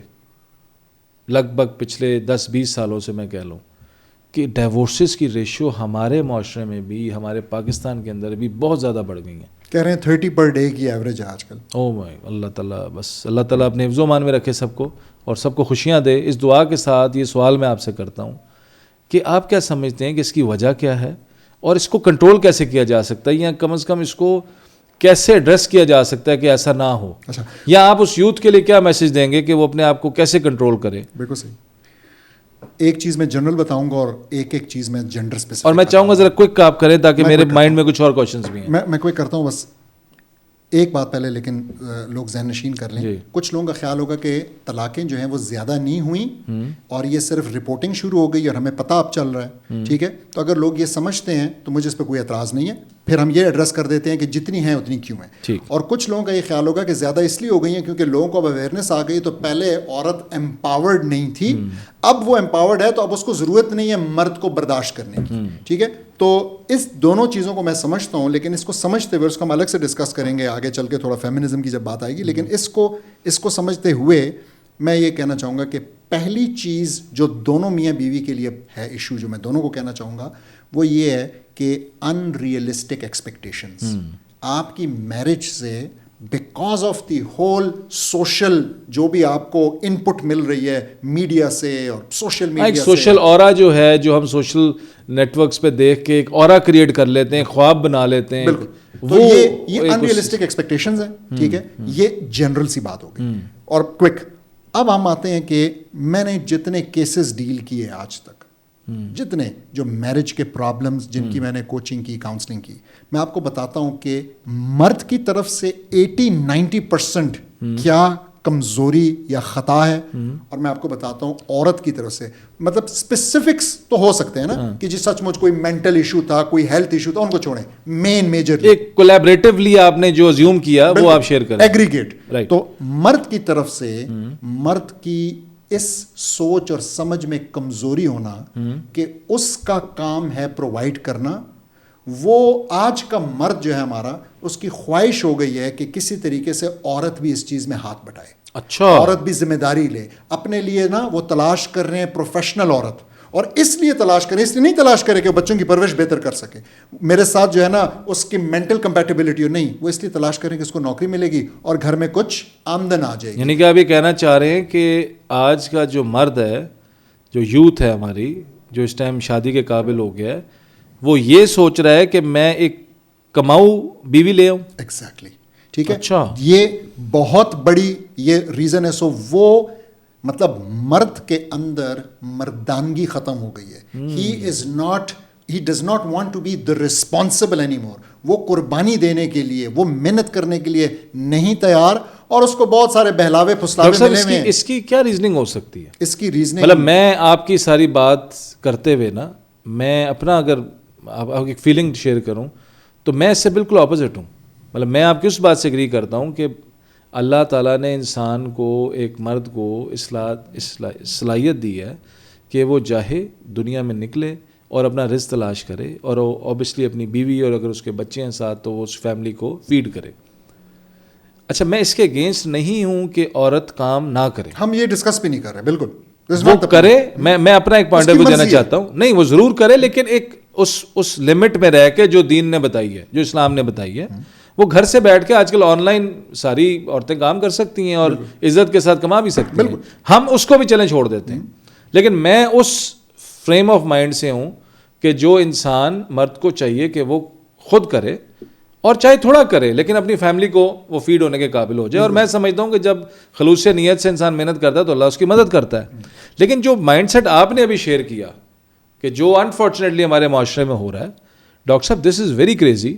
A: لگ بھگ پچھلے 10-20 سالوں سے میں کہہ لوں کہ ڈیورسز کی ریشو ہمارے معاشرے میں بھی, ہمارے پاکستان کے اندر بھی بہت زیادہ بڑھ گئی ہیں.
B: کہہ رہے ہیں 30 پر ڈے کی ایوریج ہے آج کل.
A: او مائی, اللہ تعالیٰ, بس اللہ تعالیٰ اپنے حفظ و امان میں رکھے سب کو, اور سب کو خوشیاں دے. اس دعا کے ساتھ یہ سوال میں آپ سے کرتا ہوں کہ آپ کیا سمجھتے ہیں کہ اس کی وجہ کیا ہے, اور اس کو کنٹرول کیسے کیا جا سکتا ہے, یا کم از کم اس کو کیسے ایڈریس کیا جا سکتا ہے کہ ایسا نہ ہو.
B: اچھا,
A: یا آپ اس یوتھ کے لیے کیا میسج دیں گے کہ وہ اپنے آپ کو کیسے کنٹرول کرے.
B: بالکل صحیح. ایک چیز میں جنرل بتاؤں گا اور ایک چیز میں جنڈر اسپیسیفک,
A: اور میں چاہوں گا ذرا کوئک آپ کریں تاکہ میرے مائنڈ میں کچھ اور کویشچنز بھی ہیں.
B: میں کوئک کرتا ہوں. بس ایک بات پہلے, لیکن لوگ ذہن نشین کر لیں. کچھ لوگوں کا خیال ہوگا کہ طلاقیں جو ہیں وہ زیادہ نہیں ہوئیں اور یہ صرف رپورٹنگ شروع ہو گئی اور ہمیں پتہ اب چل رہا ہے, ٹھیک ہے. تو اگر لوگ یہ سمجھتے ہیں تو مجھے اس پہ کوئی اعتراض نہیں ہے, پھر ہم یہ ایڈریس کر دیتے ہیں کہ جتنی ہیں اتنی کیوں ہیں. اور کچھ لوگوں کا یہ خیال ہوگا کہ زیادہ اس لیے ہو گئی ہیں کیونکہ لوگوں کو اب اویئرنیس آ گئی, تو پہلے عورت امپاورڈ نہیں تھی, اب وہ امپاورڈ ہے تو اب اس کو ضرورت نہیں ہے مرد کو برداشت کرنے کی, ٹھیک ہے. تو اس دونوں چیزوں کو میں سمجھتا ہوں, لیکن اس کو سمجھتے ہوئے, اس کو ہم الگ سے ڈسکس کریں گے آگے چل کے تھوڑا فیمنزم کی جب بات آئے گی, لیکن اس کو سمجھتے ہوئے میں یہ کہنا چاہوں گا کہ پہلی چیز جو دونوں میاں بیوی کے لیے ہے ایشو, جو میں دونوں کو کہنا چاہوں گا, وہ یہ ہے کہ ان ریئلسٹک ایکسپیکٹیشنز. آپ کی میرج سے because of the whole social جو بھی آپ کو ان پٹ مل رہی ہے میڈیا سے اور سوشل میڈیا سے,
A: سوشل اورا جو ہے, جو ہم سوشل نیٹ ورکس پہ دیکھ کے ایک اورا کریٹ کر لیتے ہیں, خواب بنا لیتے ہیں.
B: بالکل. تو یہ ان ریئلسٹک ایکسپیکٹیشنز ہیں, ٹھیک ہے. یہ جنرل سی بات ہو گئی. اور کوئک, اب ہم آتے ہیں کہ میں نے جتنے کیسز ڈیل کیے آج تک, جتنے جو میرج کے پرابلمز جن کی میں نے کوچنگ کی, کاؤنسلنگ کی, میں آپ کو بتاتا ہوں کہ مرد کی طرف سے 80-90% کیا کمزوری یا خطا ہے, اور میں آپ کو بتاتا ہوں عورت کی طرف سے, مطلب اسپیسیفکس تو ہو سکتے ہیں نا کہ جی سچ مچ کوئی مینٹل ایشو تھا, کوئی ہیلتھ ایشو تھا, ان کو چھوڑیں. مین میجر
A: ایک کولیبریٹیولی آپ نے جو ازیوم کیا وہ آپ شیئر کریں,
B: ایگریگیٹ. تو مرد کی طرف سے مرد کی اس سوچ اور سمجھ میں کمزوری ہونا کہ اس کا کام ہے پرووائڈ کرنا, وہ آج کا مرد جو ہے ہمارا, اس کی خواہش ہو گئی ہے کہ کسی طریقے سے عورت بھی اس چیز میں ہاتھ بٹائے.
A: اچھا,
B: عورت بھی ذمہ داری لے اپنے لیے نا. وہ تلاش کر رہے ہیں پروفیشنل عورت, اور اس لیے تلاش کریں, اس لیے نہیں تلاش کرے کہ وہ بچوں کی پرورش بہتر کر سکے, میرے ساتھ جو ہے نا اس کی مینٹل کمپیٹیبلٹی ہو, نہیں, وہ اس لیے تلاش کریں کہ اس کو نوکری ملے گی اور گھر میں کچھ آمدن آ جائے گی.
A: یعنی کہ آپ یہ کہنا چاہ رہے ہیں کہ آج کا جو مرد ہے, جو یوتھ ہے ہماری, جو اس ٹائم شادی کے قابل ہو گیا ہے, وہ یہ سوچ رہا ہے کہ میں ایک کماؤ بیوی لے آؤں.
B: ایگزیکٹلی. ٹھیک ہے.
A: اچھا.
B: یہ بہت بڑی یہ ریزن ہے. سو وہ مطلب مرد کے اندر مردانگی ختم ہو گئی ہے. He does not want to be the responsible anymore. وہ قربانی دینے کے لیے, وہ محنت کرنے کے لیے نہیں تیار, اور اس کو بہت سارے بہلاوے پھسلاوے ملے ہوئے ہیں.
A: اس کی کیا ریزننگ ہو سکتی ہے؟
B: اس کی ریزننگ
A: مطلب میں آپ کی ساری بات کرتے ہوئے نا, میں اپنا اگر آپ ایک فیلنگ شیئر کروں تو میں اس سے بالکل اپوزٹ ہوں. مطلب میں آپ کی اس بات سے اگری کرتا ہوں کہ اللہ تعالیٰ نے انسان کو, ایک مرد کو صلاحیت دی ہے کہ وہ چاہے دنیا میں نکلے اور اپنا رزق تلاش کرے, اور اوبیسلی اپنی بیوی اور اگر اس کے بچے ہیں ساتھ تو وہ اس فیملی کو فیڈ کرے. اچھا, میں اس کے اگینسٹ نہیں ہوں کہ عورت کام نہ کرے,
B: ہم یہ ڈسکس بھی نہیں کر رہے. بالکل
A: وہ کرے. میں اپنا ایک پوائنٹ آف ویو دینا چاہتا ہوں. نہیں, وہ ضرور کرے, لیکن ایک اس لمٹ میں رہ کے جو دین نے بتائی ہے, جو اسلام نے بتائی ہے. وہ گھر سے بیٹھ کے آج کل آن لائن ساری عورتیں کام کر سکتی ہیں اور عزت کے ساتھ کما بھی سکتی ہیں. ہم اس کو بھی چلیں چھوڑ دیتے ہیں. لیکن میں اس فریم آف مائنڈ سے ہوں کہ جو انسان, مرد کو چاہیے کہ وہ خود کرے, اور چاہے تھوڑا کرے لیکن اپنی فیملی کو وہ فیڈ ہونے کے قابل ہو جائے. اور میں سمجھتا ہوں کہ جب خلوص نیت سے انسان محنت کرتا ہے تو اللہ اس کی مدد کرتا ہے. لیکن جو مائنڈ سیٹ آپ نے ابھی شیئر کیا کہ جو انفارچونیٹلی ہمارے معاشرے میں ہو رہا ہے, ڈاکٹر صاحب دس از ویری کریزی.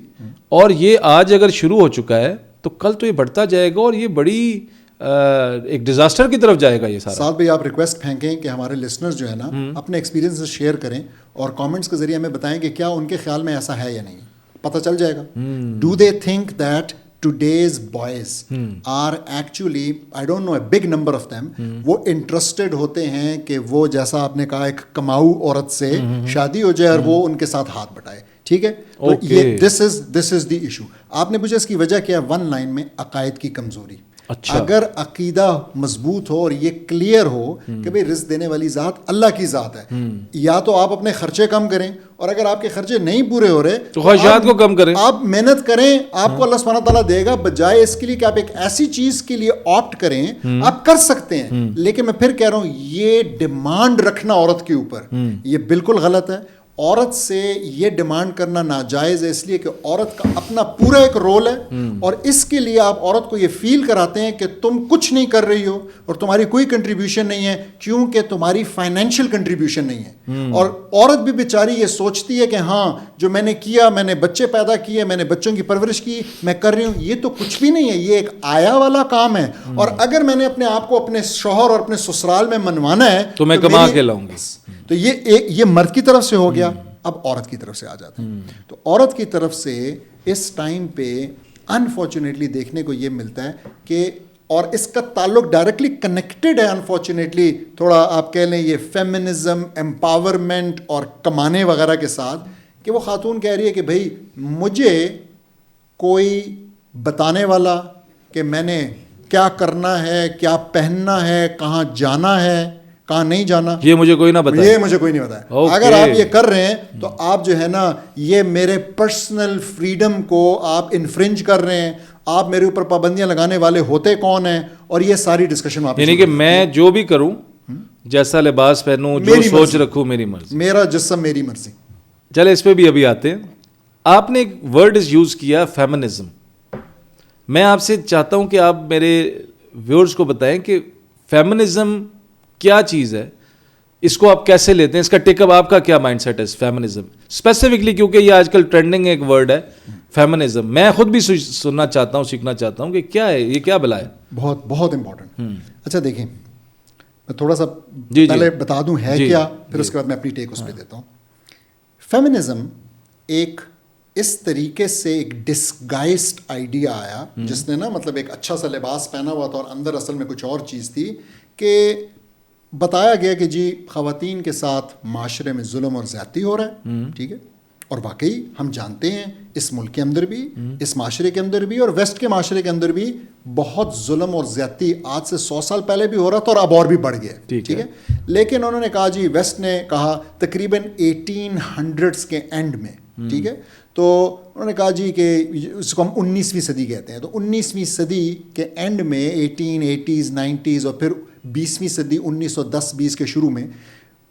A: اور یہ آج اگر شروع ہو چکا ہے تو کل تو یہ بڑھتا جائے گا, اور یہ بڑی ایک ڈیزاسٹر کی طرف جائے گا یہ سارا.
B: ساتھ بھائی آپ ریکویسٹ پھینکیں کہ ہمارے لسنرز جو ہے نا اپنے ایکسپیرینس شیئر کریں, اور کامنٹس کے ذریعے ہمیں بتائیں کہ کیا ان کے خیال میں ایسا ہے یا نہیں. پتہ چل جائے گا. Do they think that today's boys are actually, I don't know, a big number of them, وہ انٹرسٹڈ ہوتے ہیں کہ وہ جیسا آپ نے کہا ایک کماؤ عورت سے شادی ہو جائے اور وہ ان کے ساتھ ہاتھ بٹائے. ٹھیک ہے, تو یہ this is the issue. آپ نے پوچھا اس کی وجہ کیا ہے؟ ون لائن میں عقائد کی کمزوری. اگر عقیدہ مضبوط ہو اور یہ کلیئر ہو کہ بھئی رزق دینے والی ذات اللہ کی ذات ہے, یا تو آپ اپنے خرچے کم کریں, اور اگر آپ کے خرچے نہیں پورے ہو رہے
A: تو خواہشات کو کم کریں,
B: آپ محنت کریں, آپ کو اللہ سبحانہ تعالیٰ دے گا. بجائے اس کے لیے کہ آپ ایک ایسی چیز کے لیے آپٹ کریں, آپ کر سکتے ہیں. لیکن میں پھر کہہ رہا ہوں, یہ ڈیمانڈ رکھنا عورت کے اوپر یہ بالکل غلط ہے. عورت سے یہ ڈیمانڈ کرنا ناجائز ہے, اس لیے کہ عورت کا اپنا پورا ایک رول ہے, اور اس کے لیے آپ عورت کو یہ فیل کراتے ہیں کہ تم کچھ نہیں کر رہی ہو اور تمہاری کوئی کنٹریبیوشن نہیں ہے, کیونکہ تمہاری فائنینشیل کنٹریبیوشن نہیں ہے. اور عورت بھی بیچاری یہ سوچتی ہے کہ ہاں جو میں نے کیا, میں نے بچے پیدا کیے, میں نے بچوں کی پرورش کی, میں کر رہی ہوں, یہ تو کچھ بھی نہیں ہے, یہ ایک آیا والا کام ہے. اور اگر میں نے اپنے آپ کو اپنے شوہر اور اپنے سسرال میں منوانا ہے
A: تو میں کما کے لاؤں گی.
B: تو یہ مرد کی طرف سے ہو گیا. اب عورت کی طرف سے آ جاتے ہیں. تو عورت کی طرف سے اس ٹائم پہ انفارچونیٹلی دیکھنے کو یہ ملتا ہے کہ, اور اس کا تعلق ڈائریکٹلی کنیکٹڈ ہے انفارچونیٹلی, تھوڑا آپ کہہ لیں یہ فیمنزم, امپاورمنٹ اور کمانے وغیرہ کے ساتھ, کہ وہ خاتون کہہ رہی ہے کہ بھائی مجھے کوئی بتانے والا کہ میں نے کیا کرنا ہے, کیا پہننا ہے, کہاں جانا ہے, کہاں نہیں جانا,
A: یہ مجھے کوئی نہ بتائے,
B: یہ مجھے کوئی نہیں بتایا. اگر آپ یہ کر رہے ہیں تو آپ جو ہے نا یہ میرے پرسنل فریڈم کو آپ انفرنج کر رہے ہیں. آپ میرے اوپر پابندیاں لگانے والے ہوتے کون ہیں؟ اور یہ ساری ڈسکشن آپ,
A: یعنی کہ میں جو بھی کروں, جیسا لباس پہنوں, جو سوچ رکھوں, میری مرضی,
B: میرا جسم میری مرضی.
A: چلے اس پہ بھی ابھی آتے ہیں. آپ نے ایک ورڈ یوز کیا فیمنزم. میں آپ سے چاہتا ہوں کہ آپ میرے ویورز کو بتائیں کہ فیمنزم کیا چیز ہے, اس کو آپ کیسے لیتے ہیں, اس کا ٹیک اپ آپ کا کیا مائنڈ سیٹ ہے فیمنزم اسپیسیفکلی, کیونکہ یہ آج کل ٹرینڈنگ ایک ورڈ ہے فیمنزم. میں خود بھی سننا چاہتا ہوں, سیکھنا چاہتا ہوں کہ کیا ہے یہ, کیا بلا ہے.
B: بہت بہت امپورٹنٹ. اچھا دیکھیں, میں تھوڑا سا پہلے بتا دوں ہے کیا, پھر اس کے بعد میں اپنی ٹیک اس پہ دیتا ہوں. فیمنزم ایک اس طریقے سے ایک ڈسگائزڈ آئیڈیا آیا, جس نے نا مطلب ایک اچھا سا لباس پہنا ہوا تھا اور اندر اصل میں کچھ اور چیز تھی, کہ بتایا گیا کہ جی خواتین کے ساتھ معاشرے میں ظلم اور زیادتی ہو رہا ہے. ٹھیک ہے, اور واقعی ہم جانتے ہیں اس ملک کے اندر بھی, اس معاشرے کے اندر بھی, اور ویسٹ کے معاشرے کے اندر بھی بہت ظلم اور زیادتی آج سے 100 سال پہلے بھی ہو رہا تھا, اور اب اور بھی بڑھ گیا. ٹھیک ہے, لیکن انہوں نے کہا جی, ویسٹ نے کہا تقریباً 1800s کے اینڈ میں, ٹھیک ہے, تو انہوں نے کہا جی کہ اس کو ہم 19ویں صدی کہتے ہیں, تو 19ویں صدی کے اینڈ میں 1880s 90s اور پھر 20ویں صدی 1910-20 کے شروع میں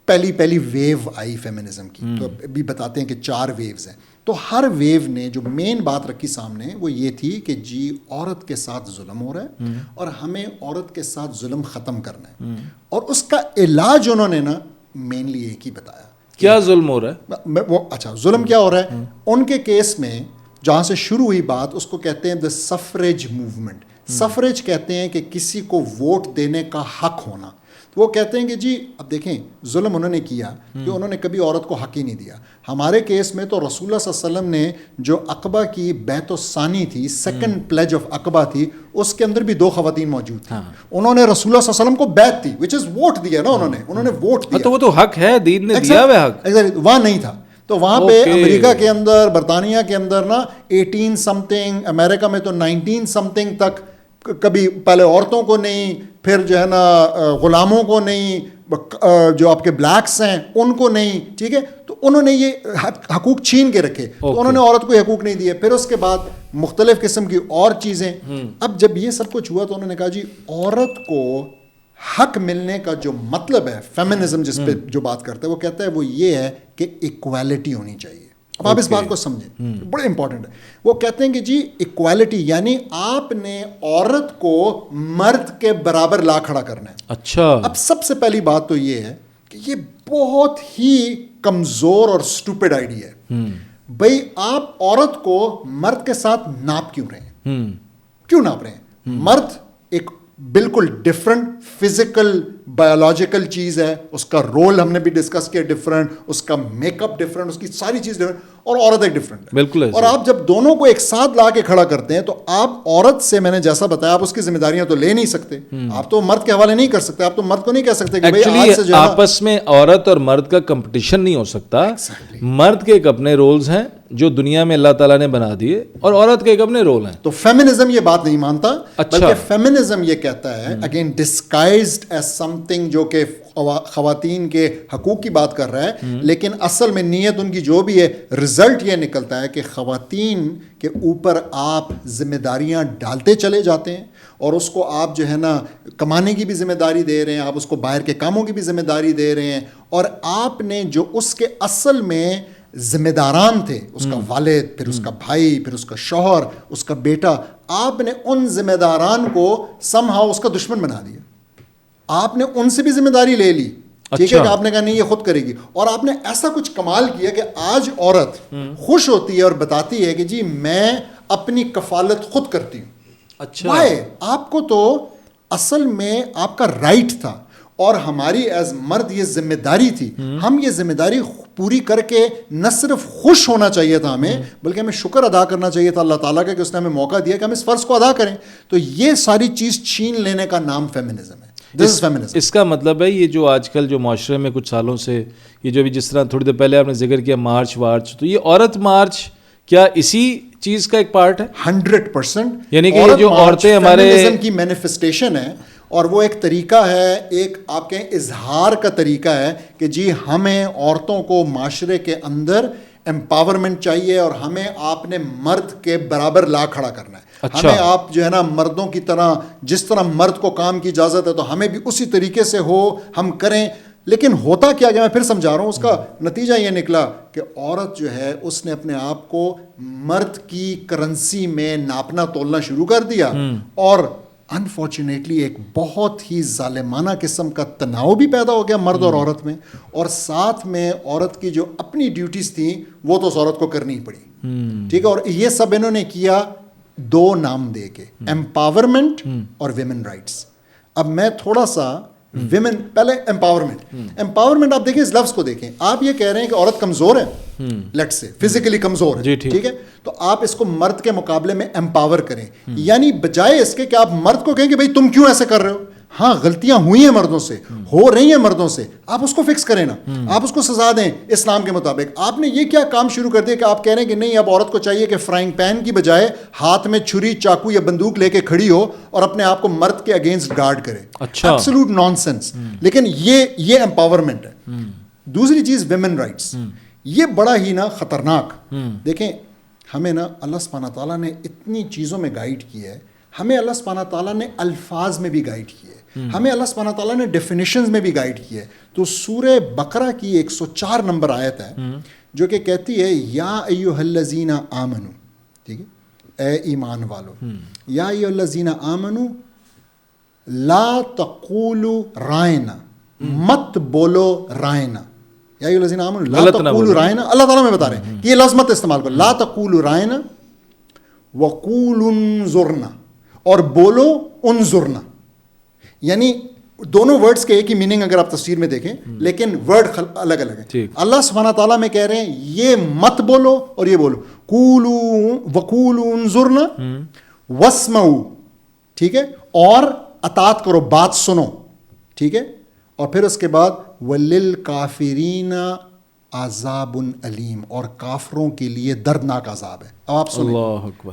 B: پہلی ویو آئی فیمنزم کی, تو ابھی بتاتے ہیں کہ 4 ویوز ہیں. تو ہر ویو نے جو مین بات رکھی سامنے وہ یہ تھی کہ جی عورت کے ساتھ ظلم ہو رہا ہے اور ہمیں عورت کے ساتھ ظلم ختم کرنا ہے, اور اس کا علاج انہوں نے نا مینلی ایک ہی بتایا.
A: کیا ظلم ہو رہا ہے
B: وہ اچھا ظلم کیا ہو رہا ہے ان کے کیس میں, جہاں سے شروع ہوئی بات, اس کو کہتے ہیں دا سفریج موومنٹ. سفریج کہتے ہیں کہ کسی کو ووٹ دینے کا حق ہونا. وہ کہتے ہیں کہ جی اب دیکھیں ظلم انہوں نے کیا کہ انہوں نے کبھی عورت کو حق ہی نہیں دیا. ہمارے کیس میں تو رسول اللہ صلی اللہ علیہ وسلم نے جو عقبہ کی بیعت الثانی تھی, سیکنڈ پلیج آف عقبہ تھی, اس کے اندر بھی 2 خواتین موجود تھیں. انہوں نے رسول اللہ صلی اللہ علیہ وسلم کو بیعت دی, وچ از ووٹ دیا نا, انہوں نے ووٹ دیا.
A: تو وہ تو حق ہے, دین نے دیا ہوا حق.
B: وہاں نہیں تھا. تو وہاں پہ امریکہ کے اندر, برطانیہ کے اندر نا 18 سمتنگ, امریکہ میں تو 19 سمتنگ تک, کبھی پہلے عورتوں کو نہیں, پھر جو ہے نا غلاموں کو نہیں, جو آپ کے بلیکس ہیں ان کو نہیں, ٹھیک ہے. تو انہوں نے یہ حقوق چھین کے رکھے, تو انہوں نے عورت کو حقوق نہیں دیے. پھر اس کے بعد مختلف قسم کی اور چیزیں. اب جب یہ سب کچھ ہوا تو انہوں نے کہا جی عورت کو حق ملنے کا جو مطلب ہے, فیمنزم جس پہ جو بات کرتا ہے, وہ کہتا ہے وہ یہ ہے کہ ایکویلٹی ہونی چاہیے. اب آپ اس بات کو سمجھیں, بڑا امپورٹنٹ ہے. وہ کہتے ہیں کہ جی ایکویلٹی یعنی آپ نے عورت کو مرد کے برابر لا کھڑا کرنا ہے.
A: اچھا.
B: اب سب سے پہلی بات تو یہ ہے کہ یہ بہت ہی کمزور اور اسٹوپڈ آئیڈیا ہے. بھائی آپ عورت کو مرد کے ساتھ ناپ کیوں رہے ہیں؟ کیوں ناپ رہے ہیں؟ مرد ایک بالکل ڈفرنٹ فزیکل بایولوجیکل چیز ہے, اس کا رول ہم نے بھی ڈسکس کیا ڈفرنٹ, اس کا میک اپ ڈفرنٹ, اس کی ساری چیز ڈفرنٹ, اور عورت ایک ڈفرنٹ ہے.
A: بالکل.
B: اور آپ جب دونوں کو ایک ساتھ لا کے کھڑا کرتے ہیں تو آپ عورت سے, میں نے جیسا بتایا, آپ اس کی ذمہ داریاں تو لے نہیں سکتے, آپ تو مرد کے حوالے نہیں کر سکتے. آپ تو مرد کو نہیں کہہ سکتے کہ بھائی آج سے جو ہے
A: آپس میں عورت اور مرد کا کمپٹیشن نہیں ہو سکتا. مرد کے ایک اپنے رولز ہیں جو دنیا میں اللہ تعالیٰ نے بنا دیے, اور عورت کے ایک اپنے رول ہیں.
B: تو فیمنزم یہ بات نہیں مانتا, بلکہ فیمنزم یہ کہتا ہے, اگین ڈسکائزڈ ایز سم تھنگ جو کہ خواتین کے حقوق کی بات کر رہا ہے, لیکن اصل میں نیت ان کی جو بھی ہے, رزلٹ یہ نکلتا ہے کہ خواتین کے اوپر آپ ذمہ داریاں ڈالتے چلے جاتے ہیں, اور اس کو آپ جو ہے نا کمانے کی بھی ذمہ داری دے رہے ہیں, آپ اس کو باہر کے کاموں کی بھی ذمہ داری دے رہے ہیں, اور آپ نے جو اس کے اصل میں ذمہ داران تھے, اس کا والد, پھر اس کا بھائی, پھر اس کا شوہر, اس کا بیٹا, آپ نے ان ذمہ داران کو سم ہاؤ اس کا دشمن بنا دیا. آپ نے ان سے بھی ذمہ داری لے لی, ٹھیک ہے, کہ آپ نے کہا نہیں یہ خود کرے گی, اور آپ نے ایسا کچھ کمال کیا کہ آج عورت خوش ہوتی ہے اور بتاتی ہے کہ جی میں اپنی کفالت خود کرتی ہوں.
A: اچھا.
B: وائے آپ کو تو اصل میں آپ کا رائٹ تھا, اور ہماری ایز مرد یہ ذمہ داری تھی. ہم یہ ذمہ داری پوری کر کے نہ صرف خوش ہونا چاہیے تھا ہمیں, بلکہ ہمیں شکر ادا کرنا چاہیے تھا اللہ تعالیٰ کا کہ اس نے ہمیں موقع دیا کہ ہم اس فرض کو ادا کریں. تو یہ ساری چیز چھین لینے کا نام فیمنزم ہے.
A: اس کا مطلب ہے یہ جو آج کل جو معاشرے میں کچھ سالوں سے یہ جو بھی, جس طرح تھوڑی دیر پہلے آپ نے ذکر کیا مارچ وارچ, تو یہ عورت مارچ کیا اسی چیز کا ایک پارٹ ہے؟
B: 100%.
A: یعنی کہ یہ جو عورتیں ہمارے
B: فیمنزم کی مینیفیسٹیشن ہے, اور وہ ایک طریقہ ہے, ایک آپ کے اظہار کا طریقہ ہے کہ جی ہمیں عورتوں کو معاشرے کے اندر امپاورمنٹ چاہیے, اور ہمیں آپ نے مرد کے برابر لا کھڑا کرنا ہے.
A: اچھا.
B: ہمیں آپ جو ہے نا مردوں کی طرح, جس طرح مرد کو کام کی اجازت ہے تو ہمیں بھی اسی طریقے سے ہو, ہم کریں. لیکن ہوتا کیا کہ میں پھر سمجھا رہا ہوں, اس کا نتیجہ یہ نکلا کہ عورت جو ہے اس نے اپنے آپ کو مرد کی کرنسی میں ناپنا تولنا شروع کر دیا, اور انفارچونیٹلی ایک بہت ہی ظالمانہ قسم کا تناؤ بھی پیدا ہو گیا مرد اور عورت میں, اور ساتھ میں عورت کی جو اپنی ڈیوٹیز تھیں وہ تو اس عورت کو کرنی پڑی. ٹھیک ہے, اور یہ سب انہوں نے کیا 2 نام دے کے, امپاورمنٹ اور ویمن رائٹس. اب میں تھوڑا سا ویمن, پہلے امپاورمنٹ آپ دیکھیں, اس لفظ کو دیکھیں, آپ یہ کہہ رہے ہیں کہ عورت کمزور ہے, لیٹ سے فزیکلی کمزور ہے, ٹھیک ہے, تو آپ اس کو مرد کے مقابلے میں امپاور کریں, یعنی بجائے اس کے کہ آپ مرد کو کہیں کہ بھائی تم کیوں ایسے کر رہے ہو, ہاں غلطیاں ہوئی ہیں مردوں سے, ہو رہی ہیں مردوں سے, آپ اس کو فکس کریں نا, آپ اس کو سزا دیں اسلام کے مطابق. آپ نے یہ کیا کام شروع کر دیا کہ آپ کہہ رہے ہیں کہ نہیں اب عورت کو چاہیے کہ فرائنگ پین کی بجائے ہاتھ میں چھری, چاقو یا بندوق لے کے کھڑی ہو اور اپنے آپ کو مرد کے اگینسٹ گارڈ کرے. Absolute naan sense. لیکن یہ امپاورمنٹ ہے. دوسری چیز ویمن رائٹس, یہ بڑا ہی نا خطرناک. دیکھیں ہمیں نا اللہ سبحانہ تعالیٰ نے اتنی چیزوں میں گائیڈ کیا ہے, ہمیں اللہ سبحانہ تعالیٰ نے الفاظ میں بھی گائیڈ کیا ہے. ہمیں اللہ سبحانہ تعالیٰ نے ڈیفینیشنز میں بھی گائیڈ کیا ہے. تو سورہ بقرہ کی 104 نمبر آیت ہے جو کہ کہتی ہے یا ایھا الذین آمنو, ٹھیک ہے, اے ایمان والو, یا ایھا الذین آمنو لا تقولوا رائنا, مت بولو رائنا. یا ایھا الذین آمنو لا تقولوا رائنا, اللہ تعالیٰ میں بتا رہے ہیں کہ یہ لفظ مت استعمال کرو. لا تقولوا رائنا وقولوا انظرنا, اور بولو انظرنا. یعنی دونوں ورڈز کے ایک ہی میننگ اگر آپ تفسیر میں دیکھیں لیکن ورڈ الگ الگ ہیں. اللہ سبحانہ تعالیٰ میں کہہ رہے ہیں یہ مت بولو اور یہ بولو, قولوا وقولوا انظرنا واسمعوا, ٹھیک ہے, اور اطاعت کرو, بات سنو, ٹھیک ہے. اور پھر اس کے بعد وَلِلْكَافِرِينَ عَذَابٌ علیم, اور کافروں کے لیے دردناک عذاب ہے. اب آپ سنیں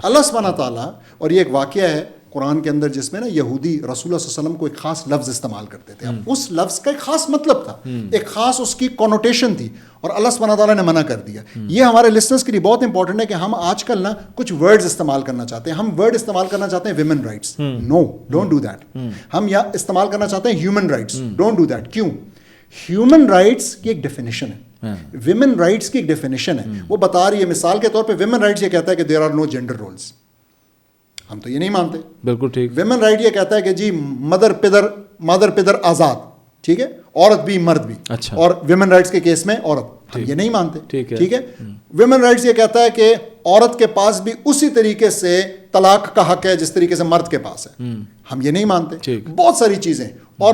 B: اللہ سبحانہ تعالیٰ, اور یہ ایک واقعہ ہے قرآن کے اندر جس میں نا یہودی رسول اللہ صلی اللہ علیہ وسلم کو ایک خاص لفظ استعمال کرتے تھے. اب اس لفظ کا ایک خاص مطلب تھا, ایک خاص اس کی کنوٹیشن تھی, اور اللہ سبحانہ تعالیٰ نے منع کر دیا. یہ ہمارے لسنرز کے لیے بہت امپورٹنٹ ہے کہ ہم آج کل نا کچھ ورڈز استعمال کرنا چاہتے ہیں. ہم ورڈ استعمال کرنا چاہتے ہیں women rights, no don't do that. ہم یا استعمال کرنا چاہتے ہیں human rights, don't do that. کیوں؟ ہیومن رائٹس کی ایک ڈیفینیشن ہے, ویمن رائٹس کی ایک ڈیفینیشن ہے. وہ بتا رہی ہے مثال کے طور پہ ویمن رائٹس یہ کہتا ہے کہ there are no gender roles. ہم تو یہ نہیں مانتے. بالکل ٹھیک. ویمن رائٹ یہ کہتا ہے کہ جی مدر پدر آزاد, ٹھیک ہے, عورت بھی مرد بھی. اچھا. اور ویمن رائٹس کے کیس میں عورت, ہم یہ نہیں مانتے. ٹھیک ہے. ویمن رائٹس یہ کہتا ہے کہ عورت کے پاس بھی اسی طریقے سے طلاق کا حق ہے جس طریقے سے مرد کے پاس ہے. ہم یہ نہیں مانتے. بہت ساری چیزیں. اور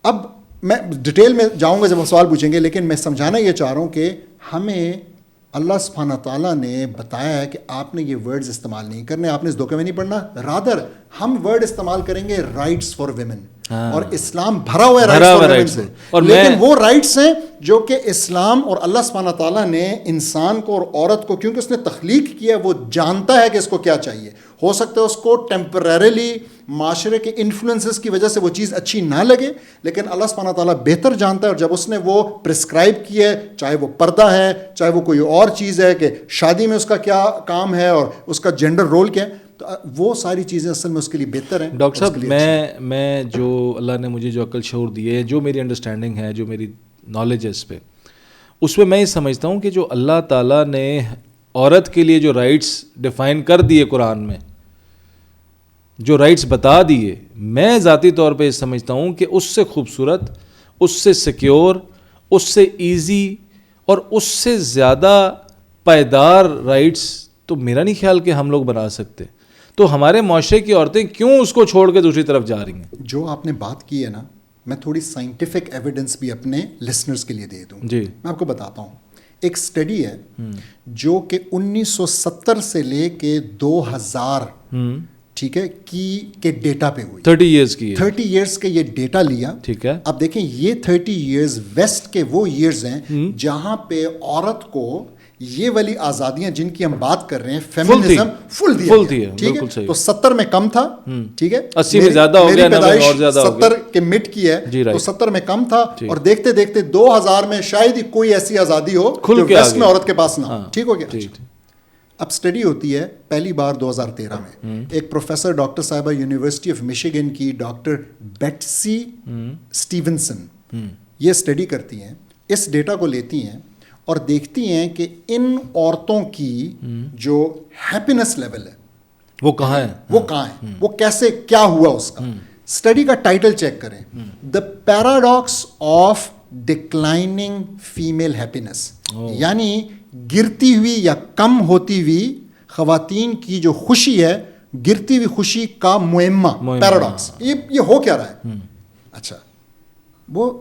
B: اب میں ڈیٹیل میں جاؤں گا جب ہم سوال پوچھیں گے, لیکن میں سمجھانا یہ چاہ رہا ہوں کہ ہمیں اللہ سبحانہ تعالیٰ نے بتایا ہے کہ آپ نے یہ ورڈز استعمال نہیں کرنے, آپ نے اس دھوکے میں نہیں پڑنا. رادر ہم ورڈ استعمال کریں گے رائٹس فار ویمن, اور اسلام بھرا ہوا ہے رائٹس فار ویمن سے. لیکن وہ رائٹس ہیں جو کہ اسلام اور اللہ سبحانہ تعالیٰ نے انسان کو اور عورت کو, کیونکہ اس نے تخلیق کیا, وہ جانتا ہے کہ اس کو کیا چاہیے. ہو سکتا ہے اس کو ٹیمپریریلی معاشرے کے انفلوئنسز کی وجہ سے وہ چیز اچھی نہ لگے, لیکن اللہ سبحانہ تعالیٰ بہتر جانتا ہے. اور جب اس نے وہ پرسکرائب کیا ہے, چاہے وہ پردہ ہے, چاہے وہ کوئی اور چیز ہے کہ شادی میں اس کا کیا کام ہے اور اس کا جینڈر رول کیا ہے, تو وہ ساری چیزیں اصل میں اس کے لیے بہتر ہیں.
A: ڈاکٹر صاحب میں جو اللہ نے مجھے جو عقل شعور دی ہے, جو میری انڈرسٹینڈنگ ہے, جو میری نالج ہے اس پہ, اس میں یہ سمجھتا ہوں کہ جو اللہ تعالیٰ نے عورت کے لیے جو رائٹس ڈیفائن کر دیے قرآن میں, جو رائٹس بتا دیے, میں ذاتی طور پہ یہ سمجھتا ہوں کہ اس سے خوبصورت, اس سے سیکیور, اس سے ایزی اور اس سے زیادہ پائیدار رائٹس تو میرا نہیں خیال کہ ہم لوگ بنا سکتے. تو ہمارے معاشرے کی عورتیں کیوں اس کو چھوڑ کے دوسری طرف جا رہی ہیں؟
B: جو آپ نے بات کی ہے نا, میں تھوڑی سائنٹیفک ایویڈنس بھی اپنے لسنرز کے لیے دے دوں. جی, میں آپ کو بتاتا ہوں. ایک اسٹڈی ہے جو کہ 1970 سے لے کے 2000 ٹھیک ہے کے ڈیٹا پہ ہوئی. 30 ایئرس کے یہ ڈیٹا لیا. ٹھیک ہے. اب دیکھیں یہ 30 ایئرز ویسٹ کے وہ ایئرز ہیں جہاں پہ عورت کو یہ والی آزادیاں جن کی ہم بات کر رہے ہیں, فیمنزم فل دیا. ٹھیک ہے. تو 70 میں کم تھا, ٹھیک ہے,
A: 80 میں زیادہ ہو گیا, 90 میں اور زیادہ ہو گیا.
B: 70 کے مڈ کی ہے, تو 70 میں کم تھا, اور دیکھتے دیکھتے 2000 میں شاید ہی کوئی ایسی آزادی ہو جو ویسٹ میں عورت کے پاس نہ ہو. ٹھیک ہو گیا. اب سٹڈی ہوتی ہے پہلی بار 2013 میں, ایک پروفیسر ڈاکٹر صاحبہ یونیورسٹی آف مشیگن کی ڈاکٹر بیٹسی اسٹیونسن, یہ سٹڈی کرتی ہیں, اس ڈیٹا کو لیتی ہیں اور دیکھتی ہیں کہ ان عورتوں کی جو ہیپینس لیول ہے
A: وہ کہاں ہے,
B: وہ کیسے, کیا ہوا اس کا. سٹڈی کا ٹائٹل چیک کریں, the paradox of declining female happiness, یعنی گرتی ہوئی یا کم ہوتی ہوئی خواتین کی جو خوشی ہے, گرتی ہوئی خوشی کا معمہ, پیراڈاکس. یہ ہو کیا رہا ہے؟ اچھا, وہ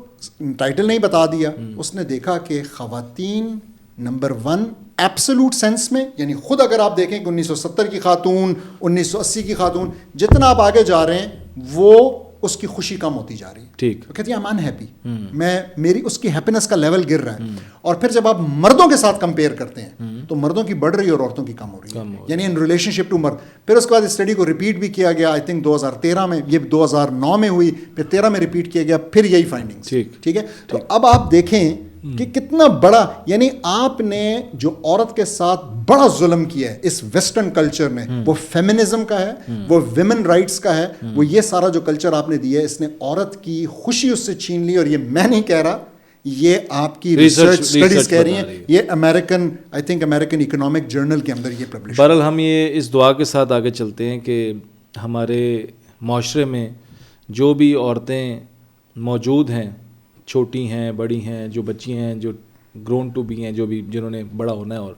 B: ٹائٹل نہیں بتا دیا. اس نے دیکھا کہ خواتین نمبر 1 ایبسولوٹ سینس میں, یعنی خود اگر آپ دیکھیں کہ 1970 کی خاتون, 1980 کی خاتون, جتنا آپ آگے جا رہے ہیں وہ اس کی خوشی کم ہوتی جا رہی ہے. ٹھیک. کہتی ہے I'm unhappy, میری اس کی ہیپینس کا لیول گر رہا ہے. اور پھر جب آپ مردوں کے ساتھ کمپیئر کرتے ہیں تو مردوں کی بڑھ رہی ہے اور عورتوں کی کم ہو رہی ہے, یعنی ان ریلیشن شپ ٹو مرد. پھر اس کے بعد اسٹڈی کو ریپیٹ بھی کیا گیا, آئی تھنک 2013 میں, یہ 2009 میں ہوئی, پھر 13 میں ریپیٹ کیا گیا, پھر یہی فائنڈنگس. ٹھیک ہے. تو اب آپ دیکھیں کہ کتنا بڑا, یعنی آپ نے جو عورت کے ساتھ بڑا ظلم کیا ہے اس ویسٹرن کلچر میں, وہ فیمنزم کا ہے, وہ ویمن رائٹس کا ہے, وہ یہ سارا جو کلچر آپ نے دیا ہے, اس نے عورت کی خوشی اس سے چھین لی. اور یہ میں نہیں کہہ رہا, یہ آپ کی ریسرچ اسٹڈیز کہہ رہی ہیں, یہ American, I think American economic journal کے اندر یہ پبلش.
A: بہرحال ہم یہ اس دعا کے ساتھ آگے چلتے ہیں کہ ہمارے معاشرے میں جو بھی عورتیں موجود ہیں, چھوٹی ہیں, بڑی ہیں, جو بچی ہیں, جو گرون ٹو بی ہیں, جو بھی جنہوں نے بڑا ہونا ہے, اور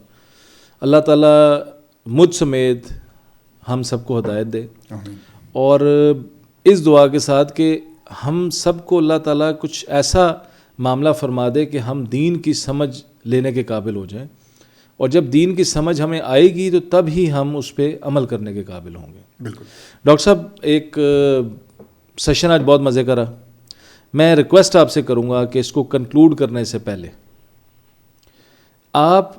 A: اللہ تعالیٰ مجھ سمیت ہم سب کو ہدایت دے. اور اس دعا کے ساتھ کہ ہم سب کو اللہ تعالیٰ کچھ ایسا معاملہ فرما دے کہ ہم دین کی سمجھ لینے کے قابل ہو جائیں, اور جب دین کی سمجھ ہمیں آئے گی تو تب ہی ہم اس پہ عمل کرنے کے قابل ہوں گے.
B: بالکل.
A: ڈاکٹر صاحب, ایک سیشن آج بہت مزے کا رہا. میں ریکویسٹ آپ سے کروں گا کہ اس کو کنکلوڈ کرنے سے پہلے آپ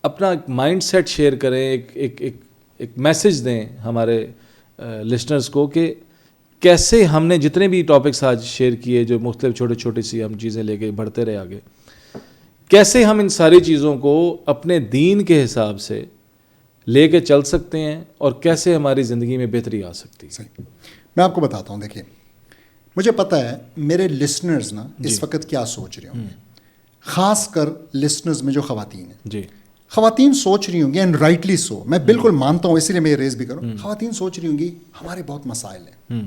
A: اپنا مائنڈ سیٹ شیئر کریں, ایک میسج دیں ہمارے لسنرز کو کہ کیسے ہم نے جتنے بھی ٹاپکس آج شیئر کیے, جو مختلف چھوٹے چھوٹی سی ہم چیزیں لے کے بڑھتے رہے آگے, کیسے ہم ان ساری چیزوں کو اپنے دین کے حساب سے لے کے چل سکتے ہیں, اور کیسے ہماری زندگی میں بہتری آ سکتی ہے.
B: صحیح. میں آپ کو بتاتا ہوں. دیکھیے, مجھے پتہ ہے میرے لسنرز نا اس وقت کیا سوچ رہے ہوں گے, خاص کر لسنرز میں جو خواتین ہیں.
A: جی,
B: خواتین سوچ رہی ہوں گی, اینڈ رائٹلی سو, میں بالکل مانتا ہوں, اسی لیے میں یہ ریز بھی کروں. خواتین سوچ رہی ہوں گی ہمارے بہت مسائل ہیں,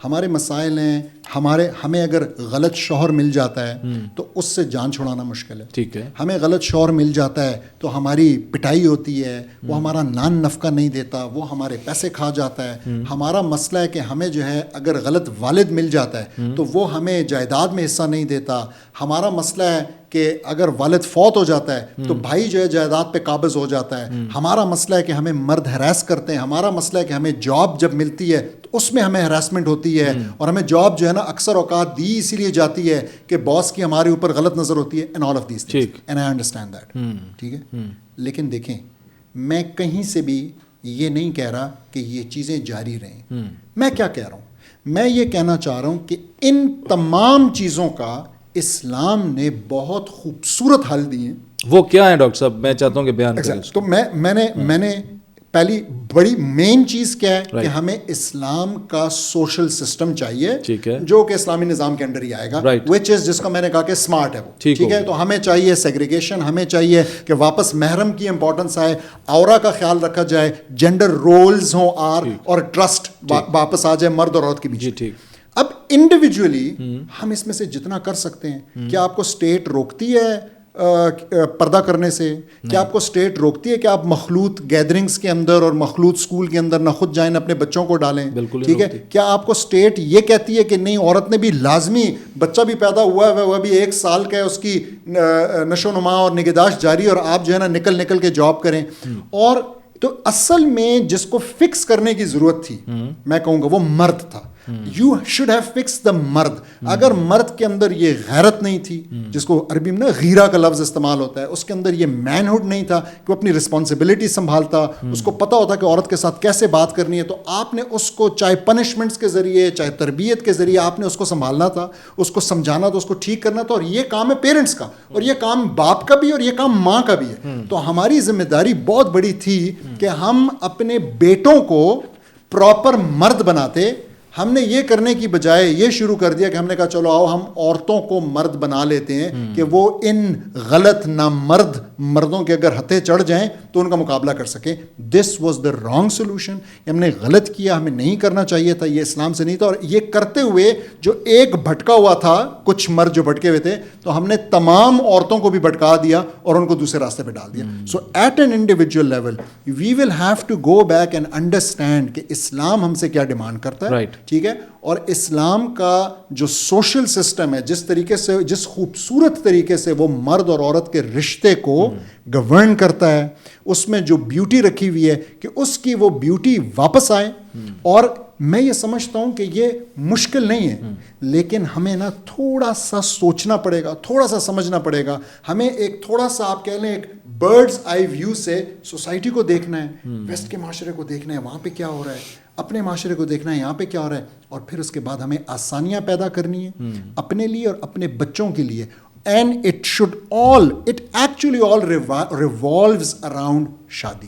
B: ہمارے مسائل ہیں, ہمیں اگر غلط شوہر مل جاتا ہے تو اس سے جان چھڑانا مشکل ہے.
A: ٹھیک ہے.
B: ہمیں غلط شوہر مل جاتا ہے تو ہماری پٹائی ہوتی ہے, وہ ہمارا نان نفقہ نہیں دیتا, وہ ہمارے پیسے کھا جاتا ہے. ہمارا مسئلہ ہے کہ ہمیں جو ہے اگر غلط والد مل جاتا ہے تو وہ ہمیں جائیداد میں حصہ نہیں دیتا. ہمارا مسئلہ ہے کہ اگر والد فوت ہو جاتا ہے تو بھائی جو ہے جائیداد پہ قابض ہو جاتا ہے. ہمارا مسئلہ ہے کہ ہمیں مرد ہراس کرتے ہیں. ہمارا مسئلہ ہے کہ ہمیں جاب جب ملتی ہے تو اس میں ہمیں ہراسمنٹ ہوتی ہے, اور ہمیں جاب جو ہے نا اکثر اوقات دی اسی لیے جاتی ہے کہ باس کی ہمارے اوپر غلط نظر ہوتی ہے. And all of these things, and I understand that. ٹھیک ہے. لیکن دیکھیں, میں کہیں سے بھی یہ نہیں کہہ رہا کہ یہ چیزیں جاری رہیں. میں کیا کہہ رہا ہوں, میں یہ کہنا چاہ رہا ہوں کہ ان تمام چیزوں کا اسلام نے بہت خوبصورت حل دیے ہیں.
A: وہ کیا ہے ڈاکٹر صاحب, میں چاہتا ہوں کہ بیان کریں.
B: تو میں نے پہلی بڑی مین چیز کیا ہے کہ ہمیں اسلام کا سوشل سسٹم چاہیے جو کہ اسلامی نظام کے اندر ہی آئے گا, وچ از, جس کو میں نے کہا کہ اسمارٹ ہے وہ. ٹھیک ہے. تو ہمیں چاہیے سیگریگیشن, ہمیں چاہیے کہ واپس محرم کی امپورٹنس آئے, عورت کا خیال رکھا جائے, جینڈر رولز ہوں اور ٹرسٹ واپس آ جائے مرد اور عورت کے بیچ. اب انڈیویجولی ہم اس میں سے جتنا کر سکتے ہیں. کیا آپ کو اسٹیٹ روکتی ہے پردہ کرنے سے؟ کیا آپ کو اسٹیٹ روکتی ہے کہ آپ مخلوط گیدرنگز کے اندر اور مخلوط اسکول کے اندر نہ خود جائیں نہ اپنے بچوں کو ڈالیں؟ ٹھیک ہے. کیا آپ کو اسٹیٹ یہ کہتی ہے کہ نہیں, عورت نے بھی لازمی, بچہ بھی پیدا ہوا ہے وہ بھی 1 سال کا ہے, اس کی نشو و نما اور نگہداشت جاری, اور آپ جو ہے نا نکل کے جاب کریں؟ اور تو اصل میں جس کو فکس کرنے کی ضرورت تھی, میں کہوں گا وہ مرد تھا. You should have fix the مرد. اگر مرد کے اندر یہ غیرت نہیں تھی, جس کو عربی میں نا غیرہ کا لفظ استعمال ہوتا ہے, اس کے اندر یہ مین ہوڈ نہیں تھا کہ وہ اپنی رسپانسبلٹی سنبھالتا, اس کو پتا ہوتا کہ عورت کے ساتھ کیسے بات کرنی ہے, تو آپ نے اس کو چاہے پنشمنٹس کے ذریعے چاہے تربیت کے ذریعے آپ نے اس کو سنبھالنا تھا, اس کو سمجھانا تھا, اس کو ٹھیک کرنا تھا. اور یہ کام ہے پیرنٹس کا, اور یہ کام باپ کا بھی اور یہ کام ماں کا بھی ہے. تو ہماری ذمہ داری بہت بڑی تھی کہ ہم اپنے بیٹوں کو پراپر مرد بناتے. ہم نے یہ کرنے کی بجائے یہ شروع کر دیا کہ ہم نے کہا چلو آؤ ہم عورتوں کو مرد بنا لیتے ہیں کہ وہ ان غلط نامرد مردوں کے اگر ہتھے چڑھ جائیں تو ان کا مقابلہ کر سکیں. This was the wrong solution. ہم نے غلط کیا, ہمیں نہیں کرنا چاہیے تھا, یہ اسلام سے نہیں تھا. اور یہ کرتے ہوئے جو ایک بھٹکا ہوا تھا, کچھ مرد جو بھٹکے ہوئے تھے, تو ہم نے تمام عورتوں کو بھی بھٹکا دیا اور ان کو دوسرے راستے پہ ڈال دیا. So at an individual level we will have to go back and understand کہ اسلام ہم سے کیا ڈیمانڈ کرتا ہے. ٹھیک ہے. اور اسلام کا جو سوشل سسٹم ہے, جس طریقے سے, جس خوبصورت طریقے سے وہ مرد اور عورت کے رشتے کو گورن کرتا ہے, اس میں جو بیوٹی رکھی ہوئی ہے کہ اس کی وہ بیوٹی واپس آئے. اور میں یہ سمجھتا ہوں کہ یہ مشکل نہیں ہے, لیکن ہمیں نا تھوڑا سا سوچنا پڑے گا, تھوڑا سا سمجھنا پڑے گا. ہمیں ایک تھوڑا سا آپ کہہ لیں ایک برڈز آئی ویو سے سوسائٹی کو دیکھنا ہے, ویسٹ کے معاشرے کو دیکھنا ہے وہاں پہ کیا ہو رہا ہے, اپنے معاشرے کو دیکھنا ہے یہاں پہ کیا ہو رہا ہے, اور پھر اس کے بعد ہمیں آسانیاں پیدا کرنی ہے اپنے لیے اور اپنے بچوں کے لیے. and it actually all revolves around شادی.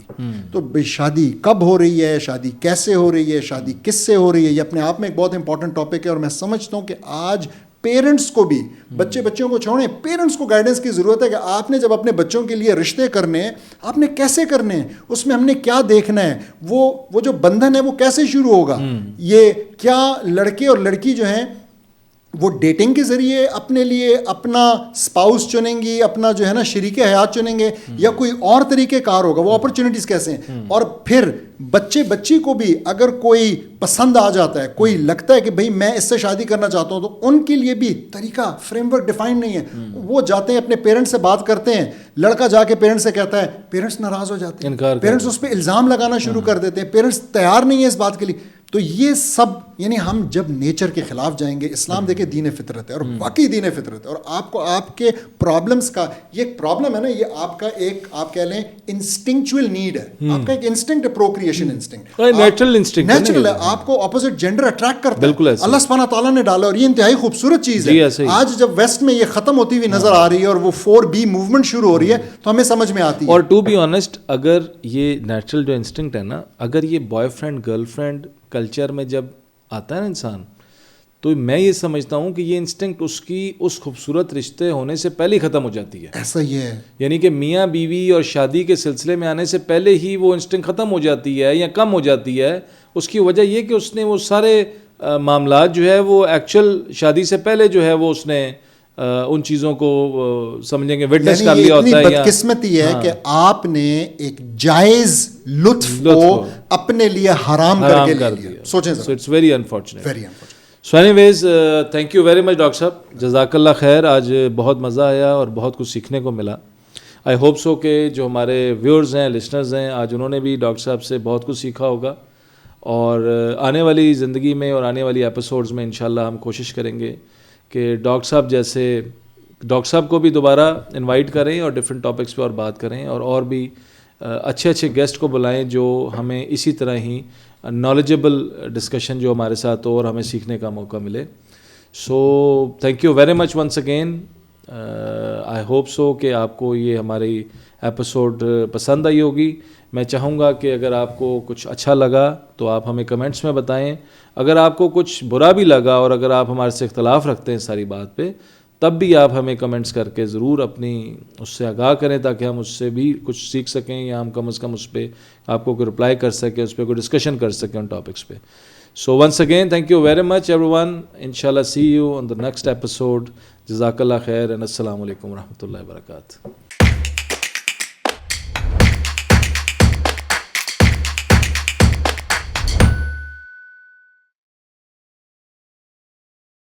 B: تو بھائی شادی کب ہو رہی ہے, شادی کیسے ہو رہی ہے, شادی کس سے ہو رہی ہے, یہ اپنے آپ میں ایک بہت امپورٹنٹ ٹاپک ہے. اور میں سمجھتا ہوں کہ آج پیرنٹس کو بھی, بچوں کو چھوڑیں, پیرنٹس کو گائیڈنس کی ضرورت ہے کہ آپ نے جب اپنے بچوں کے لیے رشتے کرنے ہیں, آپ نے کیسے کرنے ہیں, اس میں ہم نے کیا دیکھنا ہے, وہ جو بندھن ہے وہ کیسے شروع ہوگا. یہ کیا لڑکے اور لڑکی جو ہیں وہ ڈیٹنگ کے ذریعے اپنے لیے اپنا اسپاؤس چنیں گی, اپنا جو ہے نا شریک حیات چنیں گے, یا کوئی اور طریقہ کار ہوگا, وہ اپرچونیٹیز کیسے ہیں. اور پھر بچی کو بھی اگر کوئی پسند آ جاتا ہے, کوئی لگتا ہے کہ بھئی میں اس سے شادی کرنا چاہتا ہوں, تو ان کے لیے بھی طریقہ فریم ورک ڈیفائن نہیں ہے. وہ جاتے ہیں اپنے پیرنٹس سے بات کرتے ہیں, لڑکا جا کے پیرنٹس سے کہتا ہے, پیرنٹس ناراض ہو جاتے ہیں, پیرنٹس اس پہ الزام لگانا شروع کر دیتے ہیں, پیرنٹس تیار نہیں ہے اس بات کے لیے. تو یہ سب یعنی ہم جب نیچر کے خلاف جائیں گے, اسلام دیکھیں دین فطرت ہے, اور واقعی دین فطرت ہے, اور آپ کو آپ کے پرابلمس کا یہ ایک پرابلم ہے نا, یہ آپ کا ایک آپ کہہ لیں انسٹنکچوئل نیڈ ہے, آپ کا ایک انسٹنکٹ ہے, پروکریشن انسٹنکٹ, نیچرل ہے, آپ کو اپوزٹ جینڈر اٹریکٹ کرتا ہے, اللہ سبحانہ تعالیٰ نے ڈالا, اور یہ انتہائی خوبصورت چیز ہے. آج جب ویسٹ میں یہ ختم ہوتی ہوئی نظر آ رہی ہے اور وہ 4B موومنٹ شروع ہو رہی ہے, تو ہمیں سمجھ میں آتی ہے.
A: اور ٹو بی آنیسٹ, اگر یہ نیچرل جو انسٹنکٹ ہے نا, اگر یہ boy friend girl friend culture میں جب آتا ہے نا انسان, تو میں یہ سمجھتا ہوں کہ یہ انسٹنکٹ اس خوبصورت رشتے ہونے سے پہلے ہی ختم ہو جاتی ہے.
B: ایسا ہی ہے,
A: یعنی کہ میاں بیوی اور شادی کے سلسلے میں آنے سے پہلے ہی وہ انسٹنکٹ ختم ہو جاتی ہے یا کم ہو جاتی ہے. اس کی وجہ یہ کہ اس نے وہ سارے معاملات جو ہے وہ ایکچوئل شادی سے پہلے جو ہے وہ اس نے ان چیزوں کو سمجھیں گے وٹنس کر لیا ہوتا ہے.
B: بدقسمتی ہے کہ آپ نے ایک جائز لطف کو اپنے لیے حرام کر کے لے لیا. سوچیں ذرا,
A: it's very unfortunate.
B: Very unfortunate.
A: So anyways, thank you very much doctor صاحب, جزاک اللہ خیر. آج بہت مزہ آیا اور بہت کچھ سیکھنے کو ملا. آئی ہوپ سو کہ جو ہمارے ویورز ہیں, لسنرز ہیں, آج انہوں نے بھی ڈاکٹر صاحب سے بہت کچھ سیکھا ہوگا, اور آنے والی زندگی میں اور آنے والی ایپیسوڈز میں انشاءاللہ ہم کوشش کریں گے کہ ڈاکٹر صاحب کو بھی دوبارہ انوائٹ کریں اور ڈفرینٹ ٹاپکس پہ اور بات کریں, اور بھی اچھے گیسٹ کو بلائیں جو ہمیں اسی طرح ہی نالجبل ڈسکشن جو ہمارے ساتھ ہو اور ہمیں سیکھنے کا موقع ملے. So thank you very much once again. I hope so کہ آپ کو یہ ہماری ایپیسوڈ پسند آئی ہوگی. میں چاہوں گا کہ اگر آپ کو کچھ اچھا لگا تو آپ ہمیں کمنٹس میں بتائیں, اگر آپ کو کچھ برا بھی لگا اور اگر آپ ہمارے سے اختلاف رکھتے ہیں ساری بات پہ, تب بھی آپ ہمیں کمنٹس کر کے ضرور اپنی اس سے آگاہ کریں, تاکہ ہم اس سے بھی کچھ سیکھ سکیں, یا ہم کم از کم اس پہ آپ کو کوئی رپلائی کر سکیں, اس پہ کوئی ڈسکشن کر سکیں ان ٹاپکس پہ. So once again thank you very much everyone. انشاءاللہ see you on the next episode. جزاک اللہ خیر, اینڈ السلام علیکم ورحمۃ اللہ وبرکاتہ.